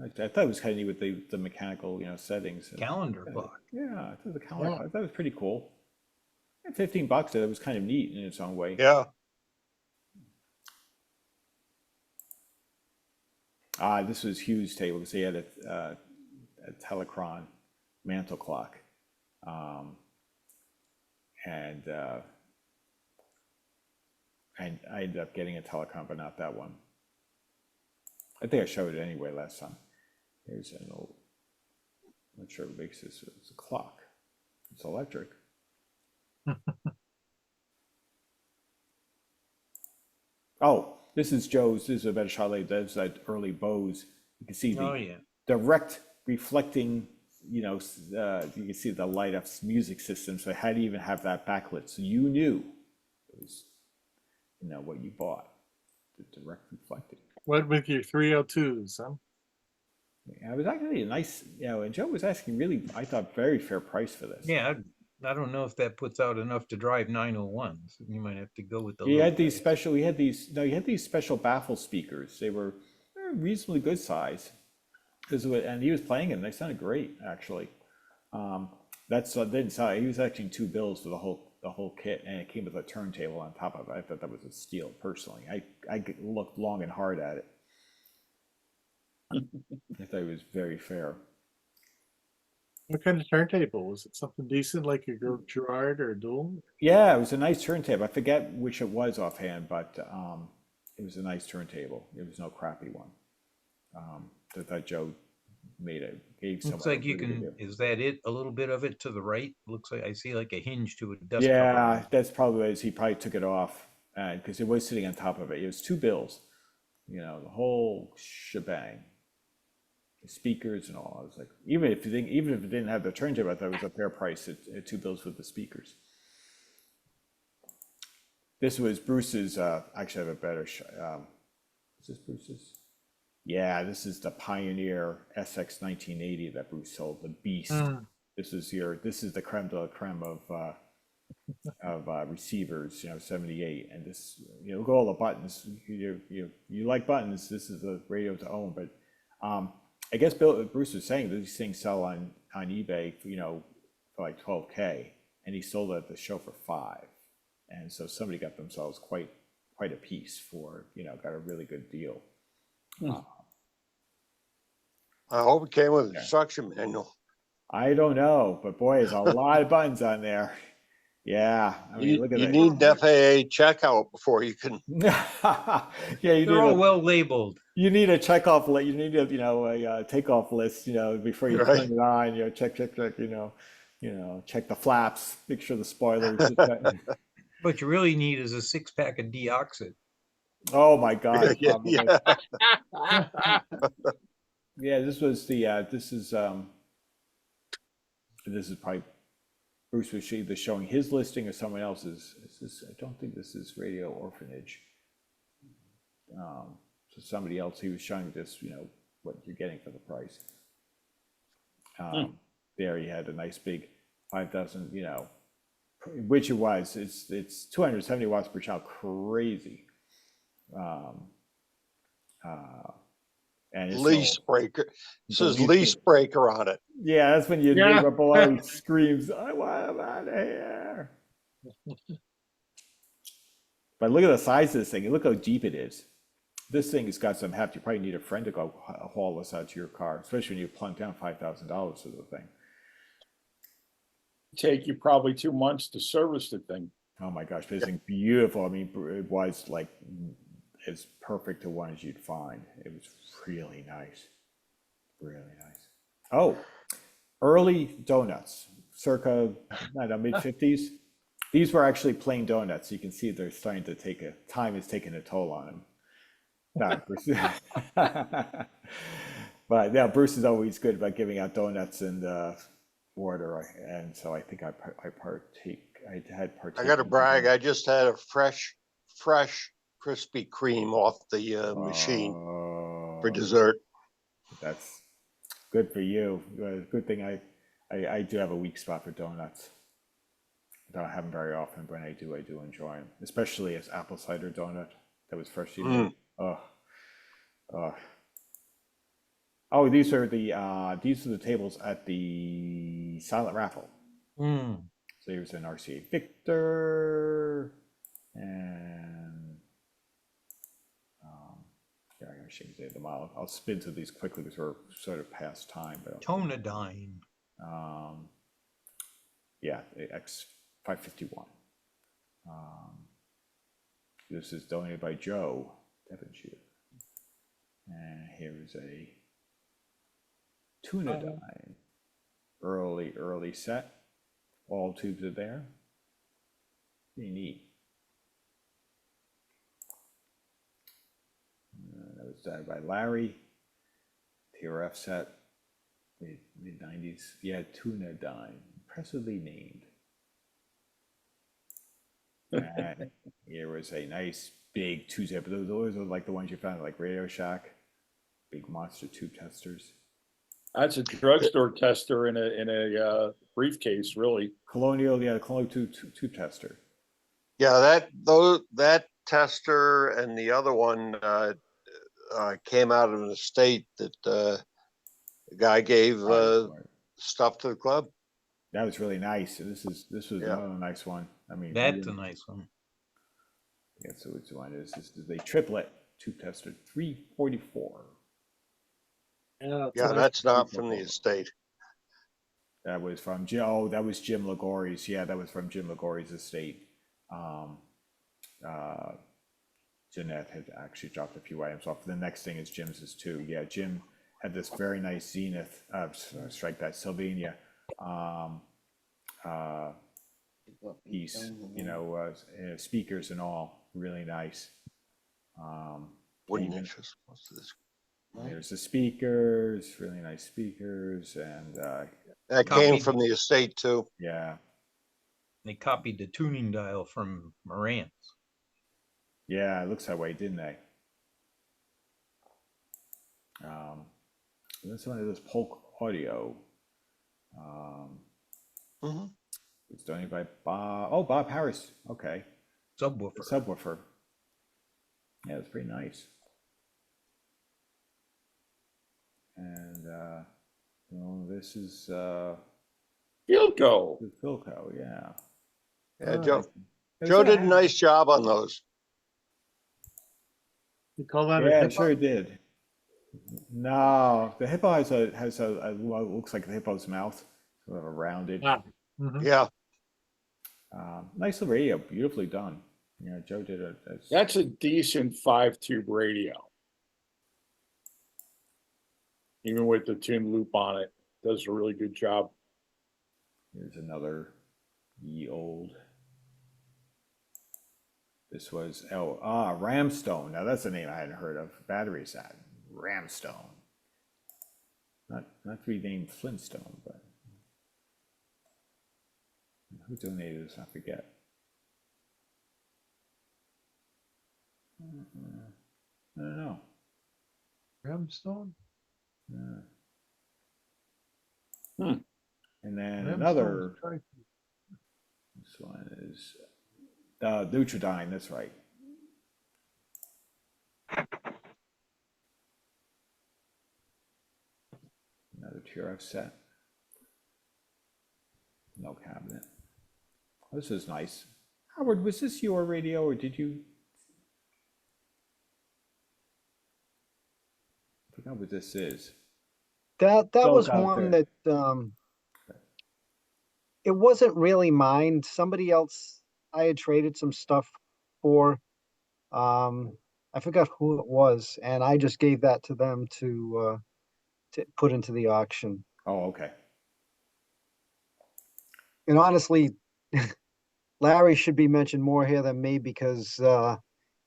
I thought it was kind of neat with the mechanical, settings. Calendar clock. Yeah, I thought the calendar Yeah. clock, that was pretty cool. And $15, it was kind of neat in its own way. Yeah. This was Hugh's table because he had a Telecron mantle clock. And I ended up getting a Telecron, but not that one. I think I showed it anyway last time. Here's an old, I'm not sure what makes this. It's a clock. It's electric. Oh, this is Joe's. This is a better shot. That's that early Bose. You can see the Oh yeah. direct reflecting. You can see the light up music system. So I had to even have that backlit, so you knew it was, what you bought. The direct reflecting. What with your 302s, huh? Yeah, it was actually a nice, and Joe was asking really, I thought, very fair price for this. Yeah, I don't know if that puts out enough to drive 901s. You might have to go with the. He low had these price. special. He had these special baffle speakers. They were reasonably good size. And he was playing them. They sounded great, actually. Didn't sound. He was actually $2 for the whole kit, and it came with a turntable on top of it. I thought that was a steal, personally. I looked long and hard at it. I thought it was very fair. What kind of turntable? Was it something decent like a Gerard or a Dual? Yeah, it was a nice turntable. I forget which it was offhand, but it was a nice turntable. It was no crappy one. I thought Joe gave someone. Looks like a you really good can. deal. Is that it? A little bit of it to the right. Looks like I see like a hinge to a dust Yeah, cover. that's probably what it is. He probably took it off because it was sitting on top of it. It was $2, the whole shebang, the speakers and all. I was like, even if it didn't have the turntable, I thought it was a fair price at $2 with the speakers. This was Bruce's. Actually, I have a better. Is this Bruce's? Yeah, this is the Pioneer SX 1980 that Bruce sold, the Beast. This is the creme de la creme of receivers, 78. And this, look at all the buttons. You like buttons, this is the radio to own. But I guess Bruce was saying that these things sell on eBay, for like $12K, and he sold it at the show for $5. And so somebody got themselves quite a piece for, got a really good deal. I hope it came with an instruction manual. I don't know, but boy, there's a lot of buttons on there. Yeah, I mean, look at You that. need an FAA checkout before you can. Yeah, you They're all well labeled. You need a checkoff list. You need a takeoff list. Before you Right. turn it on. Check. Check the flaps. Make sure the spoilers. What you really need is a 6-pack of deoxit. Oh my God! Yeah, Yeah, this was the. This is probably Bruce was either showing his listing or someone else's. I don't think this is Radio Orphanage. So somebody else, he was showing this, what you're getting for the price. There he had a nice big 5,000, which it was. It's 270 watts per channel, crazy. And it's lease breaker. It says lease breaker on it. Yeah, that's when your neighbor below screams, "I want him out of here!" But look at the size of this thing. Look how deep it is. This thing has got some heft. You probably need a friend to go haul this out to your car, especially when you plunk down $5,000 for the thing. Take you probably 2 months to service the thing. Oh my gosh, this thing's beautiful. I mean, it was like as perfect a one as you'd find. It was really nice. Really nice. Oh, early donuts, circa, I don't know, mid-50s. These were actually plain donuts. You can see they're starting to time is taking a toll on them. But yeah, Bruce is always good about giving out donuts and water. And so I think I had partake. I got to brag. I just had a fresh Krispy Kreme off the machine for dessert. That's good for you. Good thing I do have a weak spot for donuts. I don't have them very often, but when I do enjoy them, especially as apple cider donut that was freshly made. Oh, Uh, oh, these are the tables at the silent raffle. Hmm. So here's an RCA Victor, and yeah, I shouldn't say them all. I'll spin through these quickly because we're sort of past time. But Tonadyne. yeah, the X551. This is donated by Joe Devonshire. And here is a Tunadyne. Early set. All tubes are there. Pretty neat. That was done by Larry. TRF set. Mid 90s. Yeah, Tunadyne. Impressively named. And here was a nice big Tuesday, but those are like the ones you found at like Radio Shack. Big monster tube testers. That's a drugstore tester in a briefcase, really. Colonial, yeah, the Colonial tube tester. Yeah, that tester and the other one came out of an estate that the guy gave Right. stuff to the club. That was really nice. This was Yeah. another nice one. I mean, That's a nice one. yeah. So which one is this? Is a triplet tube tester 344. Yeah, Yeah, that's not from the estate. That was from Jim. Oh, that was Jim Ligori's. Yeah, that was from Jim Ligori's estate. Jeanette had actually dropped a few items off. The next thing is Jim's too. Yeah, Jim had this very nice Zenith, strike that Sylvania piece, speakers and all, really nice. Wooden Even- niches. Most of this. There's the speakers, really nice speakers, and That Copied. came from the estate too. yeah, They copied the tuning dial from Marantz. yeah, it looks that way, didn't they? This one is Polk Audio. Mhm. It's donated by Bob. Oh, Bob Harris. Okay, Subwoofer. subwoofer. Yeah, it's pretty nice. And this is Philco. the Philco. Yeah. Yeah, Oh, Joe did a nice job on those. You call that a Yeah, hip sure it did. No, the hippo has a well, it looks like the hippo's mouth, sort of a rounded. Yeah, Nice little radio, beautifully done. Yeah, Joe did a. That's a decent 5-tube radio. Even with the tune loop on it, does a really good job. Here's another ye old. This was Ramstone. Now that's a name I hadn't heard of. Battery set, Ramstone. Not renamed Flintstone, but who donated this? I forget. I don't know. Ramstone? And then Ramstone's another. tri- This one is Nutridyne. That's right. Another TRF set. No cabinet. This is nice. Howard, was this your radio or did you? I forgot what this is. That was out one there. that it wasn't really mine. Somebody else I had traded some stuff for. I forgot who it was, and I just gave that to them to put into the auction. Oh, okay. And honestly, Larry should be mentioned more here than me because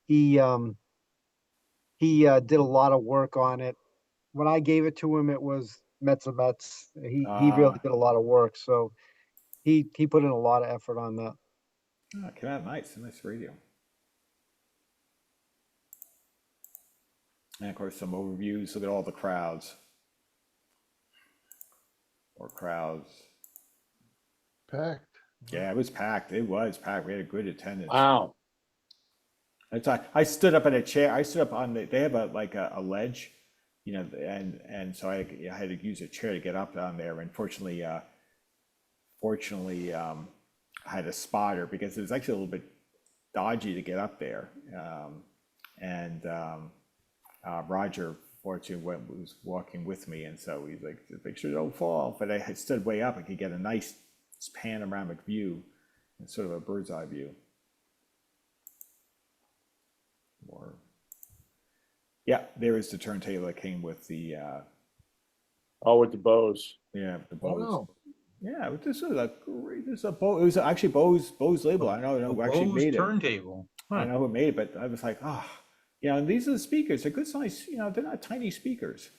he did a lot of work on it. When I gave it to him, it was Mets. He really did a lot of work, so he put in a lot of effort on that. Came out nice. A nice radio. And of course, some overviews. Look at all the crowds. Or crowds. Packed. Yeah, it was packed. It was packed. We had a good attendance. Wow. I stood up in a chair. I stood up on they have a ledge, and so I had to use a chair to get up on there. And fortunately, I had a spotter because it was actually a little bit dodgy to get up there. And Roger, fortunately, was walking with me, and so he's like, "Make sure you don't fall." But I had stood way up. I could get a nice panoramic view, and sort of a bird's eye view. Or, yeah, there is the turntable that came with the with the bows. the Bose. Wow. Yeah, but this is a great. This is a Bose. It was actually Bose label. I know who actually Bose made it. turntable. I know who made it, but I was like, and these are the speakers. They're good size. They're not tiny speakers.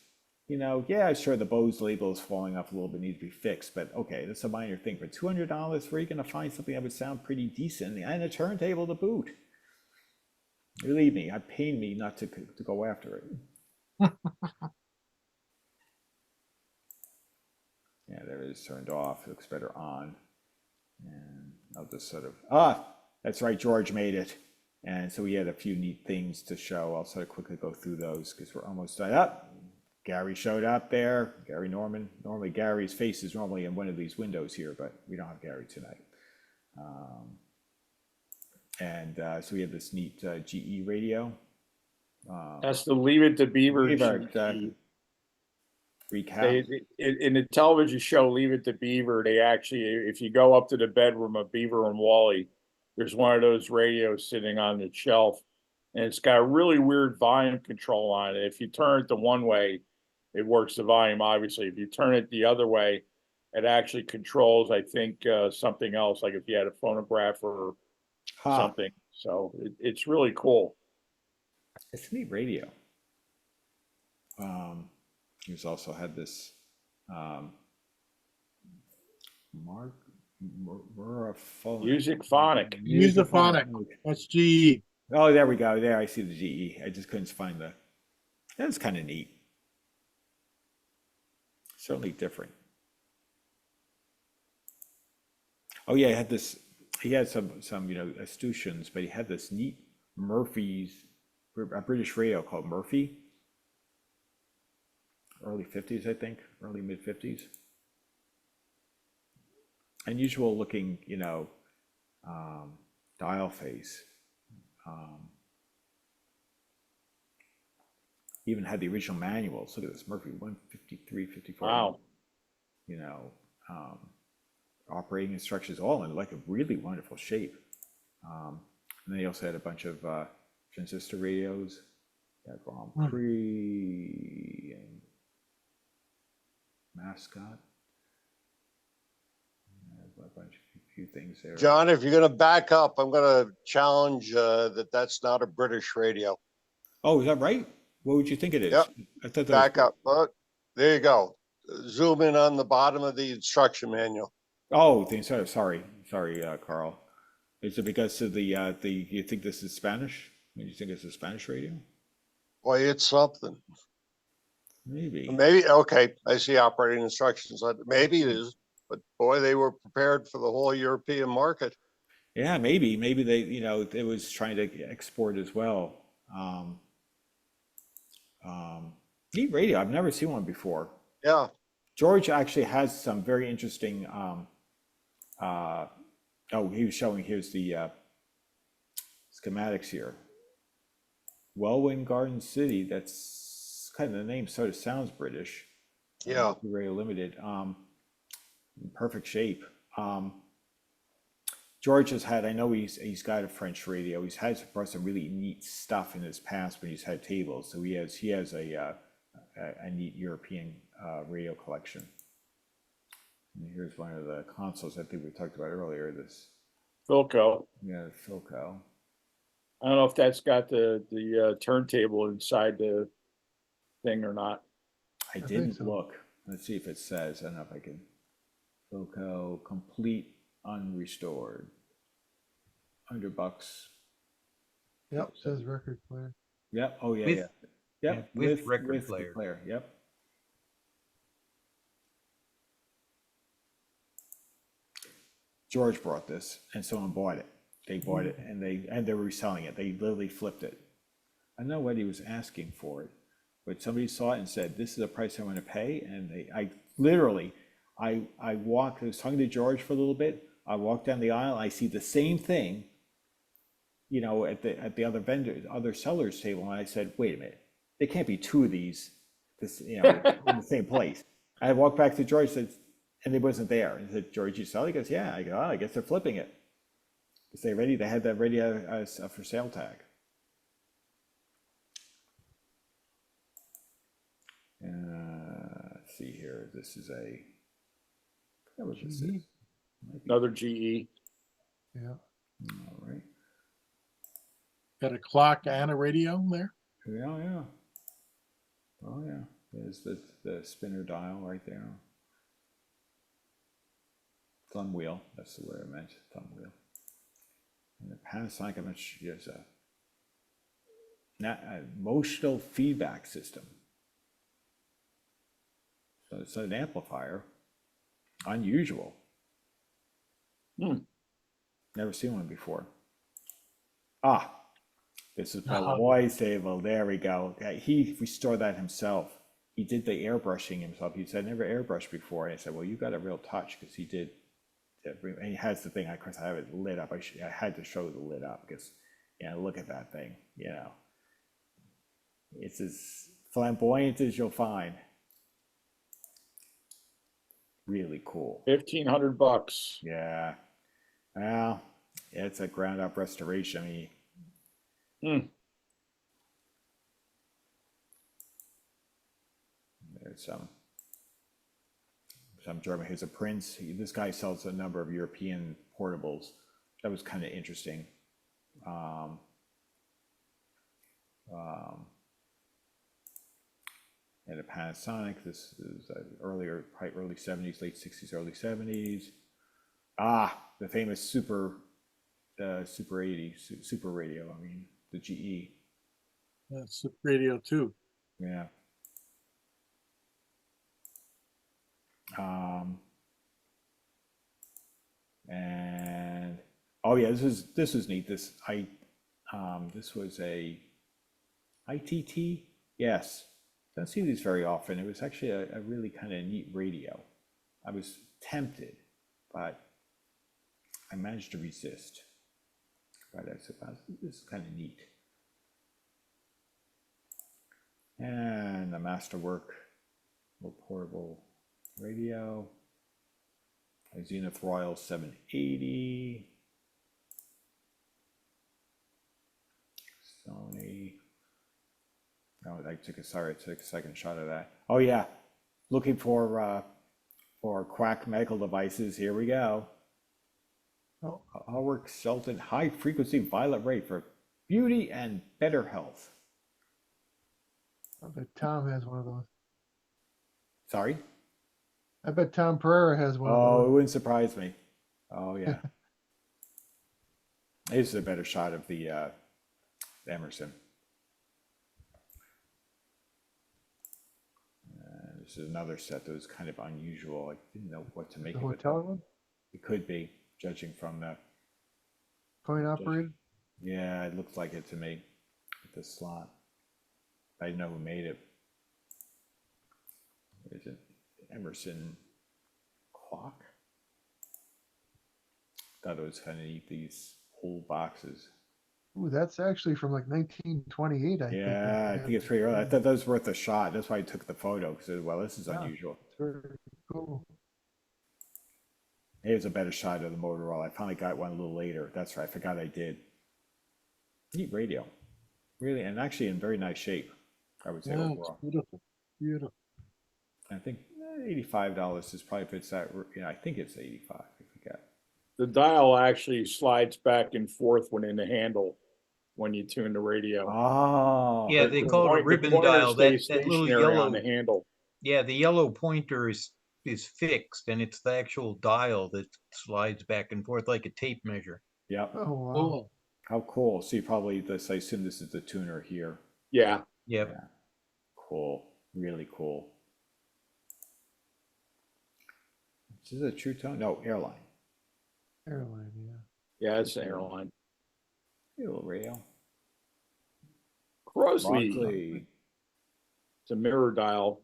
Yeah, sure, the Bose label is falling off a little bit, needs to be fixed, but okay, that's a minor thing. For $200, where are you going to find something that would sound pretty decent and a turntable to boot? Believe me, it pained me not to go after it. Yeah, there it is turned off. It looks better on. And I'll just sort of, that's right, George made it. And so we had a few neat things to show. I'll sort of quickly go through those because we're almost done up. Gary showed up there, Gary Norman. Normally Gary's face is normally in one of these windows here, but we don't have Gary tonight. So we have this neat GE radio. That's the Leave It to Beaver. Exactly. Recap. In the television show Leave It to Beaver, they actually, if you go up to the bedroom of Beaver and Wally, there's one of those radios sitting on the shelf, and it's got a really weird volume control on it. If you turn it the one way, it works the volume, obviously. If you turn it the other way, it actually controls, I think, something else, like if you had a phonograph or something. So it's really cool. It's a neat radio. He's also had this Music-phonic. Music-phonic. That's GE. Oh, there we go. There, I see the GE. I just couldn't find that's kind of neat. Certainly different. Oh yeah, he had some escutcheons, but he had this neat a British radio called Murphy. Early 50s, I think, early mid 50s. Unusual looking, dial face. Even had the original manuals. Look at this, Murphy 153, 54. Wow. Operating instructions, all in like a really wonderful shape. And then he also had a bunch of transistor radios. Grand Prix and Mascot. A few things there. John, if you're going to back up, I'm going to challenge that's not a British radio. Oh, is that right? What would you think it is? Yep. I thought that back up. Look, there you go. Zoom in on the bottom of the instruction manual. Oh, sorry, Carl. Is it because of you think this is Spanish? You think it's a Spanish radio? Boy, it's something. Maybe. Okay. I see operating instructions. Maybe it is, but boy, they were prepared for the whole European market. Yeah, maybe they, it was trying to export as well. Neat radio. I've never seen one before. Yeah. George actually has some very interesting. He was showing. Here's the schematics here. Wellwyn Garden City. That's kind of the name. Sort of sounds British. Yeah. Radio Limited. Perfect shape. George has had. I know he's got a French radio. He's had some really neat stuff in his past when he's had tables. So he has a neat European radio collection. And here's one of the consoles I think we talked about earlier. This Philco. Yeah, Philco. I don't know if that's got the turntable inside the thing or not. I didn't look. Let's see if it says. I don't know if I can. Philco complete unrestored. $100. Yep, says record player. Yep. Oh yeah, With- yeah. Yep. with record the player. Yep. George brought this, and someone bought it. They bought it and they were reselling it. They literally flipped it. I don't know what he was asking for it, but somebody saw it and said, "This is the price I want to pay." And I literally, I walked. I was talking to George for a little bit. I walked down the aisle. I see the same thing, at the other seller's table, and I said, "Wait a minute, there can't be two of these, in the same place." I walked back to George, and it wasn't there. And I said, "George, you sell it?" He goes, "Yeah." I go, "Oh, I guess they're flipping it." Because they had that ready as a for sale tag. Let's see here. This is a. What this is. Another GE. Yeah. All right. Got a clock and a radio there. Yeah, yeah. Oh yeah. There's the spinner dial right there. Thumb wheel. That's the word I meant. Thumb wheel. And the Panasonic, I mentioned, there's a emotional feedback system. So it's an amplifier. Unusual. Never seen one before. This is my boy's table. There we go. He restored that himself. He did the airbrushing himself. He said, "Never airbrushed before." And I said, "Well, you got a real touch," because he did. And he has the thing. Of course, I have it lit up. I had to show the lit up because, look at that thing. It's as flamboyant as you'll find. Really cool. $1,500. Yeah. Well, it's a ground up restoration. I mean, there's some German. Here's a Prince. This guy sells a number of European portables. That was kind of interesting. And a Panasonic. This is earlier, probably early 70s, late 60s, early 70s. The famous Super radio. I mean, the GE. That's a radio too. Yeah. And this was neat. This was a ITT. Yes, don't see these very often. It was actually a really kind of neat radio. I was tempted, but I managed to resist. But I suppose this is kind of neat. And the Masterwork little portable radio. A Zenith Royal 780. Sony. Oh, I took a second shot of that. Oh yeah, looking for quack medical devices. Here we go. Oh, Hallwork Castleton high frequency violet ray for beauty and better health. I bet Tom has one of those. Sorry? I bet Tom Pereira has one of Oh, it those. wouldn't surprise me. Oh yeah. This is a better shot of the Emerson. This is another set that was kind of unusual. I didn't know what to make The of it. hotel one? It could be, judging from the. Coin operated? Yeah, it looked like it to me. With the slot. I didn't know who made it. Is it Emerson clock? Thought it was kind of neat, these old boxes. Ooh, that's actually from like 1928, I think. Yeah, I think it's pretty early. I thought that was worth a shot. That's why I took the photo, because, well, this is unusual. It's very cool. Here's a better shot of the Motorola. I finally got one a little later. That's right. I forgot I did. Neat radio. Really, and actually in very nice shape, I would say Yeah, it's overall. beautiful. Beautiful. I think $85 is probably fits that. I think it's 85. I forget. The dial actually slides back and forth when in the handle when you tune the radio. Oh. Yeah, they call it a The ribbon pointer dial. That stays little stationary yellow. on the handle. Yeah, the yellow pointer is fixed, and it's the actual dial that slides back and forth like a tape measure. Yep. Oh, wow. Cool. How cool. See, probably this. I assume this is the tuner here. Yeah. Yep. Yeah. Cool. Really cool. Is this a True Tone? No, Airline. Airline, yeah. Yeah, it's an airline. Hey, little radio. Crosley, Broccoli. it's a mirror dial.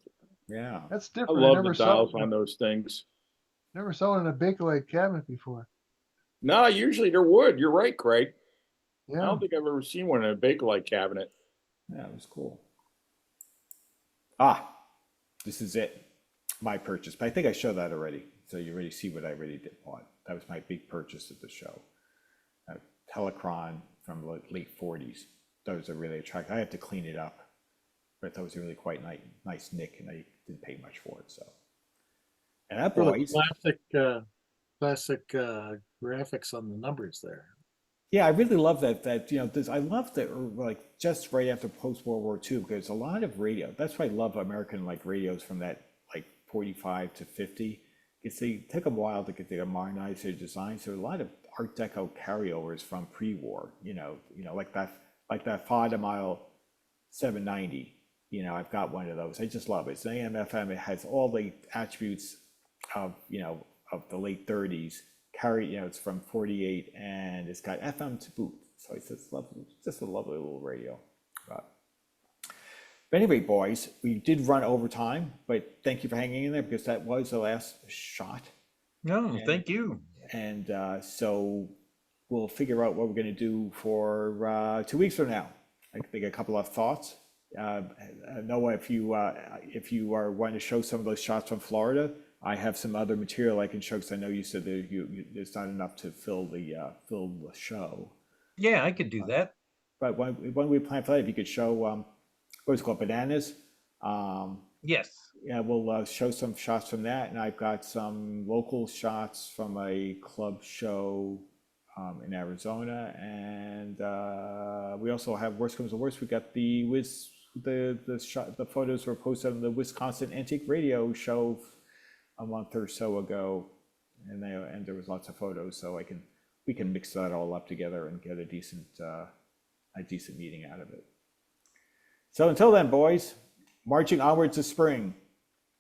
Yeah. That's I different. love the dials on those things. Never saw it in a Bakelite cabinet before. No, usually they're wood. You're right, Craig. I Yeah. don't think I've ever seen one in a Bakelite cabinet. Yeah, it was cool. Ah, this is it. My purchase. But I think I showed that already. So you already see what I really did bought. That was my big purchase at the show. A Telecron from the late 40s. Those are really attractive. I have to clean it up. But I thought it was a really quite nice nick, and I didn't pay much for it. So, and that Really boys. classic graphics on the numbers there. Yeah, I really love that you know this. I love that like just right after post World War II, because a lot of radio. That's why I love American like radios from that like 45 to 50. Because they took a while to get to modernize their design. So a lot of Art Deco carryovers from pre-war. Like that Fada Mile 790. I've got one of those. I just love it. It's an AM/FM. It has all the attributes of of the late 30s. It's from 48, and it's got FM to boot. So it's just lovely, just a lovely little radio. But anyway, boys, we did run over time, but thank you for hanging in there, because that was the last shot. No, thank you. And so we'll figure out what we're going to do for 2 weeks from now. I think a couple of thoughts. Noah, if you are wanting to show some of those shots from Florida, I have some other material I can show, because I know you said that there's not enough to fill the show. Yeah, I could do that. But when we plan for that, if you could show what is it called, bananas. Yes. Yeah, we'll show some shots from that, and I've got some local shots from a club show in Arizona, and we also have, worst comes to worst, we got the photos were posted on the Wisconsin Antique Radio Show a month or so ago, and there was lots of photos, so we can mix that all up together and get a decent meeting out of it. So until then, boys, marching onwards to spring.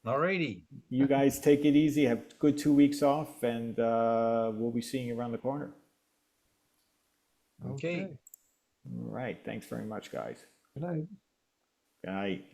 Alrighty. You guys take it easy. Have a good 2 weeks off, and we'll be seeing you around the corner. Okay. All right. Thanks very much, guys. Good night. Good night.